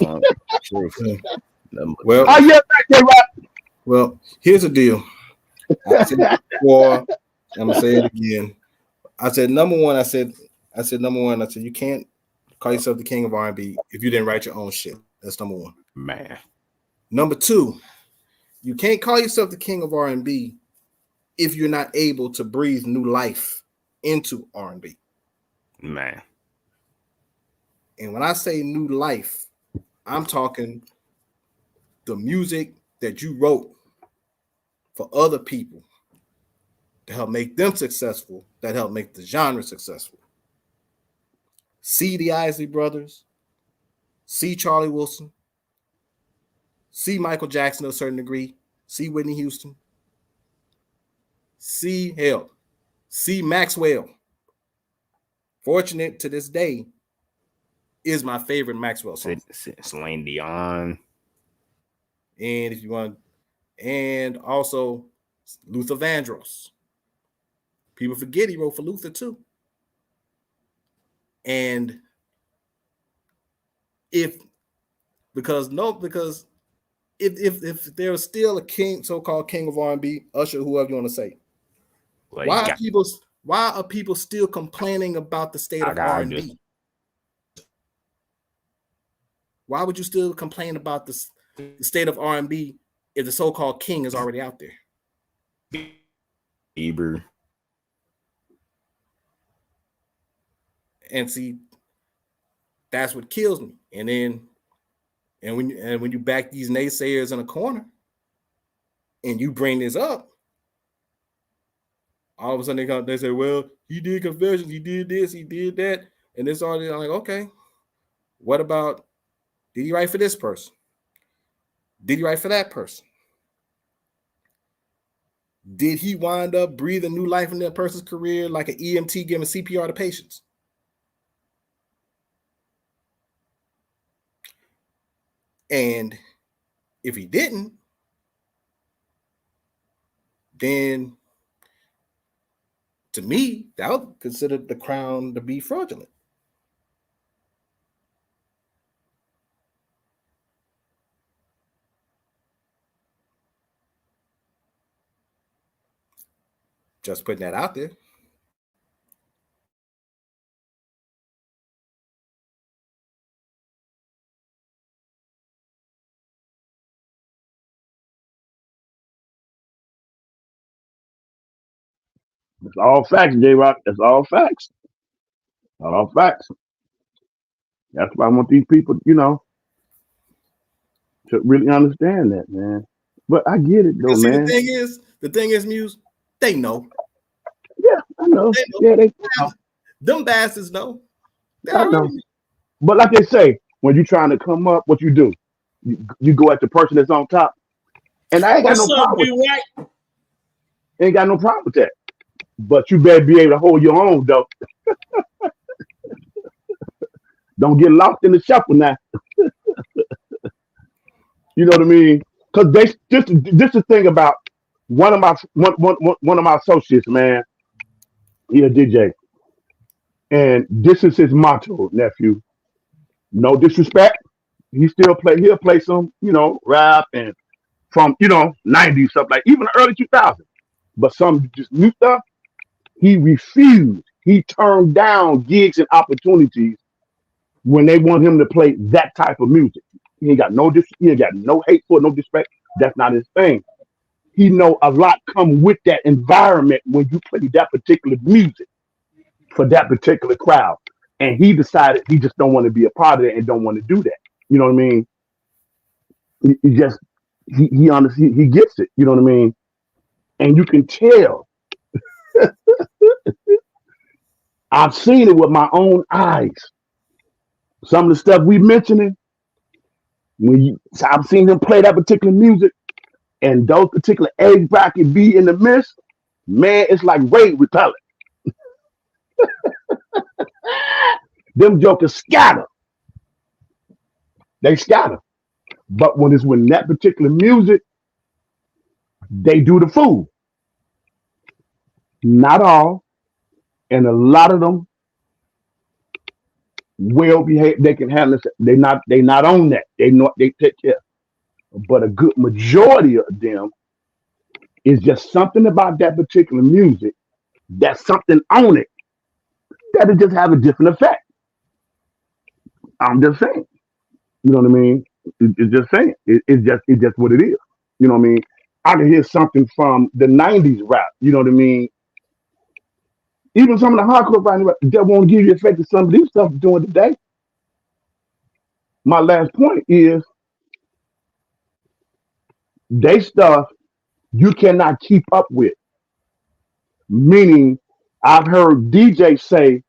Well, I yield back, J-Rock. Well, here's the deal. I said it before, I'm gonna say it again. I said number one, you can't call yourself the king of R&B if you didn't write your own shit. That's number one. Man. Number two, you can't call yourself the king of R&B if you're not able to breathe new life into R&B. Man. And when I say new life, I'm talking the music that you wrote for other people to help make them successful, that help make the genre successful. See the Isley Brothers, see Charlie Wilson, see Michael Jackson to a certain degree, see Whitney Houston, see Maxwell. Fortunate to this day is my favorite Maxwell song. Celine Dion. And if you want, and also Luther Vandross. People forget he wrote for Luther too. And if there was still a king, so-called king of R&B, Usher, whoever you want to say, Like, why are people still complaining about the state of R&B? Why would you still complain about the state of R&B if the so-called king is already out there? Bieber. And see, that's what kills me. And when you back these naysayers in a corner and you bring this up, all of a sudden they say, well, he did confessions, he did this, he did that, and it's all. I'm like, okay, what about, did he write for this person? Did he write for that person? Did he wind up breathing new life in that person's career like an EMT giving CPR to patients? And if he didn't, then to me, that would consider the crown to be fraudulent. Just putting that out there. It's all facts, J-Rock. That's all facts. All facts. That's why I want these people, to really understand that, man. But I get it, though, man. The thing is, Muse, they know. Yeah, I know. They know. Yeah, they know. Them bastards know. I know. But like they say, when you're trying to come up, what you do? You go at the person that's on top. And I ain't got no problem with that. Ain't got no problem with that. But you better be able to hold your own, though. Don't get lost in the shuffle now. You know what I mean? Because this is the thing about one of my associates, man. He a DJ, and this is his motto, nephew. No disrespect. He'll play some, rap and from 90s stuff, like even early 2000s. But some just new stuff. He refused. He turned down gigs and opportunities when they want him to play that type of music. He ain't got no hate for it, no disrespect. That's not his thing. He know a lot come with that environment when you play that particular music for that particular crowd. And he decided he just don't want to be a part of it and don't want to do that. You know what I mean? He honestly, he gets it. You know what I mean? And you can tell. I've seen it with my own eyes. Some of the stuff we mentioning, I've seen him play that particular music, and those particular egg bracket be in the midst, man, it's like raid repellent. Them jokers scatter. They scatter. But when that particular music, they do the fool. Not all, and a lot of them well behaved. They can handle it. They not on that. They take care. But a good majority of them is just something about that particular music. That's something on it that'll just have a different effect. I'm just saying. You know what I mean? It's just saying. It's just what it is. You know what I mean? I can hear something from the 90s rap. You know what I mean? Even some of the hardcore rap that won't give you effect to some of these stuff doing today. My last point is they stuff you cannot keep up with. Meaning, I've heard DJs say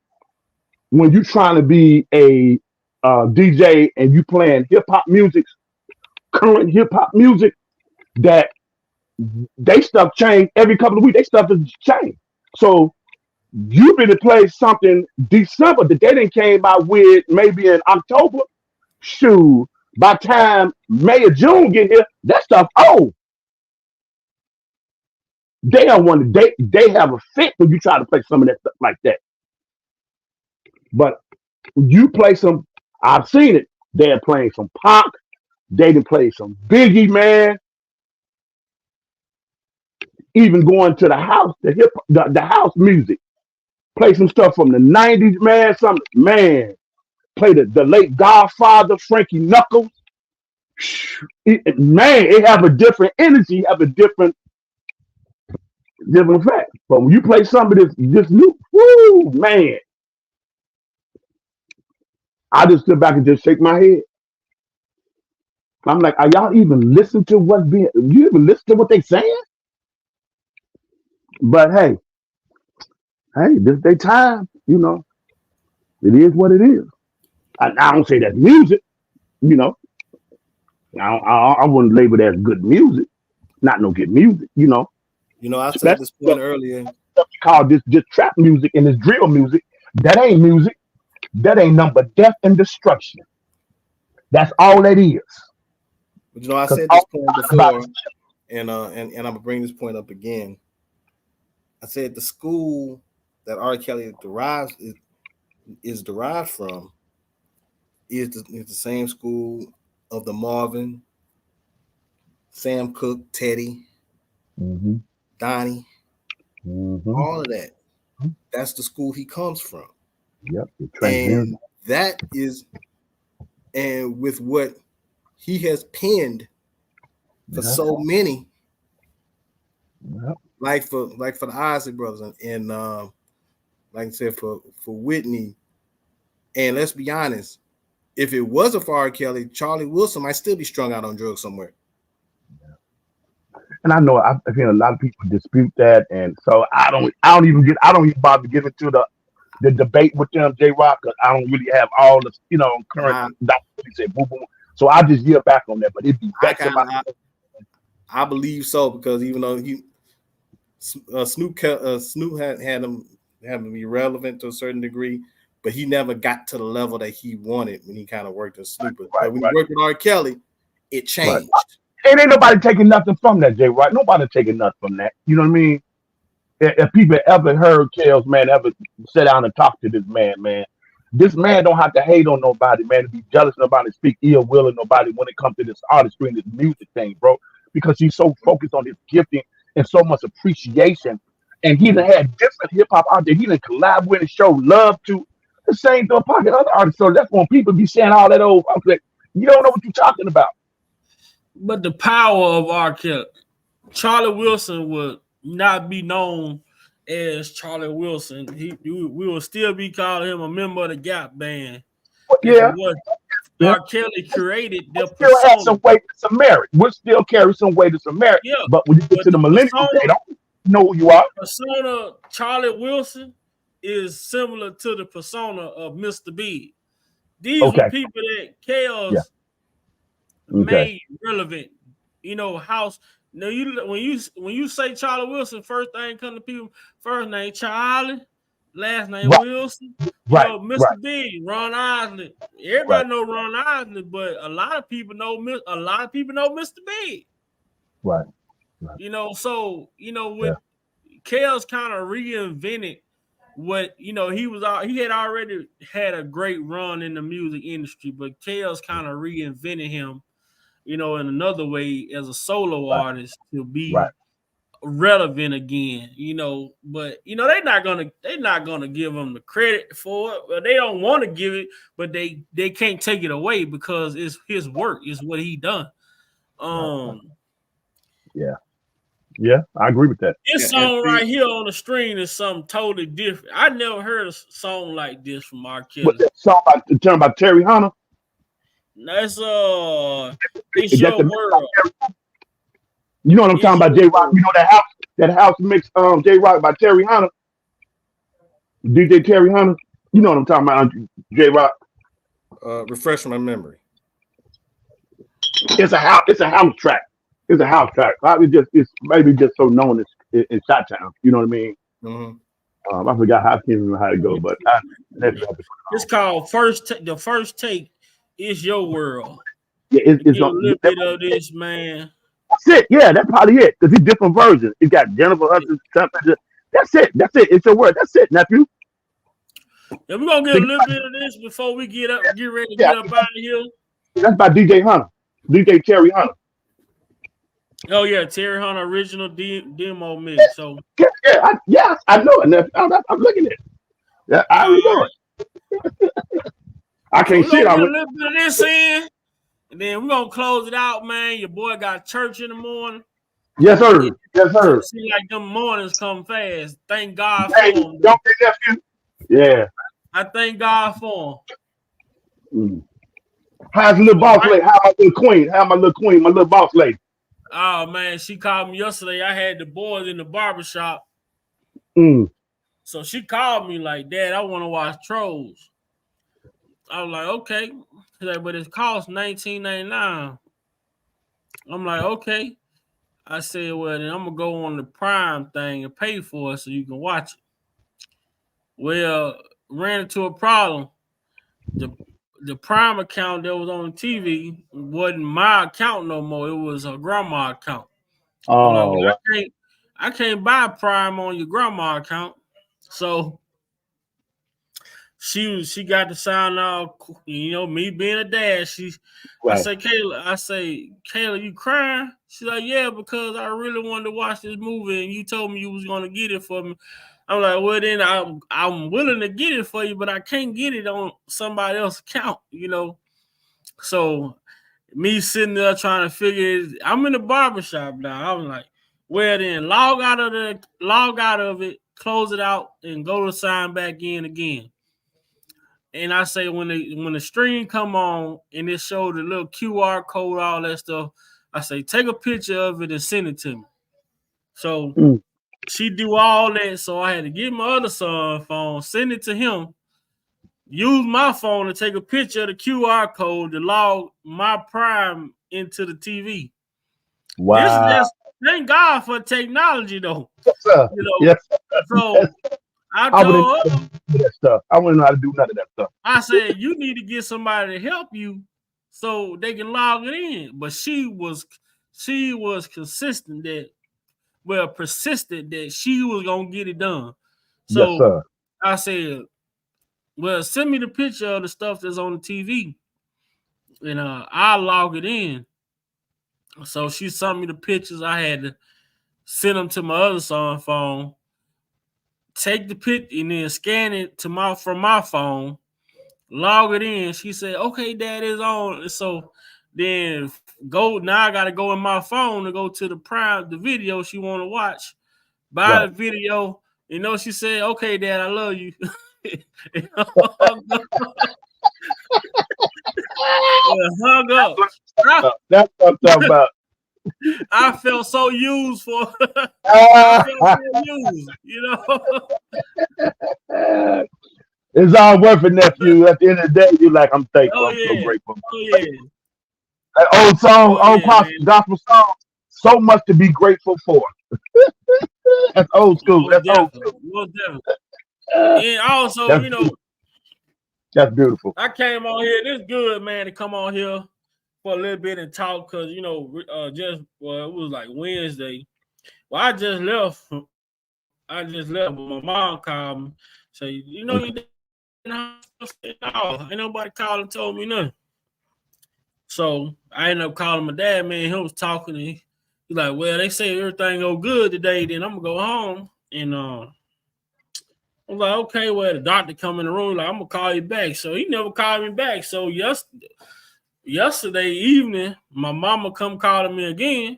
when you're trying to be a DJ and you playing hip hop music, current hip hop music, that they stuff change every couple of weeks. They stuff is changed. So you really play something December that they didn't came out with maybe in October. Shoot, by the time May or June get here, that stuff they don't want to. They have a fit when you try to play some of that stuff like that. But you play some. I've seen it. They're playing some Pac. They can play some Biggie, man. Even going to the house, the house music. Play some stuff from the 90s, man. Play the late Godfather, Frankie Knuckles. It have a different energy, have a different effect. But when you play some of this new, woo, man, I just sit back and just shake my head. I'm like, are y'all even listening to what's being? You even listen to what they saying? But hey, this they time. You know, it is what it is. I don't say that's music. You know, I wouldn't label that as good music. Not no good music. You know. You know, I said this point earlier. Called this trap music and this drill music. That ain't music. That ain't nothing but death and destruction. That's all that is. But you know, I said this point before, and I'm gonna bring this point up again. I said the school that R. Kelly is derived from is the same school of the Marvin, Sam Cooke, Teddy, Donnie, all of that. That's the school he comes from. Yep. And that is, and with what he has penned for so many, like for the Isley brothers and like I said for Whitney, and let's be honest, if it wasn't for R. Kelly, Charlie Wilson might still be strung out on drugs somewhere. And I know I've seen a lot of people dispute that, and so I don't even bother to get into the debate with them, J-Rock, because I don't really have all the current so I just yield back on that. But it'd be I believe so, because even though Snoop had him be relevant to a certain degree, but he never got to the level that he wanted when he kind of worked with Snoop. But when he worked with R. Kelly, it changed. And ain't nobody taking nothing from that, Jay, right? Nobody taking nothing from that. You know what I mean? If people ever heard Kells, man, ever sit down and talk to this man, this man don't have to hate on nobody, man, to be jealous of nobody, speak ill will of nobody when it comes to this artistry and this music thing, bro. Because he's so focused on his gifting and so much appreciation. And he done had different hip hop out there. He done collab with and show love to the same to a pocket other artists. So that's when people be saying all that old, I'm like, you don't know what you're talking about. But the power of R. Kelly, Charlie Wilson would not be known as Charlie Wilson. We will still be calling him a member of the Gap Band. Yeah. What R. Kelly created, we'll still have some weight to some merit. We'll still carry some weight to some merit. Yeah. But when you get to the millennials, they don't know who you are. Persona Charlie Wilson is similar to the persona of Mr. Big. These are people that Kells made relevant. You know, house. Now when you say Charlie Wilson, first thing come to people, first name Charlie, last name Wilson. Mr. Big, Ron Isley. Everybody know Ron Isley, but a lot of people know Mr. Big. Right. You know, so with Kells kind of reinvented what he had already had a great run in the music industry, but Kells kind of reinvented him, in another way as a solo artist to be relevant again, but they're not gonna give him the credit for it. Well, they don't want to give it, but they can't take it away because it's his work, it's what he done. Yeah, I agree with that. This song right here on the screen is something totally different. I never heard a song like this from R. Kelly. What's that song about Terry Hunter? That's It's Your World. You know what I'm talking about, J-Rock? You know that house mix J-Rock by Terry Hunter? DJ Terry Hunter? You know what I'm talking about, J-Rock? Refresh my memory. It's a house. It's a house track. It's a house track. It's maybe just so known in Shot Town. You know what I mean? Mm-hmm. I forgot how to go, but It's called The First Take is Your World. yeah, Get a little bit of this, man. That's it. Yeah, that's probably it. Because it's different versions. It's got Jennifer Hudson. That's it. That's it. It's your word. That's it, nephew. Yeah, we're gonna get a little bit of this before we get ready to get up out of here. That's by DJ Hunter, DJ Terry Hunter. Oh yeah, Terry Hunter original demo mix. So I know it, nephew. I'm looking at it. Yeah, I already know it. I can't see it. We're gonna get a little bit of this in, and then we're gonna close it out, man. Your boy got church in the morning. Yes, sir. Yes, sir. It seems like them mornings come fast. Thank God Hey, for them. don't be nephew. Yeah. I thank God for them. How's the little boss lady? How my little queen? How my little queen? My little boss lady? Oh man, she called me yesterday. I had the boys in the barbershop. So she called me like, Dad, I want to watch Trolls. I was like, okay. She's like, but it costs $19.99. I'm like, okay. I said, well, then I'm gonna go on the Prime thing and pay for it so you can watch it. Well, ran into a problem. The Prime account that was on the TV wasn't my account no more. It was her grandma's account. Oh, like, well, I can't buy Prime on your grandma account. So she got to sound out, me being a dad. right. I say, Kayla, you crying? She's like, yeah, because I really wanted to watch this movie and you told me you was gonna get it for me. I'm like, well, then I'm willing to get it for you, but I can't get it on somebody else's account, So me sitting there trying to figure it, I'm in the barbershop now. I'm like, well, then log out of it, close it out, and go to sign back in again. And I say when the stream come on and it showed the little QR code, all that stuff, I say take a picture of it and send it to me. So she do all that, so I had to get my other son's phone, send it to him, use my phone to take a picture of the QR code to log my Prime into the TV. Wow. Thank God for technology, though. Yes, sir. Yes. So I told her that stuff. I wouldn't know how to do none of that stuff. I said, you need to get somebody to help you so they can log it in. But she was persistent that she was gonna get it done. So yes, sir. I said, well, send me the picture of the stuff that's on the TV, and I'll log it in. So she sent me the pictures. I had to send them to my other son's phone, take the picture, and then scan it from my phone, log it in. She said, okay, Dad, is on. So then I gotta go in my phone to go to the Prime, the video she want to watch, buy the video. She said, okay, Dad, I love you. Hung up. That's what I'm talking about. I felt so used for It's all worth it, nephew. At the end of the day, you're like, I'm thankful. I'm so grateful. That old song, gospel song, so much to be grateful for. That's old school. That's old school. And also, that's beautiful. I came on here. It's good, man, to come on here for a little bit and talk because it was like Wednesday. Well, I just left, but my mom called me. So you didn't ain't nobody called and told me nothing. So I ended up calling my dad, man. He was talking and he's like, well, they say everything go good today, then I'm gonna go home. And I was like, okay, well, the doctor come in the room, like, I'm gonna call you back. So he never called me back. So yesterday evening, my mama come calling me again.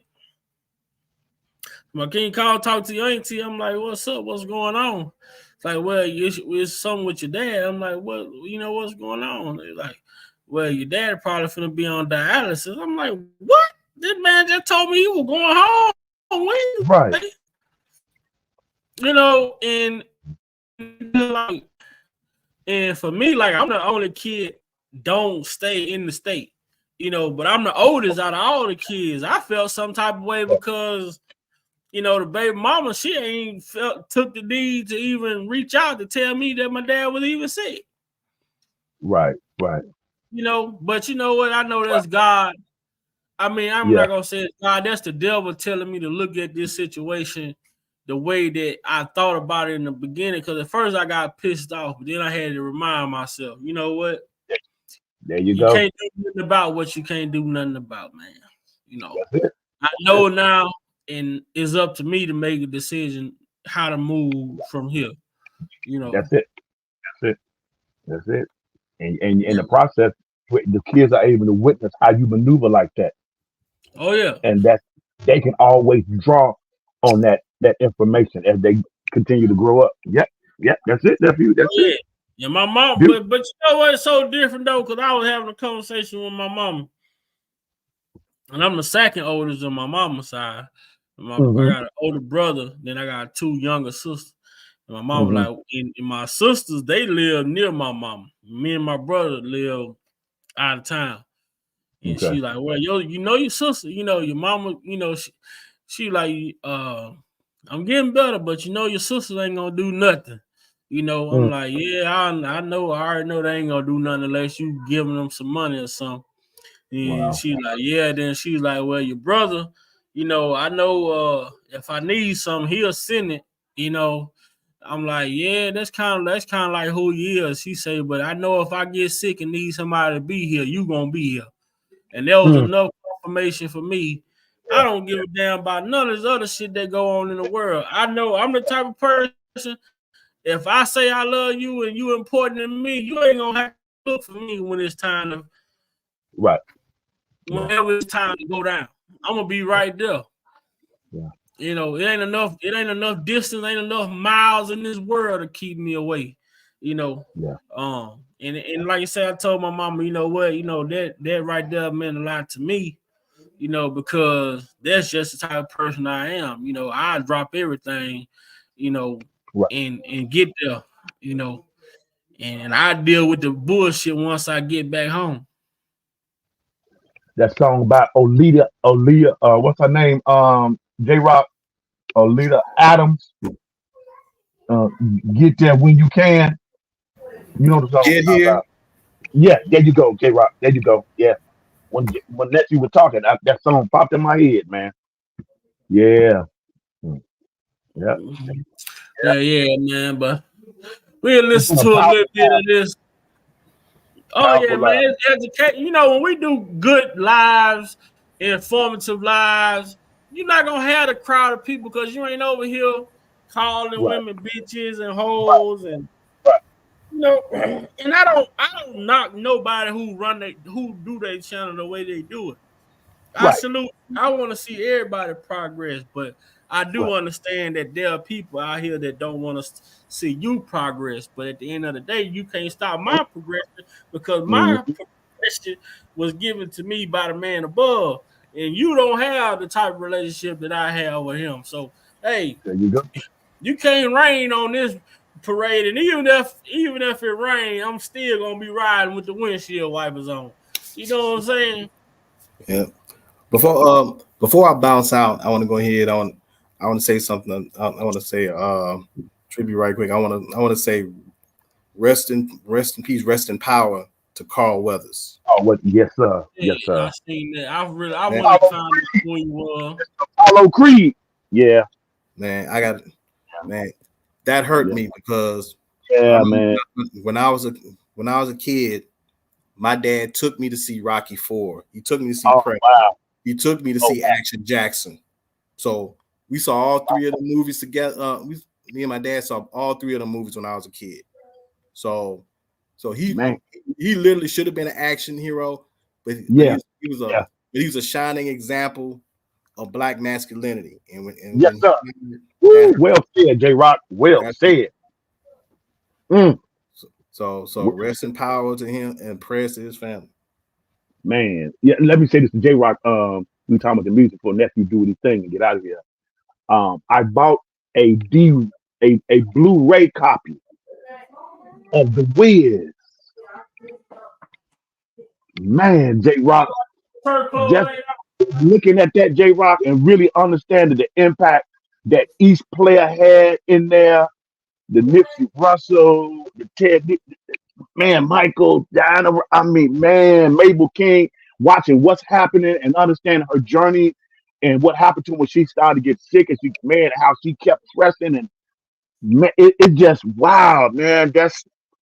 Can you call talk to your auntie? I'm like, what's up? What's going on? It's like, well, it's something with your dad. I'm like, what? What's going on? They're like, well, your dad probably finna be on dialysis. I'm like, what? This man just told me he was going home Wednesday. Right. And for me, like, I'm the only kid don't stay in the state. You know, but I'm the oldest out of all the kids. I felt some type of way because, you know, the baby mama, she ain't took the need to even reach out to tell me that my dad was even sick. Right. You know, but you know what? I know that's God. I mean, I'm not gonna say it's God. That's the devil telling me to look at this situation the way that I thought about it in the beginning. Because at first I got pissed off, but then I had to remind myself, you know what? There you You go. can't do nothing about what you can't do nothing about, man. You know, I know now, and it's up to me to make a decision how to move from here. You know, That's it. And in the process, the kids are able to witness how you maneuver like that, oh yeah, and that they can always draw on that information as they continue to grow up. Yep. That's it. That's you. That's it. Yeah, my mom. But you know what? It's so different though, because I was having a conversation with my mom, and I'm the second oldest on my mama's side. I got an older brother, then I got 2 younger sisters. And my mom was like, and my sisters, they live near my mama. Me and my brother live out of town. And she like, well, you know your sister, you know, your mama, you know, she like, I'm getting better, but you know your sisters ain't gonna do nothing. You know, I'm like, yeah, I know, I already know they ain't gonna do nothing unless you giving them some money or something. And she like, yeah, then she's like, well, your brother, you know, I know if I need something, he'll send it, you know. I'm like, yeah, that's kind of like who he is. She say, but I know if I get sick and need somebody to be here, you gonna be here. And there was enough confirmation for me. I don't give a damn about none of this other shit that go on in the world. I know I'm the type of person, if I say I love you and you important to me, you ain't gonna have to look for me when it's time to whenever it's time to go down. I'm gonna be right there. Yeah. You know, it ain't enough distance, ain't enough miles in this world to keep me away. You know. Yeah. And like I said, I told my mama, you know what, you know, that right there meant a lot to me, you know, because that's just the type of person I am. You know, I drop everything, you know, and get there, you know, and I deal with the bullshit once I get back home. That song by Aaliyah, what's her name? J-Rock, Aaliyah Adams. Get there when you can. You know the song Get here. about. Yeah, there you go, J-Rock. There you go. Yeah. When you were talking, that song popped in my head, man. Yeah. Yeah. Yeah, man. But we'll listen to a little bit of this. Oh yeah, man. It's educate. You know, when we do good lives, informative lives, you're not gonna have the crowd of people because you ain't over here calling women bitches and hoes and you know. And I don't knock nobody who do their channel the way they do it. I salute. I want to see everybody progress, but I do understand that there are people out here that don't want to see you progress. But at the end of the day, you can't stop my progression because my progression was given to me by the man above, and you don't have the type of relationship that I have with him. So, hey, there you go. You can't rain on this parade, and even if it rains, I'm still gonna be riding with the windshield wipers on. You know what I'm saying? Yeah. Before I bounce out, I want to go ahead on. I want to say something. I want to say tribute right quick. I want to say rest in peace, rest in power to Carl Weathers. Oh, what? Yes, sir. Yes, sir. I seen that. I want to find out who you were. Apollo Creed. Yeah. Man, that hurt me because man. When I was a kid, my dad took me to see Rocky IV. He took me to see Predator. Wow. He took me to see Action Jackson. So we saw all 3 of the movies together. Me and my dad saw all 3 of the movies when I was a kid. So he literally should have been an action hero, but he was a shining example of Black masculinity. And yes, sir. Well said, J-Rock. Well said. So rest in power to him and prayers to his family. Man, yeah. Let me say this to J-Rock. We talking about the music for nephew do his thing and get out of here. I bought a Blu-ray copy of The Wiz. Man, J Rock, Her clothes just ain't looking at that J Rock and really understanding the impact that each player had in there. The Nipsey Russell, the man, Michael, Diana, I mean, man, Mabel King, watching what's happening and understanding her journey and what happened to her when she started to get sick and she, man, how she kept pressing and man, it just wow, man.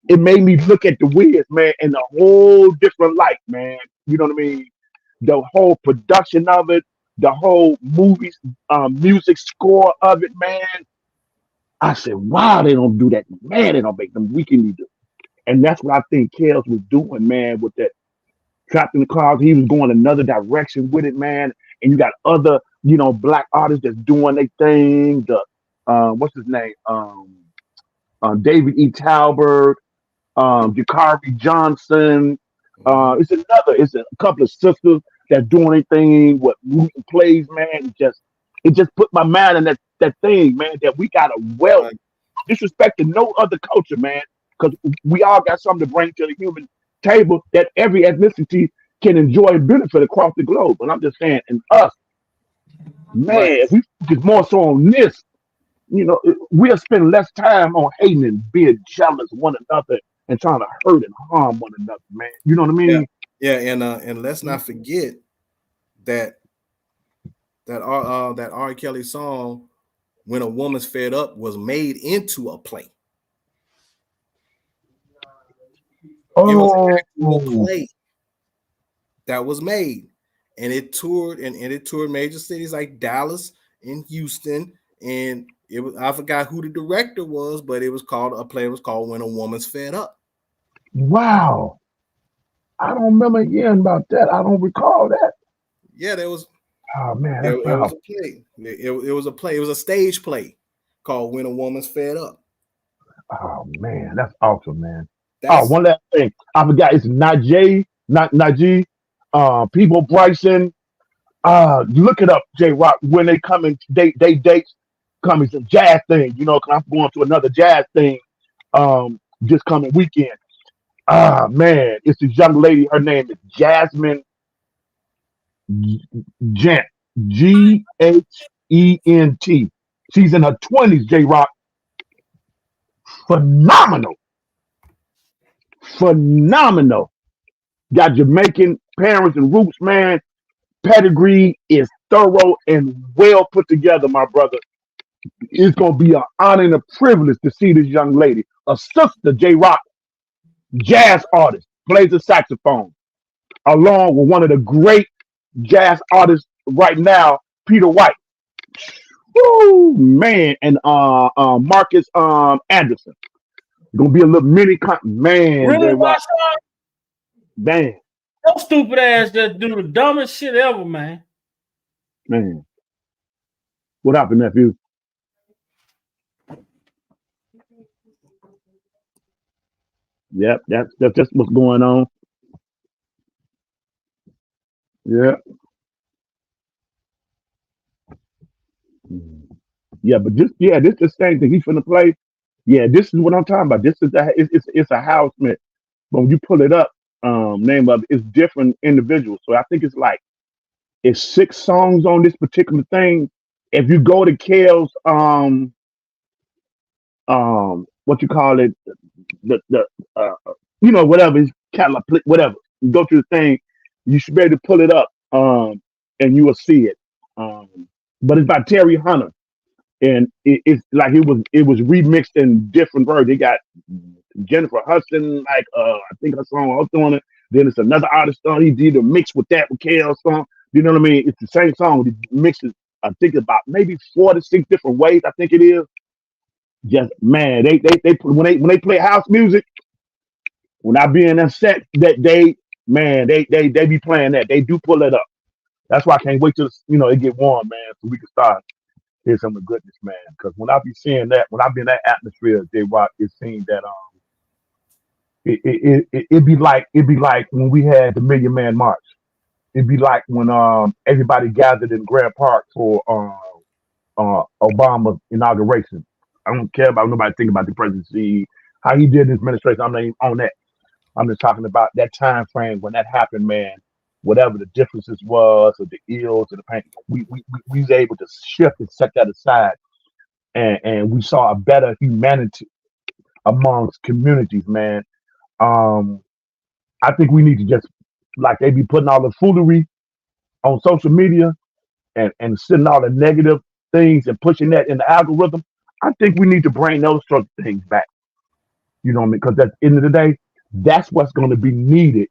It made me look at the Wiz, man, in a whole different light, man. You know what I mean? The whole production of it, the whole movie, music score of it, man. I said, wow, they don't do that, man. They don't make them weekend do. And that's what I think Kels was doing, man, with that Trapped in the Closet. He was going another direction with it, man. And you got other, black artists that's doing their thing. The what's his name? David E. Talbert, Jakari Johnson. It's a couple of sisters that doing anything with music plays, man. It just put my mind in that thing, man, that we got a wealth, disrespecting no other culture, man, because we all got something to bring to the human table that every ethnicity can enjoy and benefit across the globe. And I'm just saying, and us, man, Right. if we focus more so on this, we'll spend less time on hating and being jealous of one another and trying to hurt and harm one another, man. You know what I Yeah. mean? Yeah, and let's not forget that R. Kelly song, "When a Woman's Fed Up," was made into a play. It was an actual Oh, play that was made, and it toured and it toured major cities like Dallas and Houston, and I forgot who the director was, but it was called "When a Woman's Fed Up." wow. I don't remember hearing about that. I don't recall that. Yeah, there was Oh, man, there, that's it was powerful. a play. It was a play. It was a stage play called "When a Woman's Fed Up." Oh, man, that's awesome, man. Oh, That's one last thing. I forgot. It's Najee, People Bryson. Look it up, J Rock. When they come in, they dates come. It's a jazz thing, 'cause I'm going to another jazz thing this coming weekend. Man, it's this young lady. Her name is Jasmine Gent. Gent. She's in her 20s, J Rock. Phenomenal. Phenomenal. Got Jamaican parents and roots, man. Pedigree is thorough and well put together, my brother. It's gonna be an honor and a privilege to see this young lady, a sister, J Rock, jazz artist, plays the saxophone, along with one of the great jazz artists right now, Peter White. Woo, man, and Marcus Anderson. Gonna be a little man, J really Rock, watch out. man, Them stupid ass that do the dumbest shit ever, man. man. What happened, nephew? Yep, that's just what's going on. Yeah. Yeah, but this the same thing. He's finna play. Yeah, this is what I'm talking about. This is it's a house man. But when you pull it up, name of it, it's different individuals. So I think it's 6 songs on this particular thing. If you go to Kale's what you call it, the whatever his catalog, whatever. You go to the thing, you should be able to pull it up, and you will see it. But it's by Terry Hunter, and it's like it was remixed in different versions. They got Jennifer Hudson, like I think her song was on it. Then it's another artist on. He did a mix with that with Kale's song. You know what I mean? It's the same song. He mixes, I think about maybe 4 to 6 different ways. I think it is. Just man, they when they play house music. When I be in that set that day, man, they be playing that. They do pull it up. That's why I can't wait till it get warm, man, so we can start hear some of the goodness, man. Because when I be seeing that, when I be in that atmosphere, J Rock, it seems that it'd be like when we had the Million Man March. It'd be like when everybody gathered in Grant Park for Obama's inauguration. I don't care about nobody thinking about the presidency, how he did his administration. I'm not even on that. I'm just talking about that time frame when that happened, man. Whatever the differences was, or the ills, or the pain, we was able to shift and set that aside, and we saw a better humanity amongst communities, man. Um, I think we need to just like they be putting all the foolery on social media and sending all the negative things and pushing that in the algorithm. I think we need to bring those sort of things back. You know what I mean? Because at the end of the day, that's what's going to be needed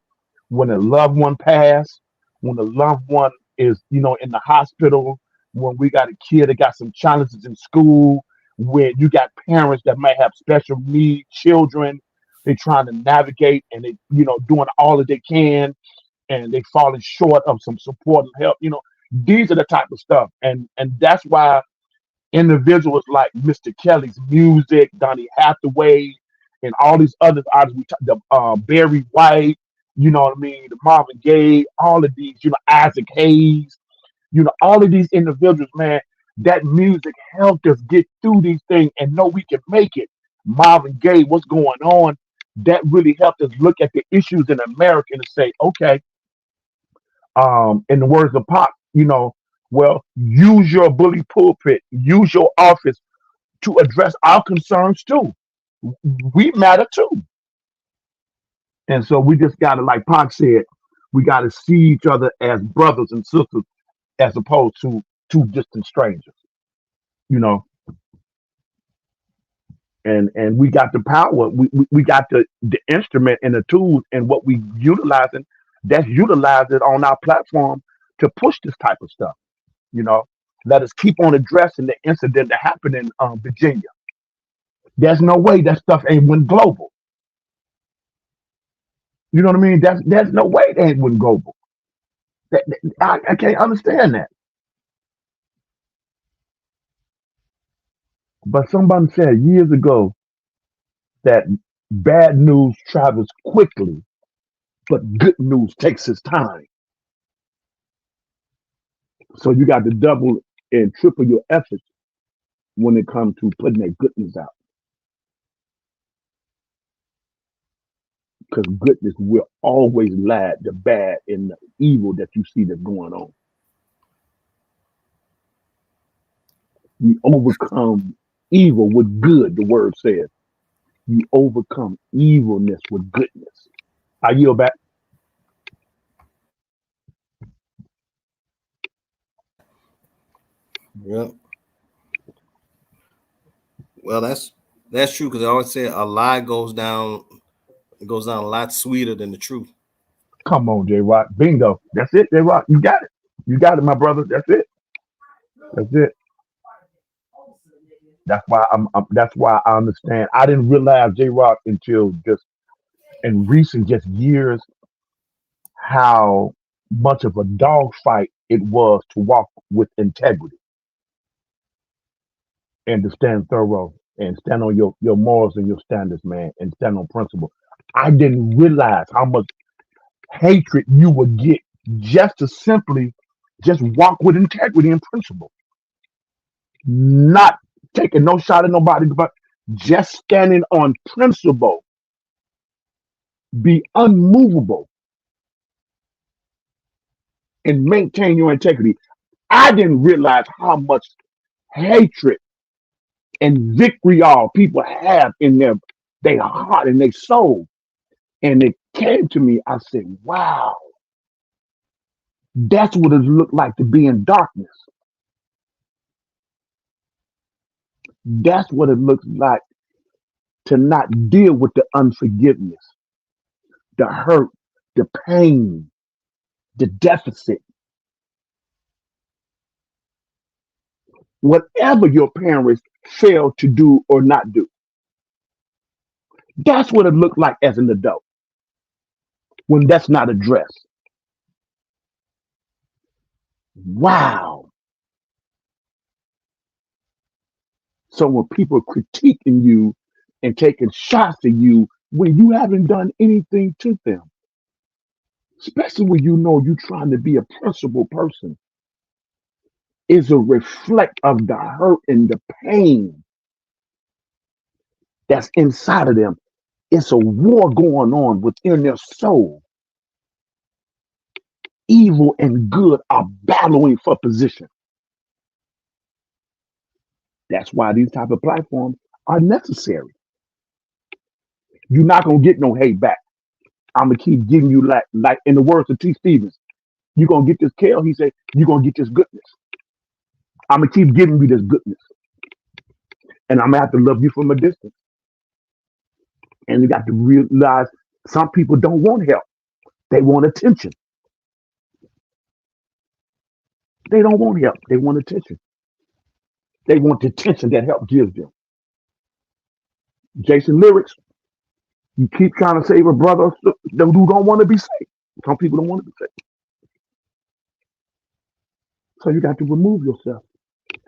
when a loved one pass, when a loved one is, in the hospital, when we got a kid that got some challenges in school, when you got parents that might have special need children, they're trying to navigate and they, doing all that they can, and they falling short of some support and help. These are the type of stuff, and that's why individuals like Mr. Kelly's music, Donny Hathaway, and all these other artists, the Barry White, you know what I mean, the Marvin Gaye, all of these, Isaac Hayes, all of these individuals, man, that music helped us get through these things and know we can make it. Marvin Gaye, what's going on? That really helped us look at the issues in America and say, okay, in the words of Pop, well, use your bully pulpit, use your office to address our concerns too. We matter too. And so we just got to, like Pac said, we got to see each other as brothers and sisters as opposed to two distant strangers, you know. And we got the power, we got the instrument and the tools, and what we utilizing, that's utilized it on our platform to push this type of stuff, you know. Let us keep on addressing the incident that happened in Virginia. There's no way that stuff ain't went global. You know what I mean? There's no way they ain't went global. I can't understand that. But somebody said years ago that bad news travels quickly, but good news takes its time. So you got to double and triple your efforts when it comes to putting that goodness out. Because goodness will always lag the bad and the evil that you see that's going on. We overcome evil with good, the word says. You overcome evilness with goodness. I yield back. Yeah. Well, that's true because I always say a lie goes down a lot sweeter than the truth. Come on, J Rock. Bingo. That's it, J Rock. You got it. You got it, my brother. That's it. That's it. That's why that's why I understand. I didn't realize J Rock until just in recent just years how much of a dogfight it was to walk with integrity and to stand thorough and stand on your morals and your standards, man, and stand on principle. I didn't realize how much hatred you would get just to simply just walk with integrity and principle, not taking no shot at nobody, but just standing on principle, be unmovable, and maintain your integrity. I didn't realize how much hatred and vitriol people have in their heart and their soul. And it came to me, I said, wow, that's what it looked like to be in darkness. That's what it looks like to not deal with the unforgiveness, the hurt, the pain, the deficit. Whatever your parents failed to do or not do. That's what it looked like as an adult when that's not addressed. Wow. So when people are critiquing you and taking shots at you when you haven't done anything to them, especially when you know you're trying to be a principled person, is a reflect of the hurt and the pain that's inside of them. It's a war going on within their soul. Evil and good are battling for position. That's why these type of platforms are necessary. You're not gonna get no hate back. I'm gonna keep giving you like in the words of T. Stevens, you're gonna get this kale. He said, you're gonna get this goodness. I'm gonna keep giving you this goodness. And I'm gonna have to love you from a distance. And you got to realize some people don't want help. They want attention. They don't want help. They want attention. They want the attention that help gives them. Jason Lyrics, you keep trying to save a brother who don't want to be saved. Some people don't want to be saved. So you got to remove yourself.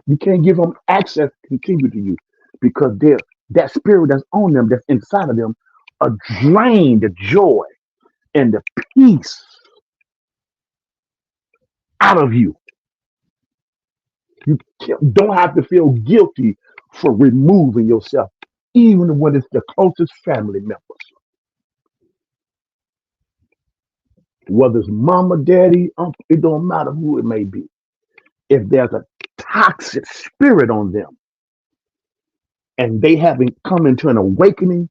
You can't give them access to continue to you because that spirit that's on them, that's inside of them, drain the joy and the peace out of you. You don't have to feel guilty for removing yourself, even when it's the closest family members. Whether it's mama, daddy, uncle, it don't matter who it may be. If there's a toxic spirit on them and they haven't come into an awakening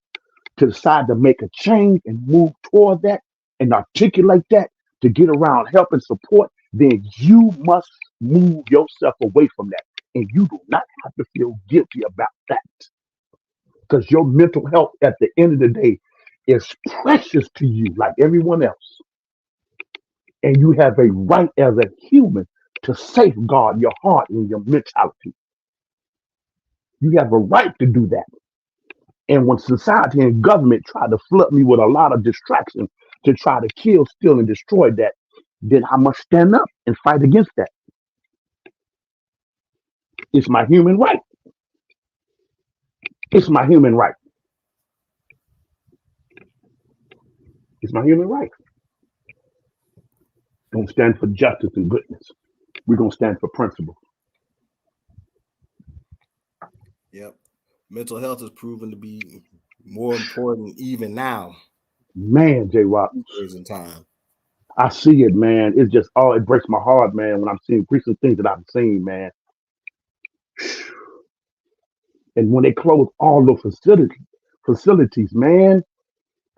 to decide to make a change and move toward that and articulate that to get around help and support, then you must move yourself away from that. And you do not have to feel guilty about that. Because your mental health at the end of the day is precious to you like everyone else. And you have a right as a human to safeguard your heart and your mentality. You have a right to do that. And when society and government try to flood me with a lot of distractions to try to kill, steal, and destroy that, then I must stand up and fight against that. It's my human right. It's my human right. It's my human right. Don't stand for justice and goodness. We're going to stand for principle. Yep. Mental health has proven to be more important even now. Man, J Rock. In time. I see it, man. It's just, it breaks my heart, man, when I'm seeing recent things that I've seen, man. And when they close all the facilities, man,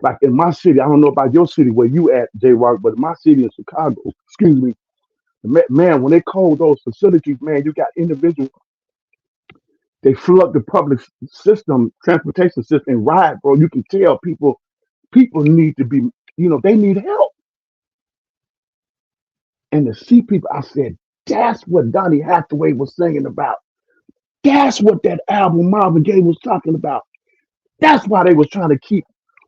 like in my city, I don't know about your city where you at, J Rock, but in my city in Chicago, excuse me, man, when they close those facilities, man, you got individuals, they flood the public system, transportation system, and ride, bro. You can tell people need to be, they need help. And to see people, I said, that's what Donny Hathaway was singing about. That's what that album Marvin Gaye was talking about. That's why they was trying to keep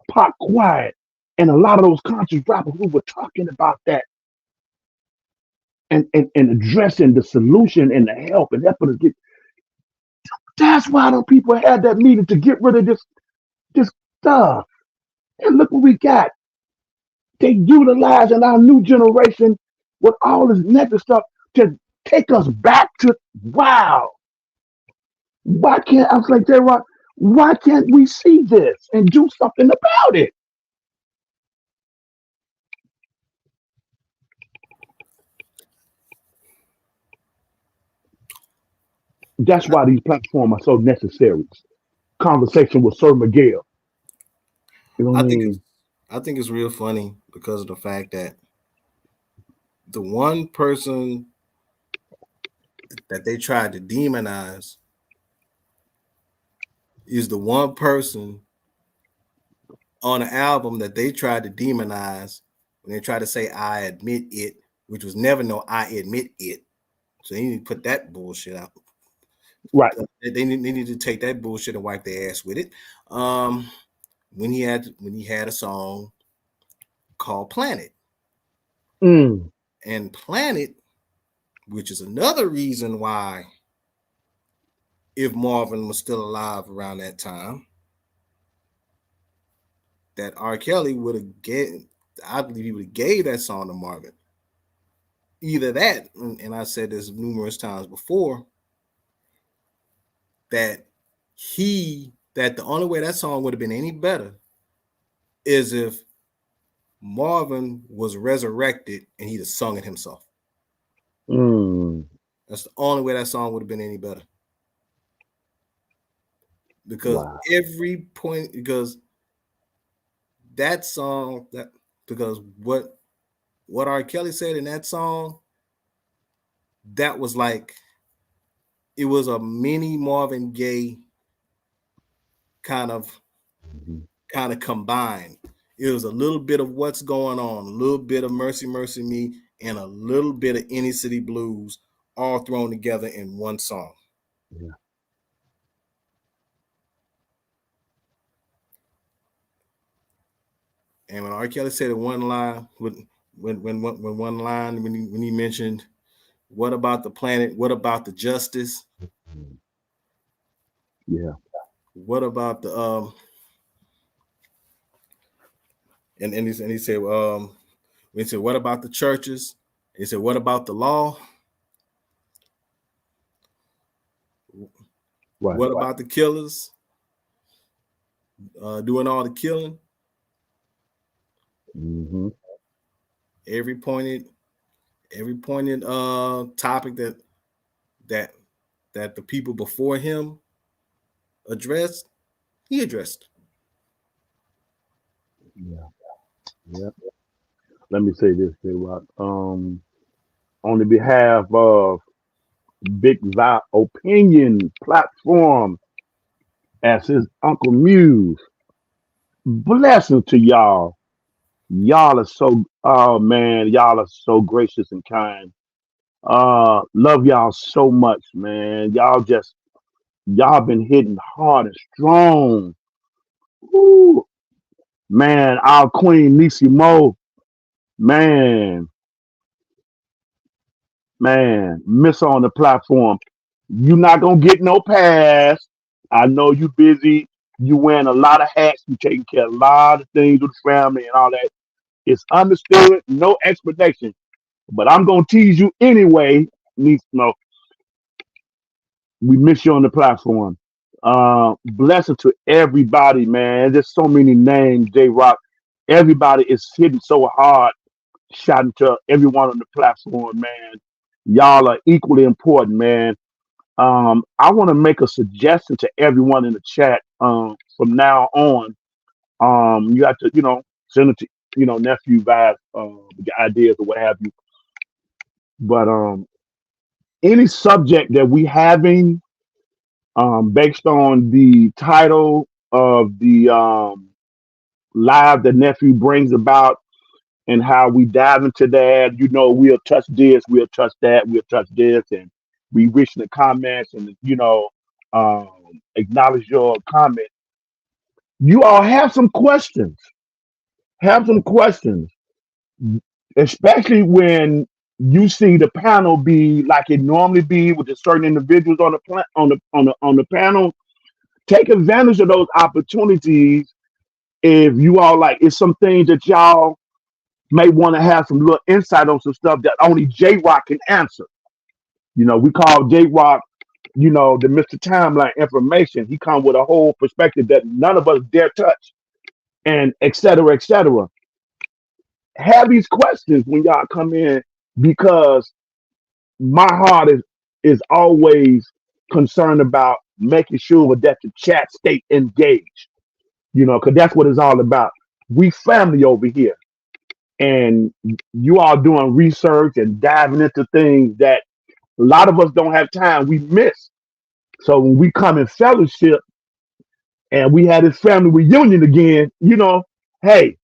Pac quiet. And a lot of those conscious rappers who were talking about that and addressing the solution and the help and helping us get. That's why the people had that meeting to get rid of this stuff. And look what we got. They utilizing our new generation with all this negative stuff to take us back to wow. Why can't I was like J-Rock, why can't we see this and do something about it? That's why these platforms are so necessary. Conversation with Sir Miguel. You know what I mean? I think it's real funny because of the fact that the one person that they tried to demonize is the one person on an album that they tried to demonize when they tried to say I admit it, which was never no I admit it. So they need to put that bullshit out. Right. They need to take that bullshit and wipe their ass with it. When he had a song called Planet. And Planet, which is another reason why, if Marvin was still alive around that time, that R. Kelly would have I believe he would have gave that song to Marvin. Either that, and I said this numerous times before, that the only way that song would have been any better is if Marvin was resurrected and he'd have sung it himself. That's the only way that song would have been any better. Because every point, because that song, because what R. Kelly said in that song, that was like, it was a mini Marvin Gaye kind of combined. It was a little bit of What's Going On, a little bit of Mercy Mercy Me, and a little bit of Any City Blues, all thrown together in one song. Yeah. And when R. Kelly said one line, when he mentioned, "What about the planet? What about the justice? Yeah. What about the And he said, he said, what about the churches? He said, what about the law? What about the killers doing all the killing? Every pointed topic that the people before him addressed, he addressed. Yeah. Let me say this, J-Rock. On the behalf of Big Vi Opinion Platform, as his Uncle Muse, blessings to y'all. Y'all are so, oh man, y'all are so gracious and kind. Love y'all so much, man. Y'all been hitting hard and strong. Woo. Man, our Queen Nisi Mo, man, miss on the platform. You not gonna get no pass. I know you busy. You wearing a lot of hats. You taking care of a lot of things with the family and all that. It's understood. No explanation. But I'm gonna tease you anyway. No, we miss you on the platform. Blessing to everybody, man. There's so many names, J Rock. Everybody is hitting so hard. Shouting to everyone on the platform, man. Y'all are equally important, man. I want to make a suggestion to everyone in the chat. From now on, you have to, send it to, nephew, guys, the ideas or what have you. But any subject that we having, based on the title of the live that nephew brings about, and how we dive into that, we'll touch this, we'll touch that, we'll touch this, and we wish in the comments and acknowledge your comment. You all have some questions. Especially when you see the panel be like it normally be with the certain individuals on the panel. Take advantage of those opportunities. If you all like, it's some things that y'all may want to have some little insight on some stuff that only J Rock can answer. We call J Rock, the Mr. Timeline information. He come with a whole perspective that none of us dare touch, and et cetera, et cetera. Have these questions when y'all come in, because my heart is always concerned about making sure that the chat stay engaged, because that's what it's all about. We family over here, and you all doing research and diving into things that a lot of us don't have time. We miss. So when we come in fellowship and we had this family reunion again, hey,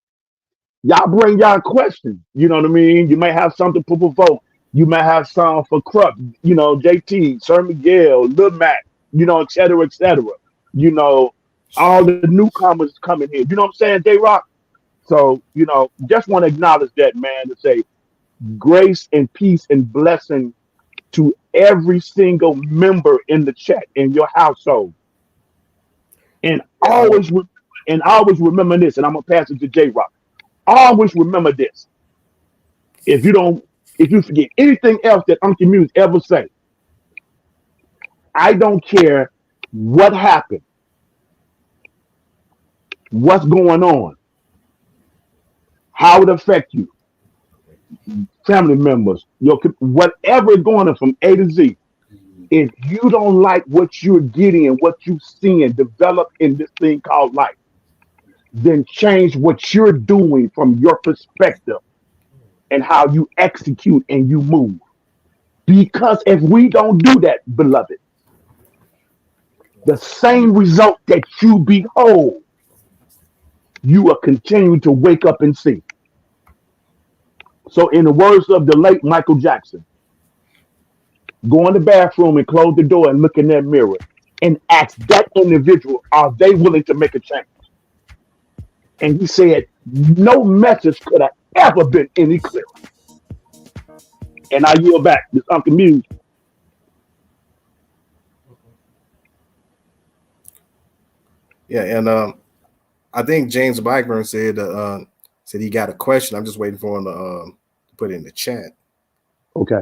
y'all bring y'all questions. You know what I mean? You may have something for vote. You may have some for Krupp, JT, Sir Miguel, Lil Mac, et cetera, et cetera. All the newcomers coming here. You know what I'm saying, J-Rock? So, just want to acknowledge that, man, to say grace and peace and blessing to every single member in the chat in your household. And always remember this, and I'm going to pass it to J-Rock. Always remember this. If you forget anything else that Uncle Muse ever say, I don't care what happened, what's going on. How it affect you, family members, your whatever is going on from A to Z. If you don't like what you're getting and what you're seeing develop in this thing called life, then change what you're doing from your perspective and how you execute and you move. Because if we don't do that, beloved, the same result that you behold, you will continue to wake up and see. So, in the words of the late Michael Jackson, go in the bathroom and close the door and look in that mirror and ask that individual, are they willing to make a change? And he said, no message could have ever been any clearer. And I yield back to Uncle Muse. Yeah, and I think James Blackburn said he got a question. I'm just waiting for him to put it in the chat. Okay.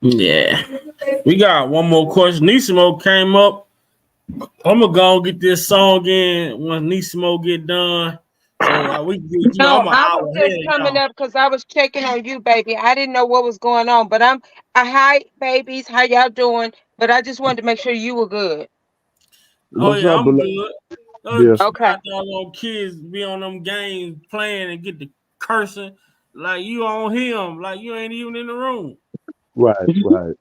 Yeah. We got one more question. Nisimo came up. I'm gonna go and get this song in when Nisimo get done. So we get, No, I'm an I hour was ahead, just coming y'all. up because I was checking on you, baby. I didn't know what was going on, but hi, babies. How y'all doing? But I just wanted to make sure you were good. Oh What's yeah, up, I'm beloved? good. Yes. Okay. Little kids be on them games playing and get the cursing like you on him, like you ain't even in the room. Right, right.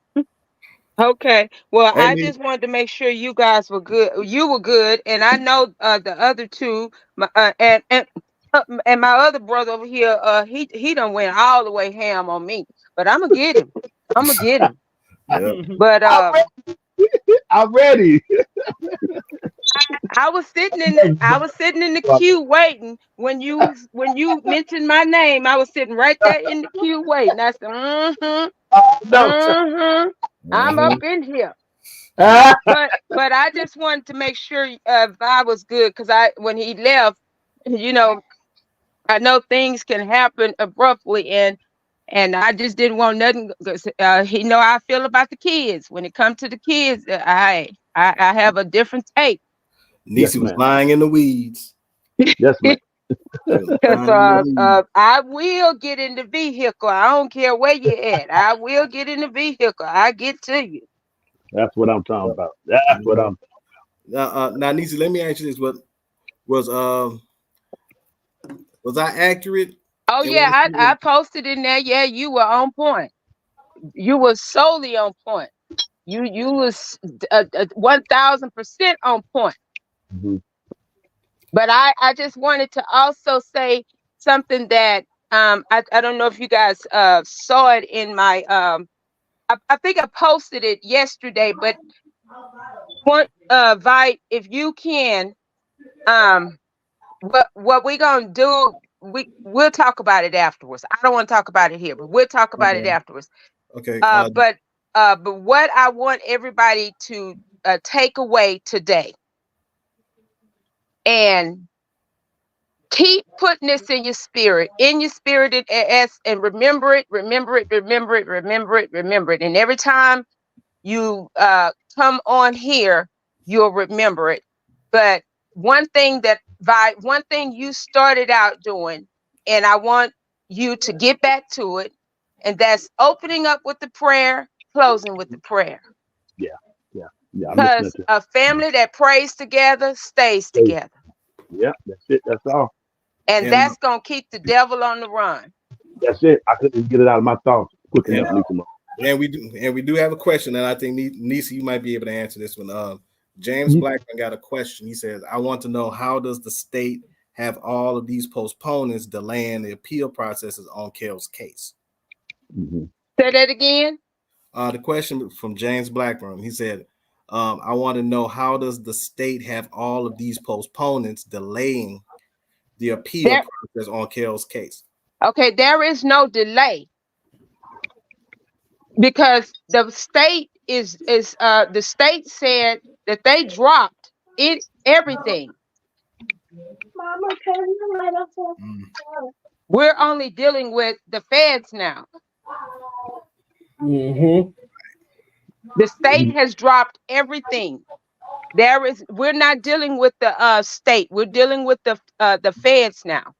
Okay. Well, Hey, I just wanted to make sure you guys were good. You were good, and I know the other two, and my other brother over here, he done went all the way ham on me. But I'm gonna get him. I'm gonna get him. yeah. But I'm ready. I was sitting in the queue waiting when you mentioned my name. I was sitting right there in the queue waiting. I said, No. I'm up in here. Ah, But I just wanted to make sure Vi was good because when he left, I know things can happen abruptly and I just didn't want nothing. He know how I feel about the kids. When it comes to the kids, I have a different take. yes, Niecy was ma'am. lying in the weeds. Yes, ma'am. She was lying in the weeds. I will get in the vehicle. I don't care where you at. I will get in the vehicle. I get to you. That's what I'm talking about. That's what I'm. Now, Niecy, let me ask you this: was I accurate? Oh yeah, I posted in there. Yeah, you were on point. You were solely on point. You was 1,000% on point. Mhm. But I just wanted to also say something that I don't know if you guys saw it in my I think I posted it yesterday, but Vi, if you can, what we gonna do, we'll talk about it afterwards. I don't want to talk about it here, but we'll talk about it Okay. afterwards. Okay. But what I want everybody to take away today and keep putting this in your spirit and remember it, remember it, remember it, remember it, remember it. And every time you come on here, you'll remember it. But one thing you started out doing, and I want you to get back to it, and that's opening up with the prayer, closing with the prayer. Yeah, yeah, yeah. I'm listening Because to. a family that prays together stays Hey, together. yeah, that's it. That's all. And and that's going to keep the devil on the run. That's it. I couldn't get it out of my thoughts quick and enough, Lisa. we do have a question, and I think Niecy, you might be able to answer this one. James Mhm. Blackman got a question. He says, "I want to know, how does the state have all of these postponements delaying the appeal processes on Kel's case?" Mhm. Say that again. The question from James Blackburn, he said, "I want to know, how does the state have all of these postponements delaying the appeal process on Kel's case?" Okay, there is no delay because the state the state said that they dropped everything. We're only dealing with the feds now. Mm-hmm. The state has dropped everything. We're not dealing with the state. We're dealing with the feds now.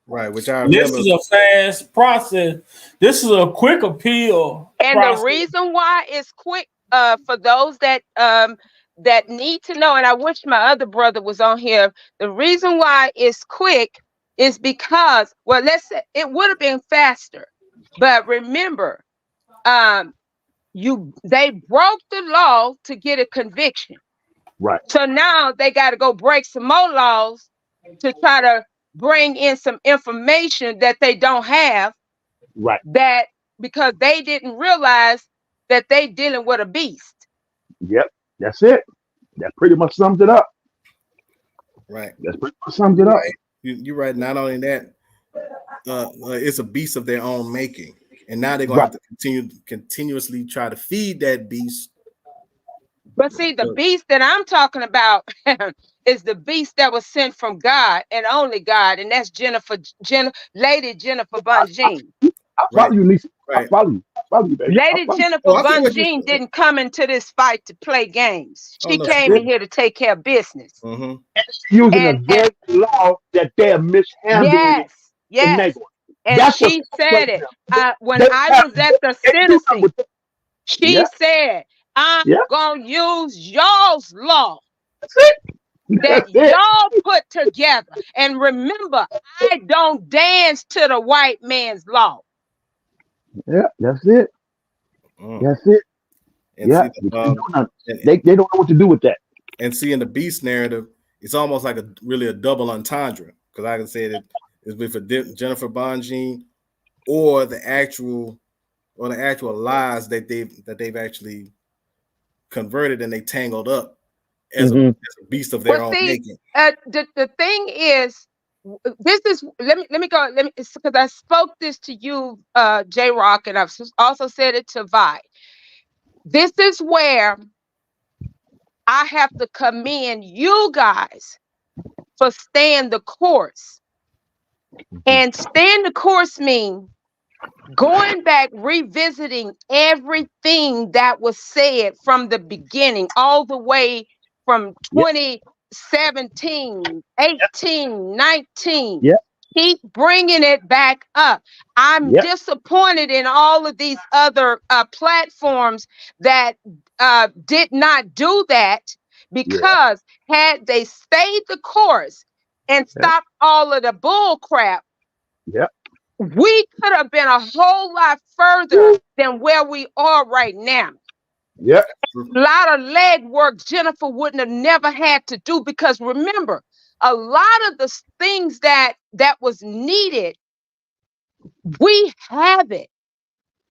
Right, which I This remember. is a fast process. This is a quick appeal And process. the reason why it's quick, for those that need to know, and I wish my other brother was on here. The reason why it's quick is because, well, let's say it would have been faster, but remember, they broke the law to get a conviction. Right. So now they got to go break some more laws to try to bring in some information that they don't have. Right. That because they didn't realize that they dealing with a beast. Yep. That's it. That pretty much sums it up. Right. That's pretty much sums it up. Right. You're right. Not only that, it's a beast of their own making, and now they're going to have to continuously try to feed that beast. But see, the beast that I'm talking about is the beast that was sent from God and only God, and that's Lady Jennifer Bunjean. I follow you, Lisa. Right. I follow you, baby. Lady Jennifer Bunjean didn't come into this fight to play games. She came in here to take care of business. Mm-hmm. Using a very law that they're mishandling. Yes. And she said it. When I was at the sentencing, she said, I'm going to use y'all's law that y'all put together. And remember, I don't dance to the white man's law. Yeah, that's it. That's it. And yeah, they don't know what to do with that. And see, in the beast narrative, it's almost like really a double entendre, because I can say that it's with Jennifer Bunjean or the actual lies that they've actually converted and they tangled up as a beast of their own making. The thing is, this is let me go because I spoke this to you, J Rock, and I've also said it to Vi. This is where I have to commend you guys for staying the course. And staying the course means going back, revisiting everything that was said from the beginning, all the way from 2017, 18, 19. Yep. Keep bringing it back up. I'm disappointed in all of these other platforms that did not do that, because had they stayed the course and stopped all of the bull crap, we could have been a whole lot further than where we are right now. Yeah. A lot of leg work Jennifer wouldn't have never had to do, because remember, a lot of the things that was needed, we have it.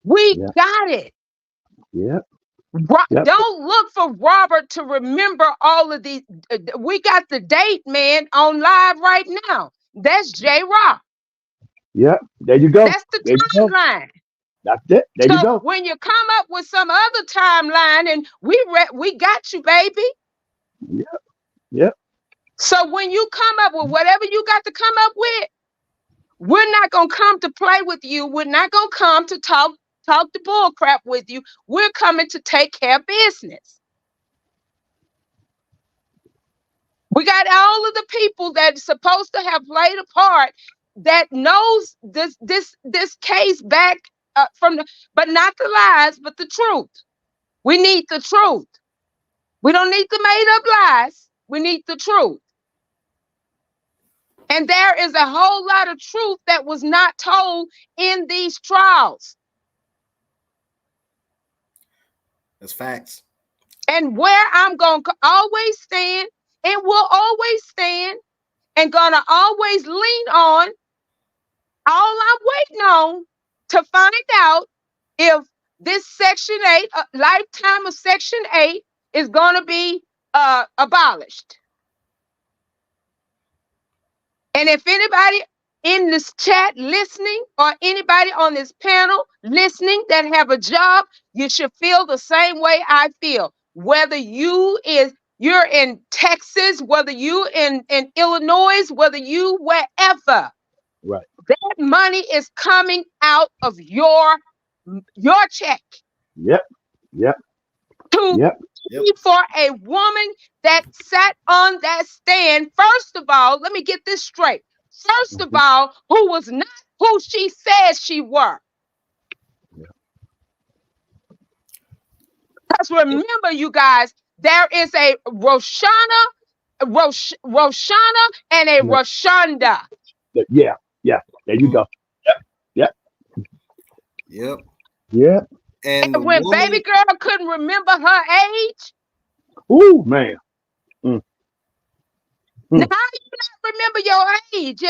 We got it. Yeah. Don't look for Robert to remember all of these. We got the date, man, on live right now. That's J Rock. Yeah, there you go. That's the timeline. That's it. There you go. When you come up with some other timeline, and we got you, baby. Yeah. So when you come up with whatever you got to come up with, we're not gonna come to play with you. We're not gonna come to talk the bull crap with you. We're coming to take care of business. We got all of the people that's supposed to have played a part that knows this case back but not the lies, but the truth. We need the truth. We don't need the made up lies. We need the truth. And there is a whole lot of truth that was not told in these trials. That's facts. And where I'm going to always stand, and will always stand, and going to always lean on, all I'm waiting on to find out if this Section 8, lifetime of Section 8, is going to be abolished. And if anybody in this chat listening, or anybody on this panel listening that have a job, you should feel the same way I feel. Whether you're in Texas, whether you in Illinois, whether you wherever. Right. That money is coming out of your check. Yep. To to Yep. be for a woman that sat on that stand. First of all, let me get this straight. First of all, who was not who she said she were. Because remember, you guys, there is a Roshana and a Roshanda. Yeah. Yeah. There you go. Yep. Yep. Yep. And the when woman, baby girl couldn't remember her age. Ooh, man. Now you not remember your age.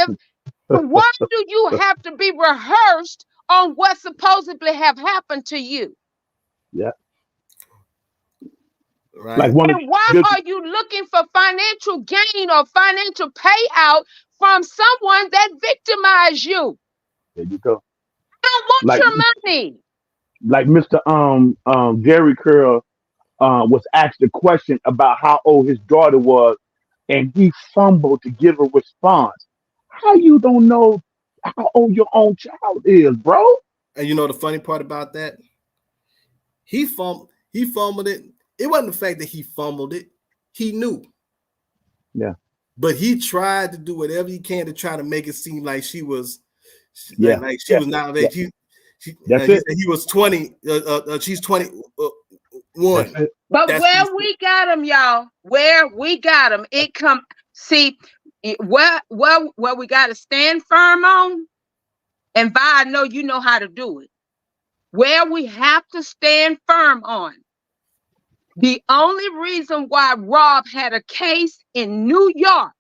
Why do you have to be rehearsed on what supposedly have happened to you? Yeah. right? Like one of And why are you looking for financial gain or financial payout from someone that victimized you? there you go. I don't want Like your money. like Mr. Jerry Curl was asked a question about how old his daughter was, and he fumbled to give a response. How you don't know how old your own child is, bro? And you know the funny part about that? He fumbled it. It wasn't the fact that he fumbled it. He knew. Yeah. But he tried to do whatever he can to try to make it seem like she was like she Yeah. was not of age. That's it. He was 20. She's 21. That's it. But That's where we got him, y'all, where we got him, it come where we got to stand firm on. And Vi, I know you know how to do it. Where we have to stand firm on. The only reason why Rob had a case in New York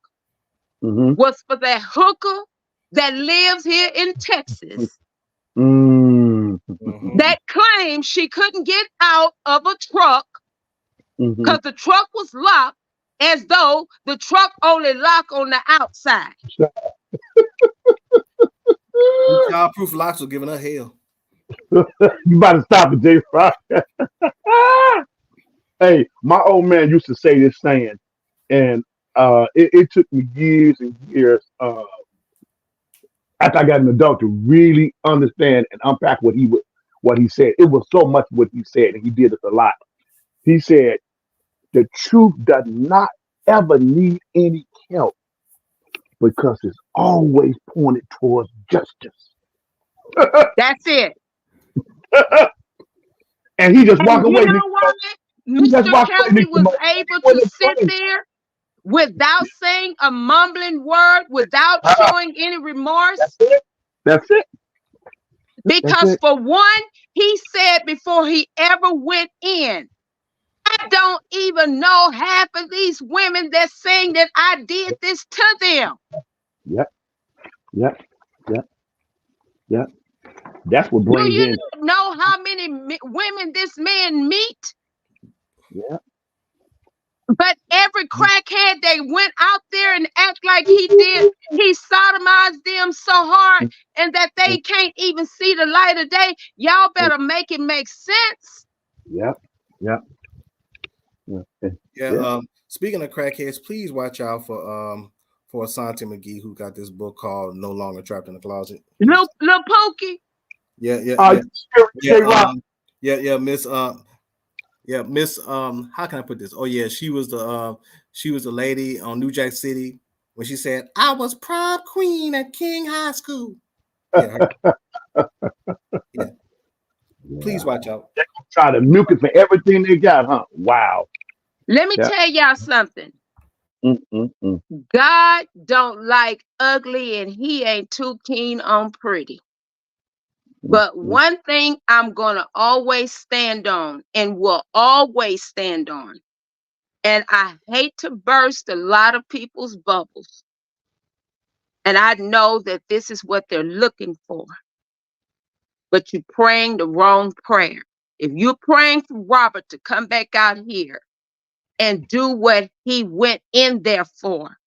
was for that hooker that lives here in Texas that claimed she couldn't get out of a truck because the truck was locked, as though the truck only locked on the outside. Childproof locks were giving her hell. You better stop it, J. Rock. Hey, my old man used to say this saying, and it took me years and years after I got an adult to really understand and unpack what he said. It was so much what he said, and he did it a lot. He said, the truth does not ever need any help because it's always pointed towards justice. That's it. And he just walked away. You know what? Mr. Kelsey was able to sit there without saying a mumbling word, without showing any remorse. That's it. Because for one, he said before he ever went in, I don't even know half of these women that saying that I did this to them. Yep. That's what brings in. Do you know how many women this man meet? Yeah. But every crackhead they went out there and act like he did, he sodomized them so hard and that they can't even see the light of day. Y'all better make it make sense. Yep. Speaking of crackheads, please watch out for Asante McGee, who got this book called No Longer Trapped in the Closet. Lil Pokey. Miss how can I put this? Oh yeah, she was the lady on New Jack City when she said, I was prom queen at King High School. Please watch out. They're gonna try to milk it for everything they got, huh? Wow. Let me tell y'all something. God don't like ugly and he ain't too keen on pretty. But one thing I'm going to always stand on and will always stand on, and I hate to burst a lot of people's bubbles, and I know that this is what they're looking for, but you're praying the wrong prayer. If you're praying for Robert to come back out here and do what he went in there for,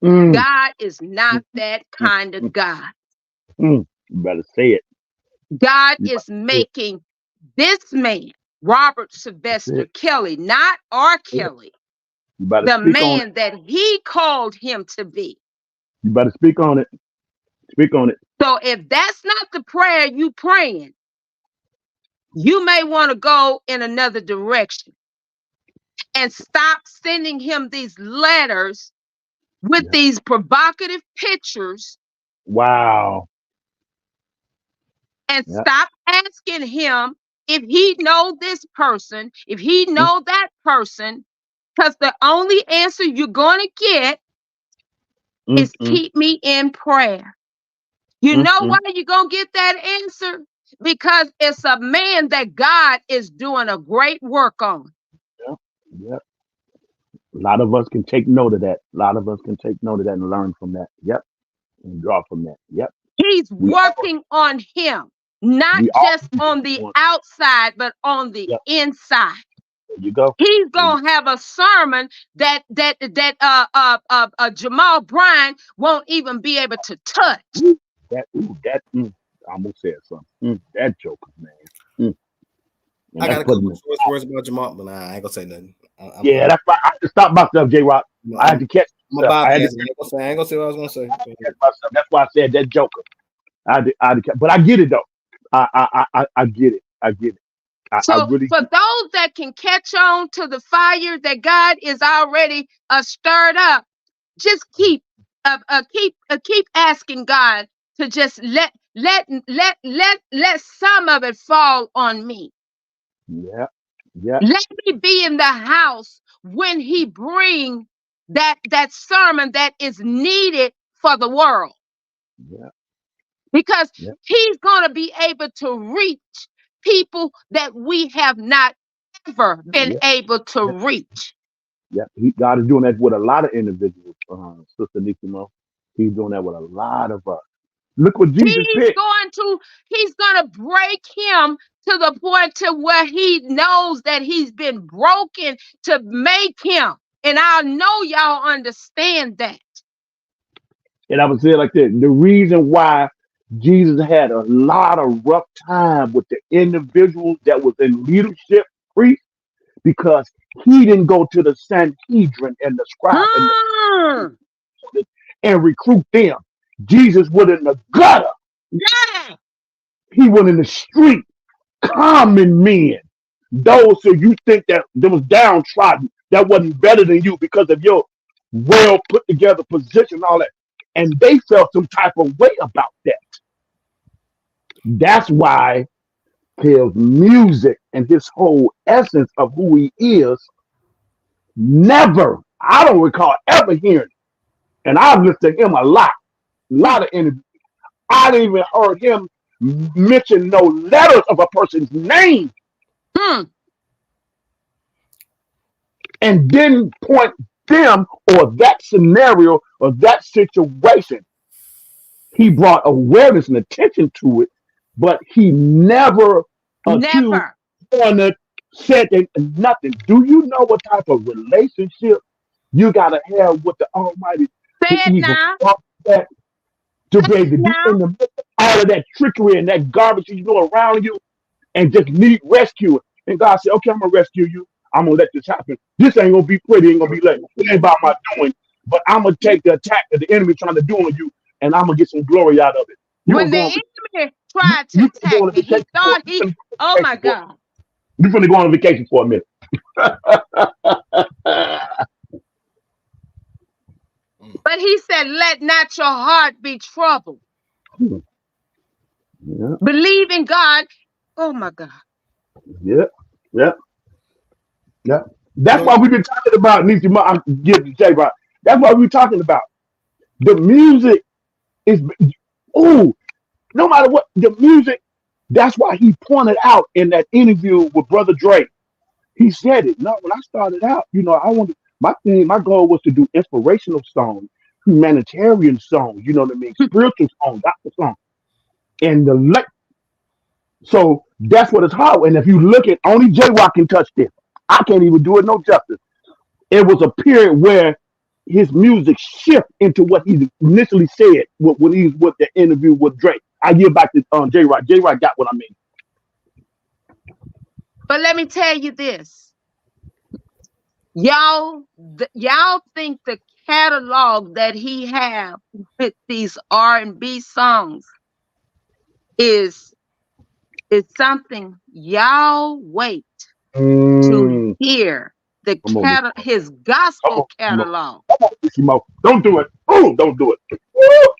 God is not that kind of God. You better say it. God is making this man, Robert Sylvester Kelly, not R. Kelly, the man that he called him to be. You better speak on it. Speak on it. So if that's not the prayer you praying, you may want to go in another direction. and stop sending him these letters with Yeah. these provocative pictures, Wow. and Yeah. stop asking him if he know this person, if he know that person, because the only answer you're going to get is keep me in prayer. You know why you're going to get that answer? Because it's a man that God is doing a great work on. Yeah. Yeah. A lot of us can take note of that. A lot of us can take note of that and learn from that. Yep. And draw from that. Yep. He's We all, working on him, not we all just on the want. outside, but on the Yep. inside. There you go. He's There you, gonna have a sermon that Jamal Bryant won't even be able to touch. that. I almost said something. That Joker, man. And I got that's a couple putting of it. words about Jamal, but nah, I ain't gonna say nothing. Yeah, that's right. I had to stop myself, J Rock. I had to catch I'm myself. about I had that. to I ain't gonna say what I was gonna say. catch myself. That's why I said that Joker. I had to catch, but I get it though. I get it. I get it. I So really for those that can catch on to the fire that God is already stirred up, just keep asking God to just let some of it fall on me. Yeah. Yeah. Let me be in the house when he bring that sermon that is needed for the world, Yeah. because Yeah. he's going to be able to reach people that we have not ever been Yeah. able to Yeah. reach. Yeah. God is doing that with a lot of individuals, Sister Nikimo. He's doing that with a lot of us. Look what Jesus He's picked. going to break him to the point to where he knows that he's been broken to make him. And I know y'all understand that. And I would say it like this: the reason why Jesus had a lot of rough time with the individuals that was in leadership, priests, because he didn't go to the Sanhedrin and the scribe Hmm. and recruit them. Jesus went in the gutter. Yeah. He went in the street, common men. Those who you think that was downtrodden, that wasn't better than you because of your well put together position, all that. And they felt some type of way about that. That's why his music and his whole essence of who he is never, I don't recall ever hearing it. And I've listened to him a lot of interviews. I didn't even heard him mention no letters of a person's name, and didn't point them or that scenario or that situation. He brought awareness and attention to it, but he never accused Never. one that said that nothing. Do you know what type of relationship you gotta have with the Almighty Say to it even now. walk that, to be able to be Now. in the midst of all of that trickery and that garbage you know around you and just need rescuing? And God said, okay, I'm gonna rescue you. I'm gonna let this happen. This ain't gonna be pretty, ain't gonna be like it ain't about my doing, but I'm gonna take the attack that the enemy trying to do on you, and I'm gonna get some glory out of it. You When gonna the go on, enemy tried to you can go attack on a me, he vacation for thought he, oh my God. you finna go on a vacation for a minute. But he said, let not your heart be troubled. Yeah, Believe in God. Oh my God. yeah, yeah, yeah. You That's know, why we've been talking about Nisi. I'm giving you J Rock. That's why we're talking about the music is. Ooh, no matter what the music. That's why he pointed out in that interview with Brother Drake. He said it. No, when I started out, I wanted my goal was to do inspirational songs, humanitarian songs. You know what I mean? Spiritual songs, gospel songs, and so that's what it's hard. And if you look at only J Rock can touch this. I can't even do it no justice. It was a period where his music shift into what he initially said when he was with the interview with Drake. I give back to J Rock. J Rock got what I mean. But let me tell you this. Y'all think the catalog that he have with these R&B songs is something. Y'all wait to Mm, hear the Come on, his come gospel on, catalog. Mo. Don't do it. Oh, don't do it. Ooh,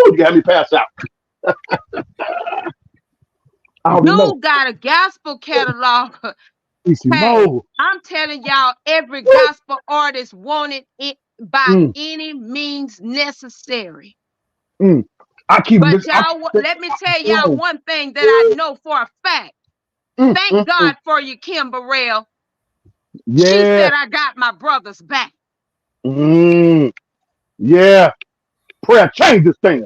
you got me pass out. I already know. You got a gospel catalog. Hey, Mo. I'm telling y'all, every gospel artist wanted it by Mm, any means necessary. mm. I keep But listening. I y'all, keep let me tell y'all listening. one thing that I know for a fact. Mm, Thank mm, mm. God for you, Kim Burrell. She Yeah. said, I got my brothers back. Mm, yeah. Prayer change this thing.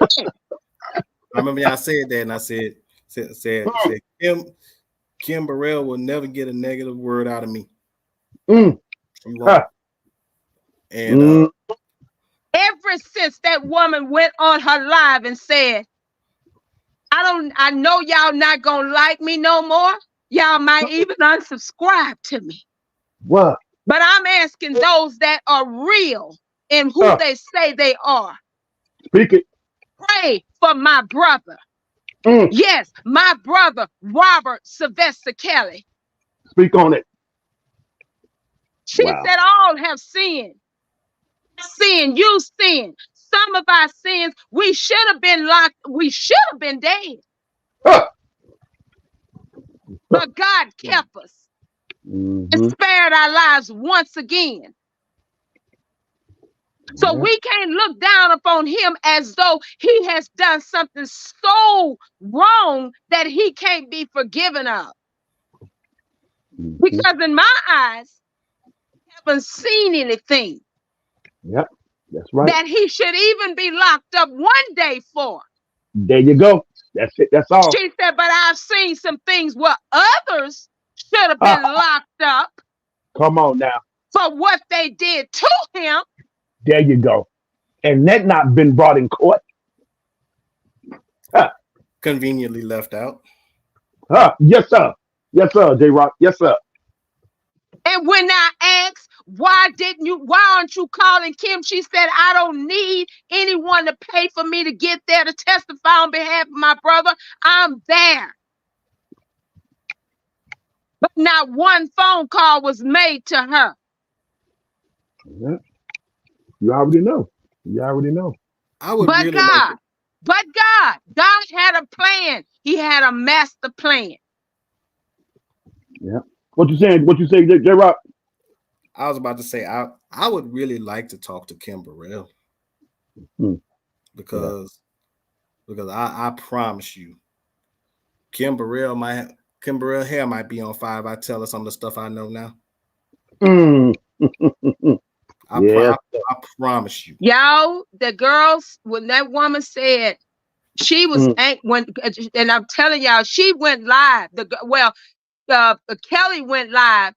I remember y'all said that, and I said Kim Burrell will never get a negative word out of me. Mm, You huh, won't. And mm, Ever since that woman went on her live and said, I know y'all not gonna like me no more. Y'all might even unsubscribe to me. what? But I'm asking those that are real and who Huh, they say they are. speak it. Pray for my brother. Mm, Yes, my brother, Robert Sylvester Kelly. speak on it. She Wow. said all have sinned. Sin, you sin. Some of our sins, we should have been locked, we should have been dead. Huh. But God kept us and Mm-hmm. spared our lives once again. So Yeah. we can't look down upon him as though he has done something so wrong that he can't be forgiven of. Mm-hmm. Because in my eyes, I haven't seen anything Yep. That's right. that he should even be locked up one day for. There you go. That's it. That's all. She said, but I've seen some things where others should have Ah, been locked up come on now. for what they did to him. There you go. And that not been brought in court. Huh. conveniently left out. Huh. Yes, sir. Yes, sir, J Rock. Yes, sir. And when I asked, why aren't you calling Kim? She said, I don't need anyone to pay for me to get there to testify on behalf of my brother. I'm there. But not one phone call was made to her. Yeah. You already know. You already know. I would But really like to, God had a plan. He had a master plan. Yeah. What you saying? What you say, J Rock? I was about to say I would really like to talk to Kim Burrell Hmm. because I promise you, Kim Burrell hair might be on fire if I tell her some of the stuff I know now. Mm. Yes. I promise you. Y'all, the girls, when that woman said she was when, and I'm telling y'all, she went live. Kelly went live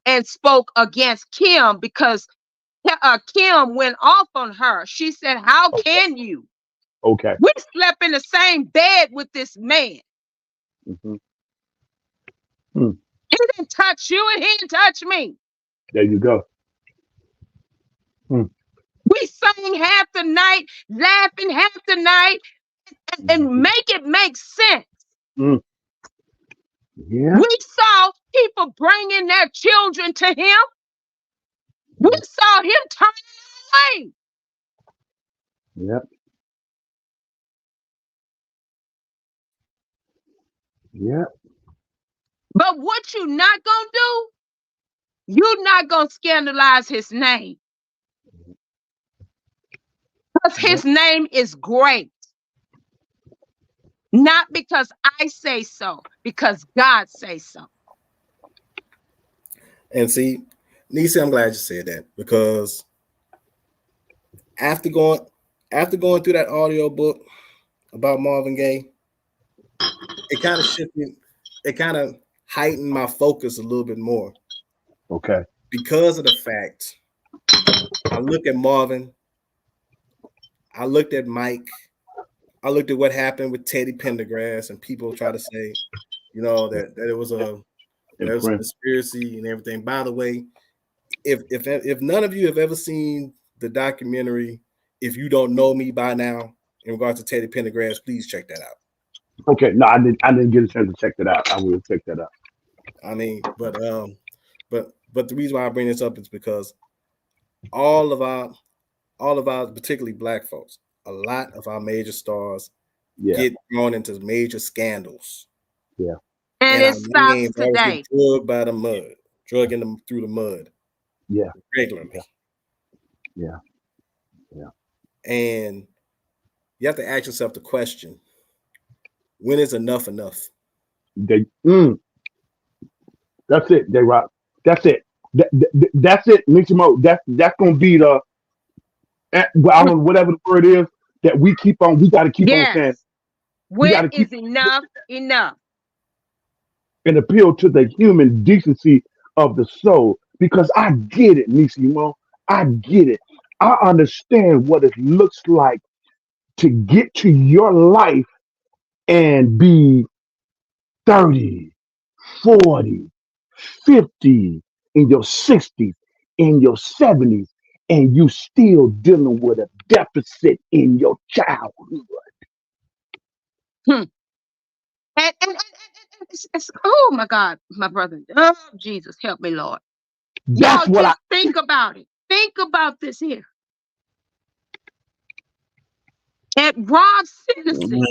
and spoke against Kim because Kim went off on her. She said, how can you? Okay. We slept in the same bed with this man. Mm-hmm. He didn't touch you and he didn't touch me. There you go. We sang half the night, laughing half the night, and make it make sense. Mm. Yeah. We saw people bringing their children to him. We saw him turning away. Yep. Yep. But what you not gonna do, you're not gonna scandalize his name. Because his name is great. Not because I say so, because God says so. And see, Nisa, I'm glad you said that because after going through that audio book about Marvin Gaye, it kind of shifted, it kind of heightened my focus a little bit more. Okay. Because of the fact I look at Marvin, I looked at Mike, I looked at what happened with Teddy Pendergrass, and people try to say, you know, that it was a conspiracy and everything. By the way, if none of you have ever seen the documentary, if you don't know me by now, in regards to Teddy Pendergrass, please check that out. Okay. No, I didn't get a chance to check that out. I will check that out. I mean, but But the reason why I bring this up is because all of our, particularly black folks, a lot of our major stars get thrown into major scandals. Yeah. And it stops today. Drugged by the mud, drugging them through the mud. Yeah. Regularly. Yeah. And you have to ask yourself the question: when is enough enough? That's it, J-Rock. That's it. That's it, Niximo. That's gonna be the I don't know, whatever the word is that we keep on. We got to keep on saying. When is enough enough? And appeal to the human decency of the soul, because I get it, Niximo. I get it. I understand what it looks like to get to your life and be 30, 40, 50, in your 60s, in your 70s, and you still dealing with a deficit in your childhood. And oh my God, my brother. Oh, Jesus, help me, Lord. That's Y'all what just think about it. Think about this here. At Rob Citizen.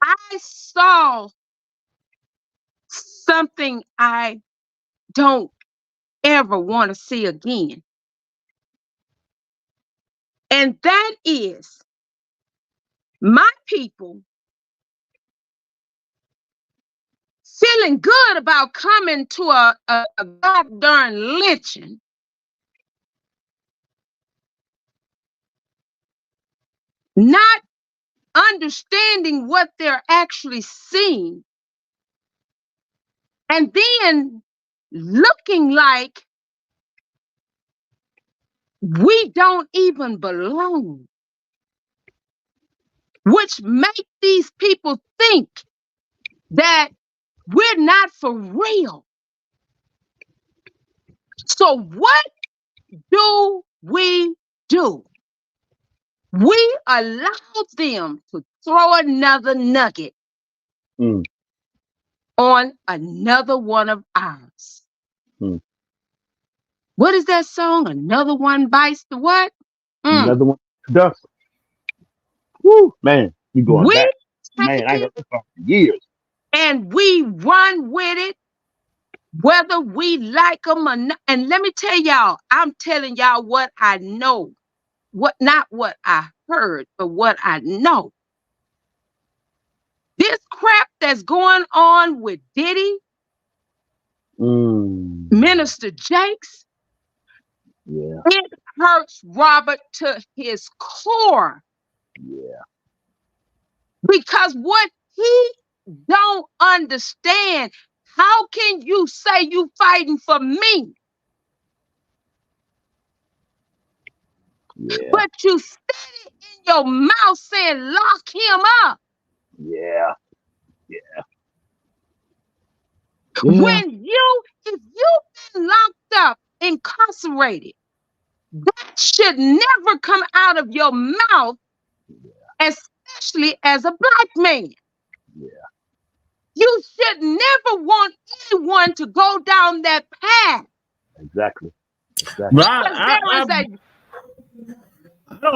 I saw something I don't ever want to see again. And that is my people feeling good about coming to a god darn lynching. Not understanding what they're actually seeing. And then looking like we don't even belong. Which make these people think that we're not for real. So what do? We allow them to throw another nugget on another one of ours. What is that song? Another one bites the what? Another one dust. Woo, man, you going back. Man, I got this for years. And we run with it, whether we like them or not. And let me tell y'all, I'm telling y'all what I know. Not what I heard, but what I know. This crap that's going on with Diddy, Minister Jakes, it hurts Robert to his core. Because what he don't understand, how can you say you fighting for me? But you steady in your mouth saying lock him up. When if you've been locked up, incarcerated, that should never come out of your mouth, especially as a black man. You should never want anyone to go down that path. Exactly.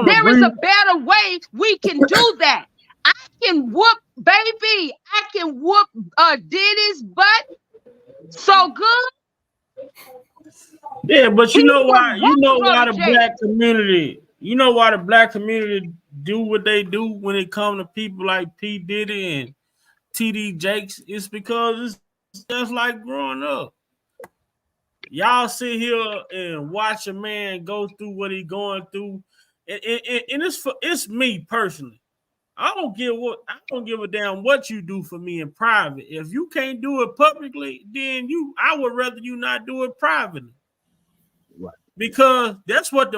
There is a better way we can do that. I can whoop Diddy's butt so good. Yeah, but you know why? You know why the black community do what they do when it comes to people like P. Diddy and T.D. Jakes? It's because it's just like growing up. Y'all sit here and watch a man go through what he's going through, and it's me personally. I don't give a damn what you do for me in private. If you can't do it publicly, then I would rather you not do it privately. Right. Because that's what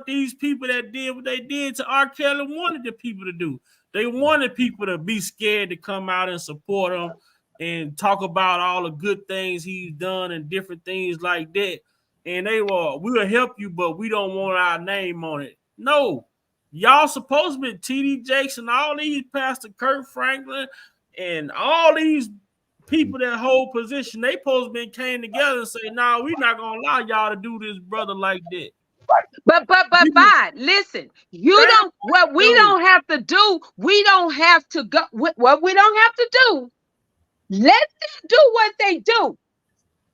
these people that did what they did to R. Kelly wanted the people to do. They wanted people to be scared to come out and support him and talk about all the good things he's done and different things like that. And we'll help you, but we don't want our name on it. No. Y'all supposed to be T.D. Jakes and all these, Pastor Kirk Franklin, And all these people that hold position, they supposed to be came together and say, "Nah, we're not gonna allow y'all to do this, brother, like that." But fine. Listen, you don't. What we don't have to do, we don't have to go. What we don't have to do. Let them do what they do.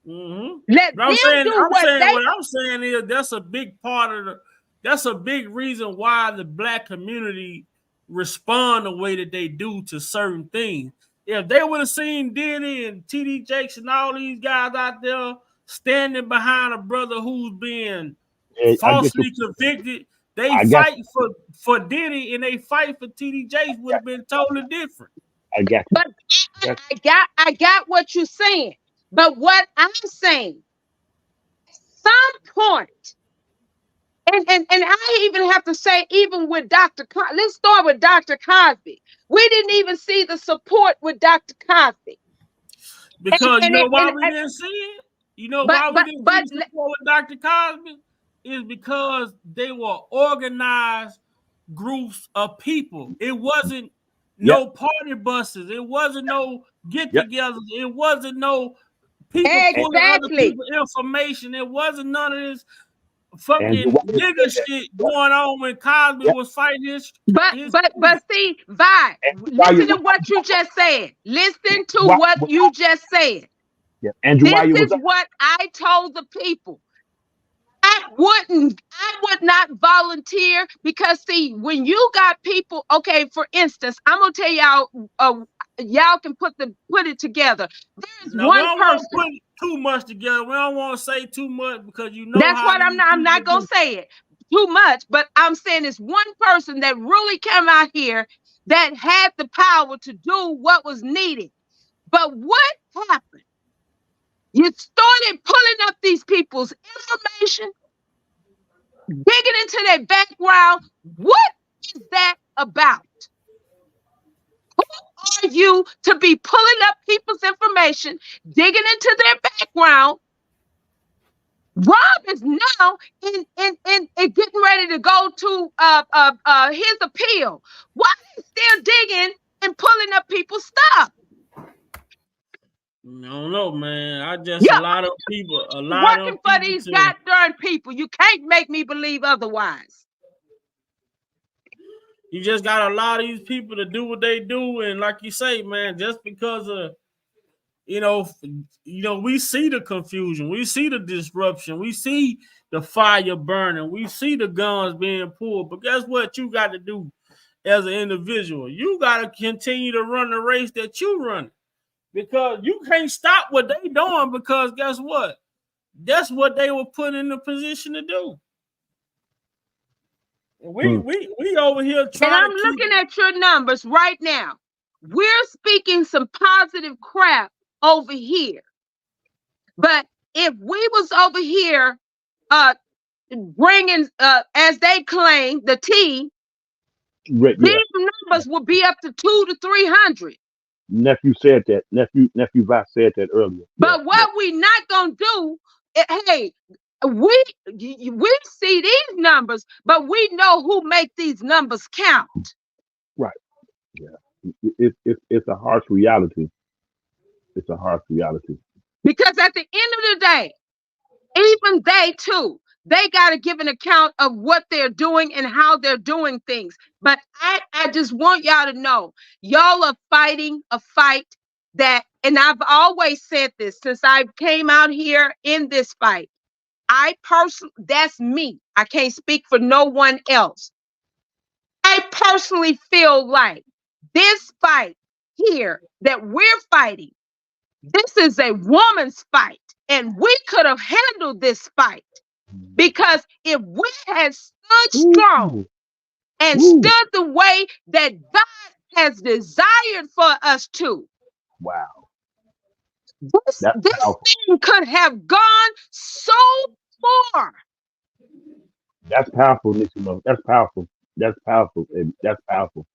Mm-hmm. Let them do what they. What I'm saying is that's a big part of the. That's a big reason why the black community respond the way that they do to certain things. If they would have seen Diddy and TD Jakes and all these guys out there standing behind a brother who's being falsely convicted, they fight for Diddy and they fight for TD Jakes would have been totally different. I got you. But I got what you're saying. But what I'm saying, some point, and I even have to say, even with let's start with Dr. Cosby. We didn't even see the support with Dr. Cosby. Because you know why we didn't see it? You know why we didn't see support with Dr. Cosby? Is because they were organized groups of people. It wasn't no party buses. It wasn't no get-togethers. It wasn't no people pulling other people information. It wasn't none of this fucking nigga shit going on when Cosby was fighting his. But see, Vi, listen to what you just said. Listen to what you just said. Yeah. Andrew, this is what I told the people. I would not volunteer because see, when you got people, okay, for instance, I'm gonna tell y'all, y'all can put it together. There's one person. Put too much together. We don't want to say too much because you know that's what I'm not gonna say it too much, but I'm saying it's one person that really came out here that had the power to do what was needed. But what happened? You started pulling up these people's information, digging into their background. What is that about? Who are you to be pulling up people's information, digging into their background? Rob is now in getting ready to go to his appeal. Why are you still digging and pulling up people's stuff? I don't know, man. A lot of people, working for these goddamn people. You can't make me believe otherwise. You just got a lot of these people to do what they do, and like you say, man, just because of we see the confusion, we see the disruption, we see the fire burning, we see the guns being pulled. But guess what? You got to do as an individual. You got to continue to run the race that you run. Because you can't stop what they doing because guess what? That's what they were put in the position to do. We over here trying. And I'm looking at your numbers right now. We're speaking some positive crap over here. But if we was over here bringing, as they claim, the tea, these numbers will be up to 200 to 300. Nephew said that. Nephew Vice said that earlier. But what we not gonna do, hey, we see these numbers, but we know who make these numbers count. Right. Yeah. It's a harsh reality. It's a harsh reality. Because at the end of the day, even they too, they got to give an account of what they're doing and how they're doing things. But I just want y'all to know, y'all are fighting a fight that, and I've always said this since I came out here in this fight. I personally, that's me. I can't speak for no one else. I personally feel like this fight here that we're fighting, this is a woman's fight, and we could have handled this fight. Because if we had stood strong and stood the way that God has desired for us to, wow, this thing could have gone so far. That's powerful, Nixon. That's powerful. That's powerful. That's powerful.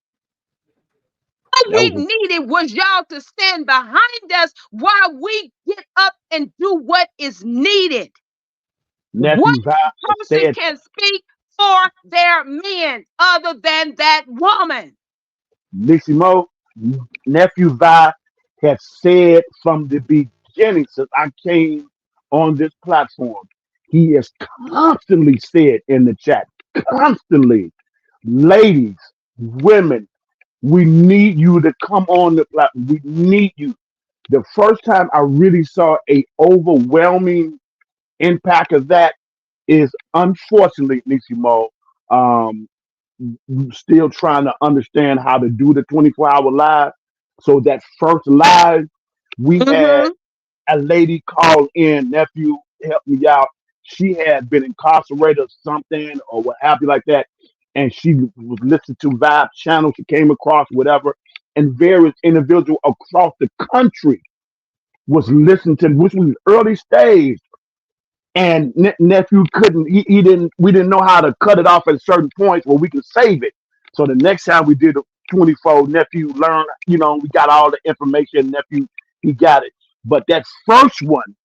What we needed was y'all to stand behind us while we get up and do what is needed. What person can speak for their men other than that woman? Nixie Mo, Nephew Vi has said from the beginning since I came on this platform, he has constantly said in the chat, constantly, ladies, women, we need you to come on the platform. We need you. The first time I really saw a overwhelming impact of that is unfortunately, Nisimo, um, still trying to understand how to do the 24-hour live. So that first live, we had Mm-hmm. a lady call in, nephew, help me out. She had been incarcerated or something or what have you like that. And she was listening to Vibe channel. She came across whatever. And various individuals across the country was listening to, which was early stage. And nephew couldn't, he didn't, we didn't know how to cut it off at certain points where we could save it. So the next time we did a 24, nephew learned, we got all the information, nephew, he got it. But that first one,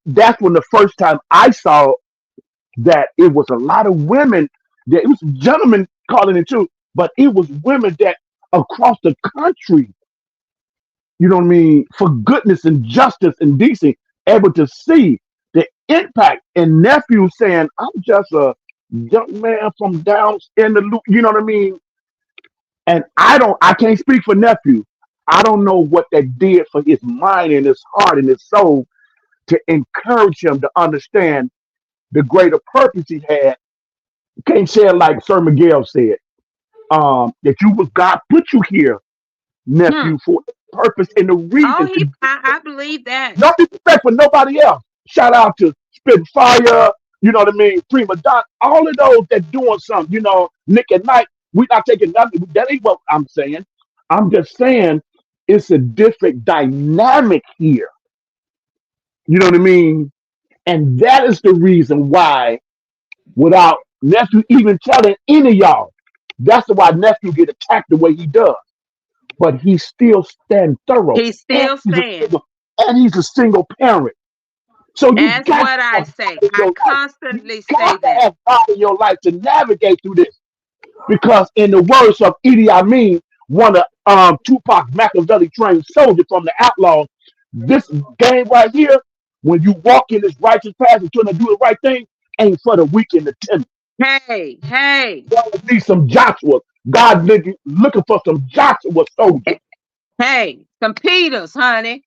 that's when the first time I saw that it was a lot of women, that it was gentlemen calling it too, but it was women that across the country, you know what I mean, for goodness and justice and decency, able to see the impact. And nephew saying, I'm just a young man from down in the loop, you know what I mean? And I can't speak for nephew. I don't know what that did for his mind and his heart and his soul to encourage him to understand the greater purpose he had. Can't say it like Sir Miguel said, that you was God put you here, Hmm. nephew, for a purpose and the Oh, reason to I believe that. no disrespect for nobody else. Shout out to Spitfire, you know what I mean, Prima Dot, all of those that doing something, Nick at Night. We not taking nothing. That ain't what I'm saying. I'm just saying it's a different dynamic here. You know what I mean? And that is the reason why, without nephew even telling any of y'all, that's why nephew get attacked the way he does. But he still stand thorough, He's and still he's a saying. single, and he's a single parent. So you That's got what to I have say. God in I your life. You constantly say got to that. have God in your life to navigate through this. Because in the words of Idi Amin, one of Tupac Machiavelli trained soldier from the outlaws, this game right here, when you walk in this righteous path and trying to do the right thing, ain't for the weak and the timid. Hey. God need some Joshua. God looking for some Joshua soldiers. Hey, some Peters, honey.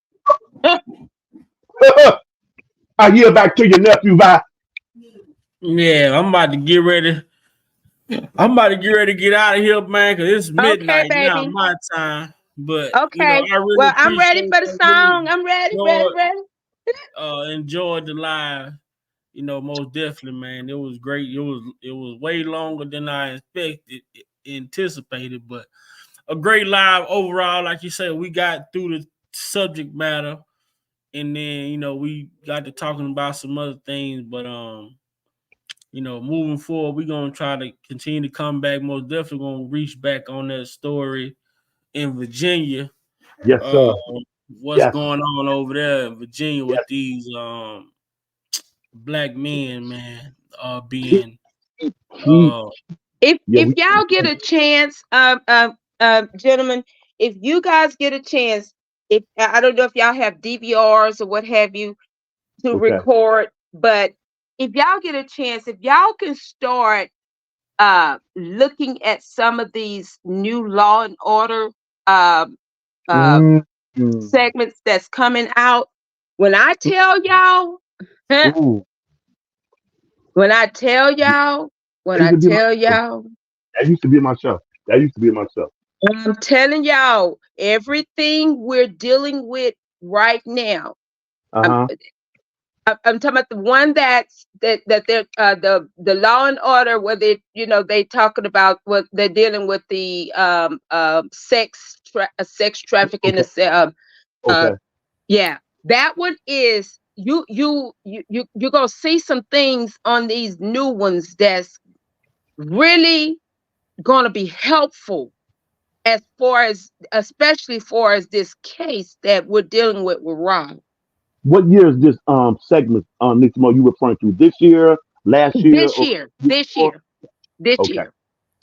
I hear back to your nephew, Vi. Yeah, I'm about to get ready. I'm about to get ready to get out of here, man, because it's Okay, midnight now, baby. my time. But Okay. I really Well, I'm ready appreciate. for the I really song. I'm ready. enjoyed the live. Most definitely, man. It was great. It was way longer than I anticipated, but a great live overall. Like you said, we got through the subject matter, and then we got to talking about some other things. But moving forward, we're gonna try to continue to come back. Most definitely gonna reach back on that story in Virginia. Yes, Uh, sir. what's Yes, going on over there in Virginia yes. with these black men, man, Keep, being keep. uh Yeah, If we. y'all get a chance, gentlemen, if you guys get a chance, if I don't know if y'all have DVRs or what have you to Okay. record, but if y'all get a chance, if y'all can start looking at some of these new Law and Order um uh Mm, segments that's coming out, when I tell y'all, ooh, when I tell y'all, when that used I to be my tell show. y'all, That used to be my show. That used to be my show. I'm telling y'all, everything we're dealing with right now. Uh I'm huh. I'm talking about the one that they're the Law and Order where they talking about what they're dealing with the sex trafficking, Okay. uh Okay. yeah, that one is you're gonna see some things on these new ones that's really gonna be helpful as far as, especially for as this case that we're dealing with Ron. What year is this segment, Nixmo, you referring to? This year, last year, This or year, year this before? year, this Okay. year.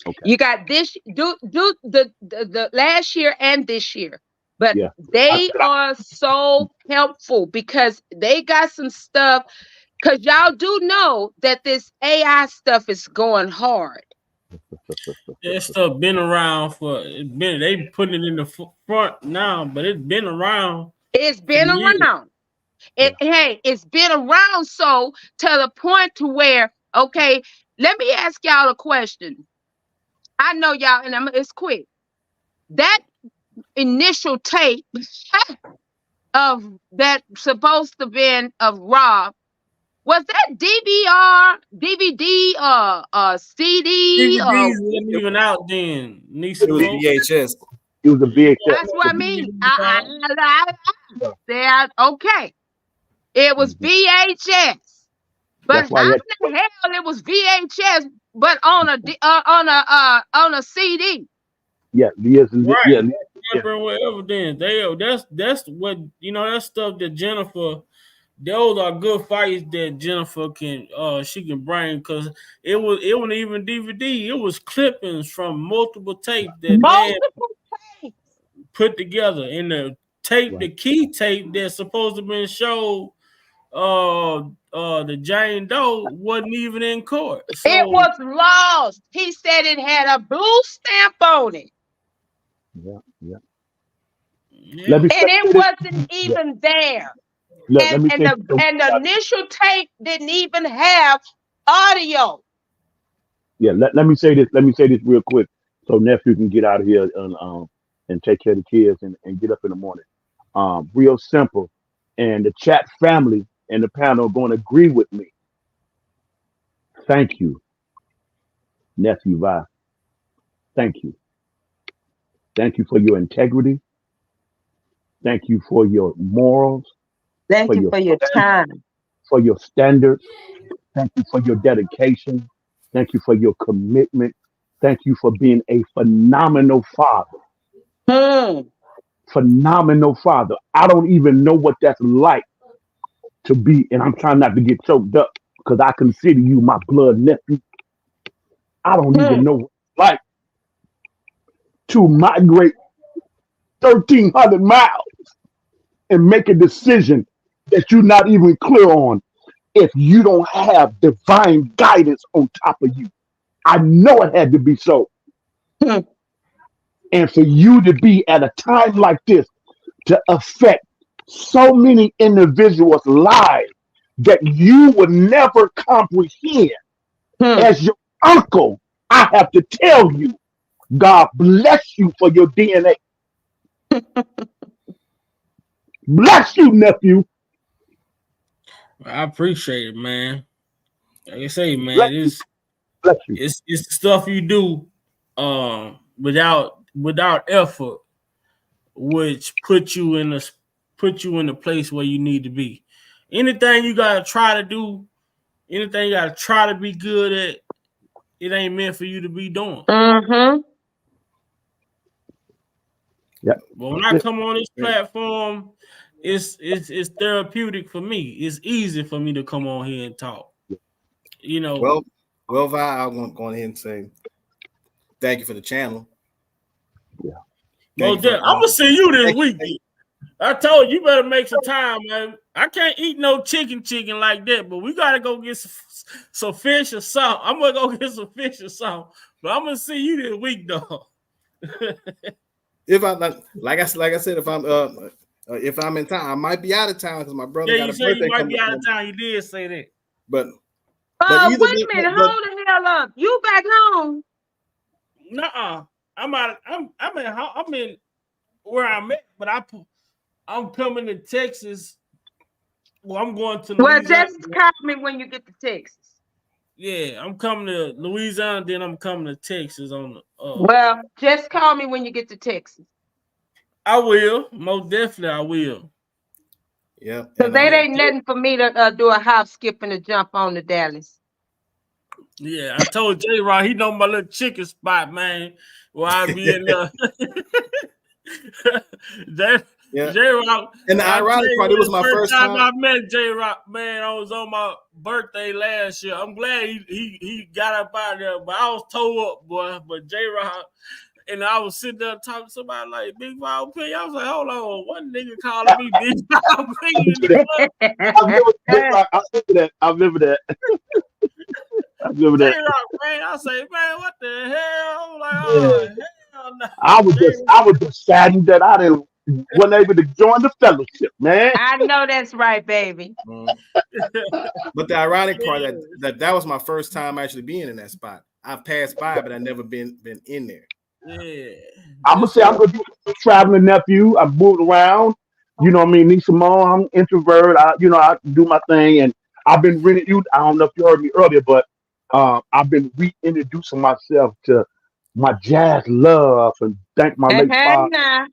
Okay. You got this do the last year and this year. But Yeah. they are so helpful because they got some stuff. Because y'all do know that this AI stuff is going hard. That stuff been around they putting it in the front now, but it's been around. It's been around. Hey, it's been around so to the point to where, okay, let me ask y'all a question. I know y'all, and it's quick. That initial tape of that supposed to been of Rob, was that DVD, or CD? DVDs wasn't even out then. It was VHS. It was a VHS. That's what I mean. Okay. It was VHS. But how in the hell it was VHS, but on a CD? Yeah, yes, right. Yeah. Whatever. Then that's what that stuff that Jennifer. Those are good fights that Jennifer can she can bring, because it wasn't even DVD. It was clippings from multiple tapes that put together. In the tape, the key tape that's supposed to been showed the Jane Doe wasn't even in court. So it was lost. He said it had a blue stamp on it. Yeah. And it wasn't even there. And the initial tape didn't even have audio. Yeah, let me say this. Let me say this real quick, so nephew can get out of here and take care of the kids and get up in the morning. Real simple. And the chat family and the panel are going to agree with me. Thank you, nephew Vi. Thank you. Thank you for your integrity. Thank you for your morals. Thank you for your time. For your standards. Thank you for your dedication. Thank you for your commitment. Thank you for being a phenomenal father. Phenomenal father. I don't even know what that's like to be, and I'm trying not to get choked up because I consider you my blood nephew. I don't even know what it's like to migrate 1,300 miles and make a decision that you're not even clear on if you don't have divine guidance on top of you. I know it had to be so. And for you to be at a time like this to affect so many individuals' lives that you would never comprehend. As your uncle, I have to tell you, God bless you for your DNA. Bless you, nephew. I appreciate it, man. Like I say, man, it's the stuff you do without effort, which put you in the place where you need to be. Anything you gotta try to do, anything you gotta try to be good at, it ain't meant for you to be doing. Yeah. But when I come on this platform, it's therapeutic for me. It's easy for me to come on here and talk. Well, Vi, I'm going ahead and say thank you for the channel. Yeah. I'm gonna see you this week. I told you better make some time, man. I can't eat no chicken like that, but we gotta go get some fish or something. I'm gonna go get some fish or something. But I'm gonna see you this week, though. If I like I said, if I'm in town, I might be out of town because my brother got a birthday. You might be out of town. You did say that. But wait a minute, hold the hell up. You back home? Nuh-uh. I'm in where I'm at, but I'm coming to Texas. Well, I'm going to Louisiana. Well, just call me when you get to Texas. Yeah, I'm coming to Louisiana, then I'm coming to Texas on the well, just call me when you get to Texas. I will. Most definitely I will. Yeah. Because that ain't nothing for me to do a hop, skip, and a jump on to Dallas. Yeah, I told J-Rod, he know my little chicken spot, man. Where I be in Yeah. J-Rock. And the ironic part, it was my first time. I met J-Rock, man. I was on my birthday last year. I'm glad he got up out there, but I was tore up, boy. But J-Rock, and I was sitting there talking to somebody like Big Bob P. I was like, hold on, one nigga calling me Big Bob P. I remember that. J-Rock, man. I say, man, what the hell? I'm like, oh, hell no. I was just saddened that I wasn't able to join the fellowship, man. I know that's right, baby. But the ironic part that was my first time actually being in that spot. I've passed by, but I never been in there. Yeah. I'm gonna say I'm gonna do some traveling nephew. I've moved around. You know what I mean? Need some more. I'm introvert. I do my thing, and I've been I don't know if you heard me earlier, but I've been reintroducing myself to my jazz love, and thank my late father,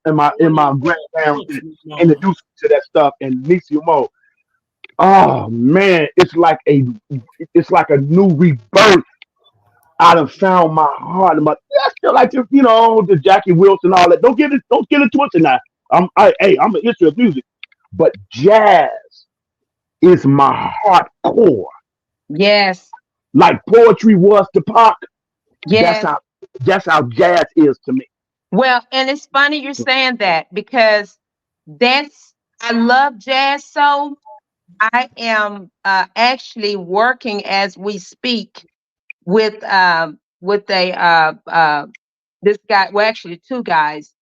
and my grandparents introduced me to that stuff, and Nisi Mo. Oh man, it's like a new rebirth. I done found my heart. I still like to, the Jackie Wilson, all that. Don't get it twisted now. I'm an issue of music, but jazz is my hardcore. Yes. Like poetry was to Pac. Yes. That's how jazz is to me. Well, and it's funny you're saying that, because I love jazz so. I am actually working as we speak with this guy. Well, actually two guys,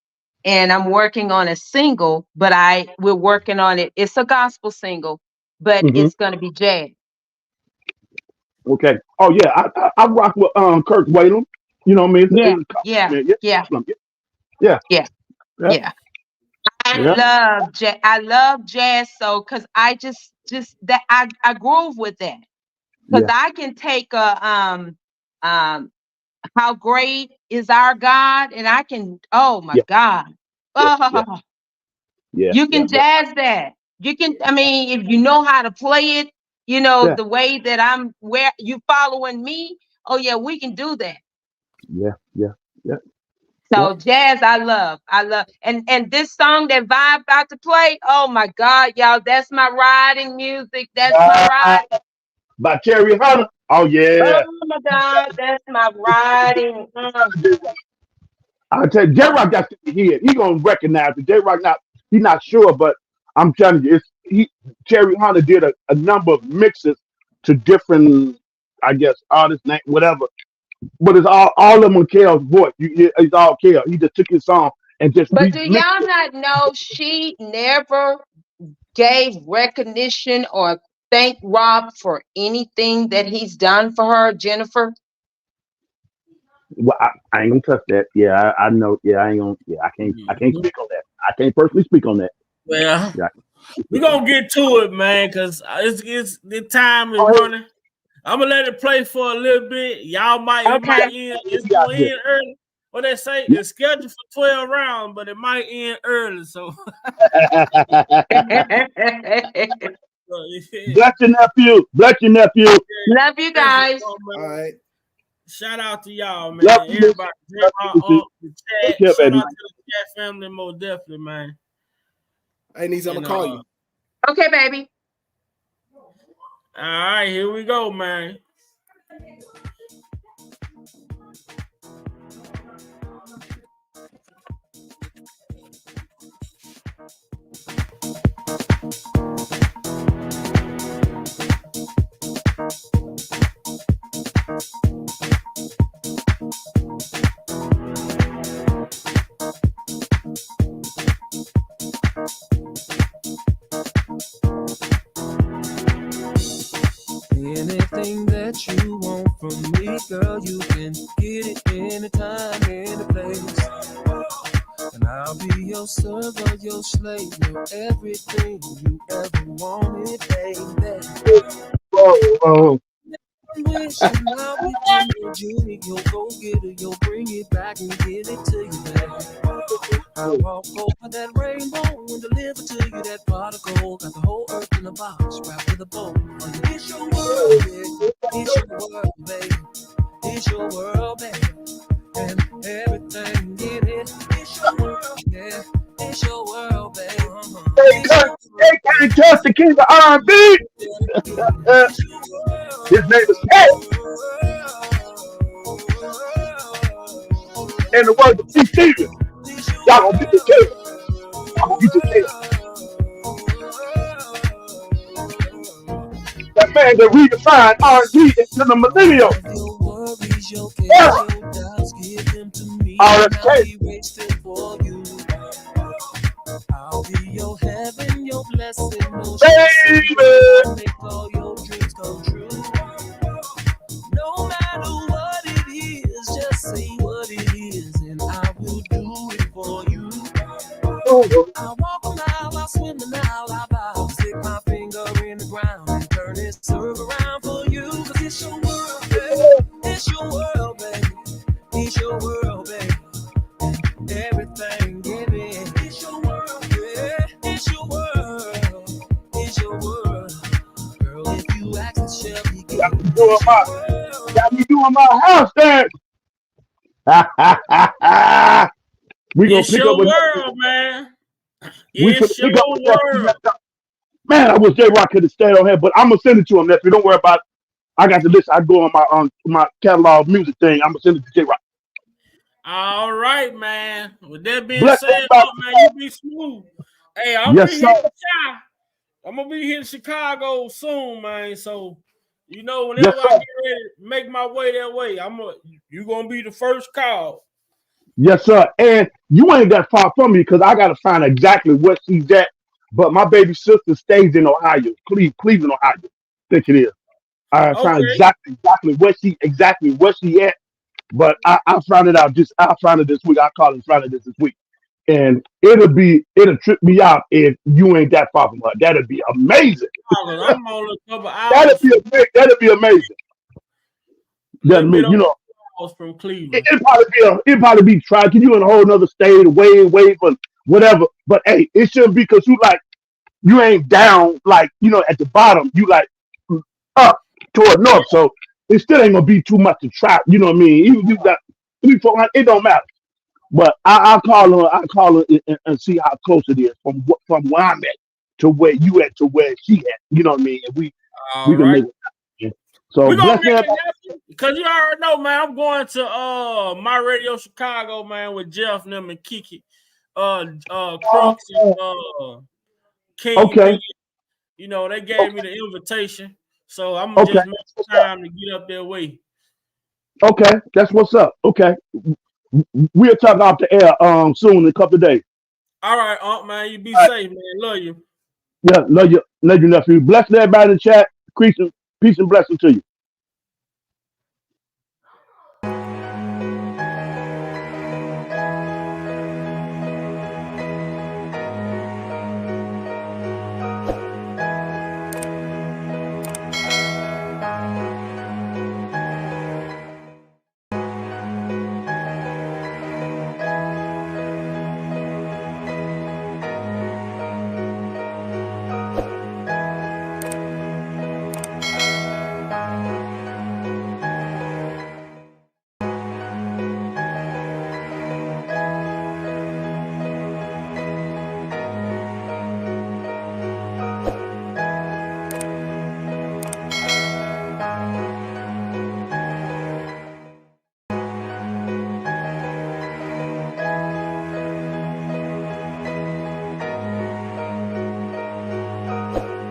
and I'm working on a single, but we're working on it. It's a gospel single, but it's going to be jazz. Okay. Oh yeah, I rock with Kirk Whalum. You know what I mean? Yeah. I love jazz so, because I just that I groove with that, because I can take a how great is our God, and I can God. You can jazz that. You can, I mean, if you know how to play it, the way that where you following me. Oh yeah, we can do that. Yeah. So jazz, I love, and this song that Vibe about to play. Oh my God, y'all, that's my riding music. That's my ride. By Terry Hunter. Oh yeah. Oh my God, that's my riding. I tell you, J-Rock got to be here. He gonna recognize it. J-Rock he's not sure, but I'm telling you, Terry Hunter did a number of mixes to different, I guess, artists, name, whatever. But it's all of them on Kel's voice. It's all Kel. He just took his song and just. But do y'all not know she never gave recognition or thanked Rob for anything that he's done for her, Jennifer? Well, I ain't gonna touch that. Yeah, I know. Yeah, I ain't gonna. Yeah, I can't speak on that. I can't personally speak on that. Well, we're gonna get to it, man, because it's the time is running. I'm gonna let it play for a little bit. Y'all might end. It's gonna end early. What they say, it's scheduled for 12 rounds, but it might end early. So bless your nephew. Bless your nephew. Love you guys. All right. Shout out to y'all, man. Love Everybody, the chat. Care, Shout baby. out to the chat family, most definitely, man. Hey, Niece, I'm gonna call you. Okay, baby. All right, here we go, man. Anything that you want from me, girl, you can get it anytime, any place. And I'll be your server, your slave, your everything you ever wanted, baby. Oh. Wishing I'll be your genie, you'll go get it, you'll bring it back and give it to you, baby. I'll walk over that rainbow and deliver to you that pot of gold. Got the whole earth in a box wrapped with a bow. It's your world, yeah. It's your world, baby. It's your world, baby. And everything in it. It's your world, yeah. It's your world, baby. They can't touch the king of R&B. His name is Ted. And the word of T. Stevens. Y'all gonna get the tail. Y'all gonna get the tail. That man that redefined R&B into the millennial era. Oh, that's crazy. I'll be your heaven, your blessing, no Baby. make all your dreams come true. No matter what it is, just say what it is, and I will do it for you. I walk a mile, I swim a mile, I bow, stick my finger in the ground and turn this circle around for you. 'Cause it's your world, baby. It's your world, baby. It's your world, baby. Everything, baby. It's your world, yeah. It's your world. It's your world. Girl, if you ask, it shall be given. Got me doing my house dance. We gonna It's pick your up with world, man. we It's pick your up with world. Man, I wish J Rock could have stayed on here, but I'm gonna send it to him, nephew. Don't worry about it. I got the list. I go on my catalog music thing. I'm gonna send it to J Rock. All right, man. With that being Bless said, everybody. man, you be smooth. Hey, I'm Yes, gonna sir. be here in Chicago soon, man. So, you know, Yes, whenever I sir. get ready to make my way that way, you gonna be the first call. Yes, sir. And you ain't that far from me because I gotta find exactly where she's at. But my baby sister stays in Ohio, Cleveland, Ohio. I think it is. I found Okay. exactly where she at. But I'll find it out. I'll find it this week. I'll call and find it this week. And it'll trip me out if you ain't that far from her. That'd be amazing. I'm only a couple That'd hours be amazing. That'd little bit make, you know, from Cleveland. it'd probably be try. Can you in a whole nother state away from whatever? But hey, it shouldn't be because you ain't down like at the bottom. You like up toward north, so it still ain't gonna be too much to try. You know what I mean? Even if you got 3-400, it don't matter. But I'll call her. I'll call her and see how close it is from where I'm at to where you at to where she at. You know what I mean? And we All can right. make it happen. So We're gonna bless make everybody. it because you already know, man. I'm going to My Radio Chicago, man, with Jeff and them and Kiki, Crooks and King. Okay. B. You know, they gave me the invitation, so I'm gonna Okay. just make time to get up their way. Okay, that's what's up. Okay, we'll talk off the air soon in a couple of days. All right, Aunt, man. You be All right. safe, man. Love you. Yeah, love you, nephew. Bless everybody in the chat. Peace and blessing to you.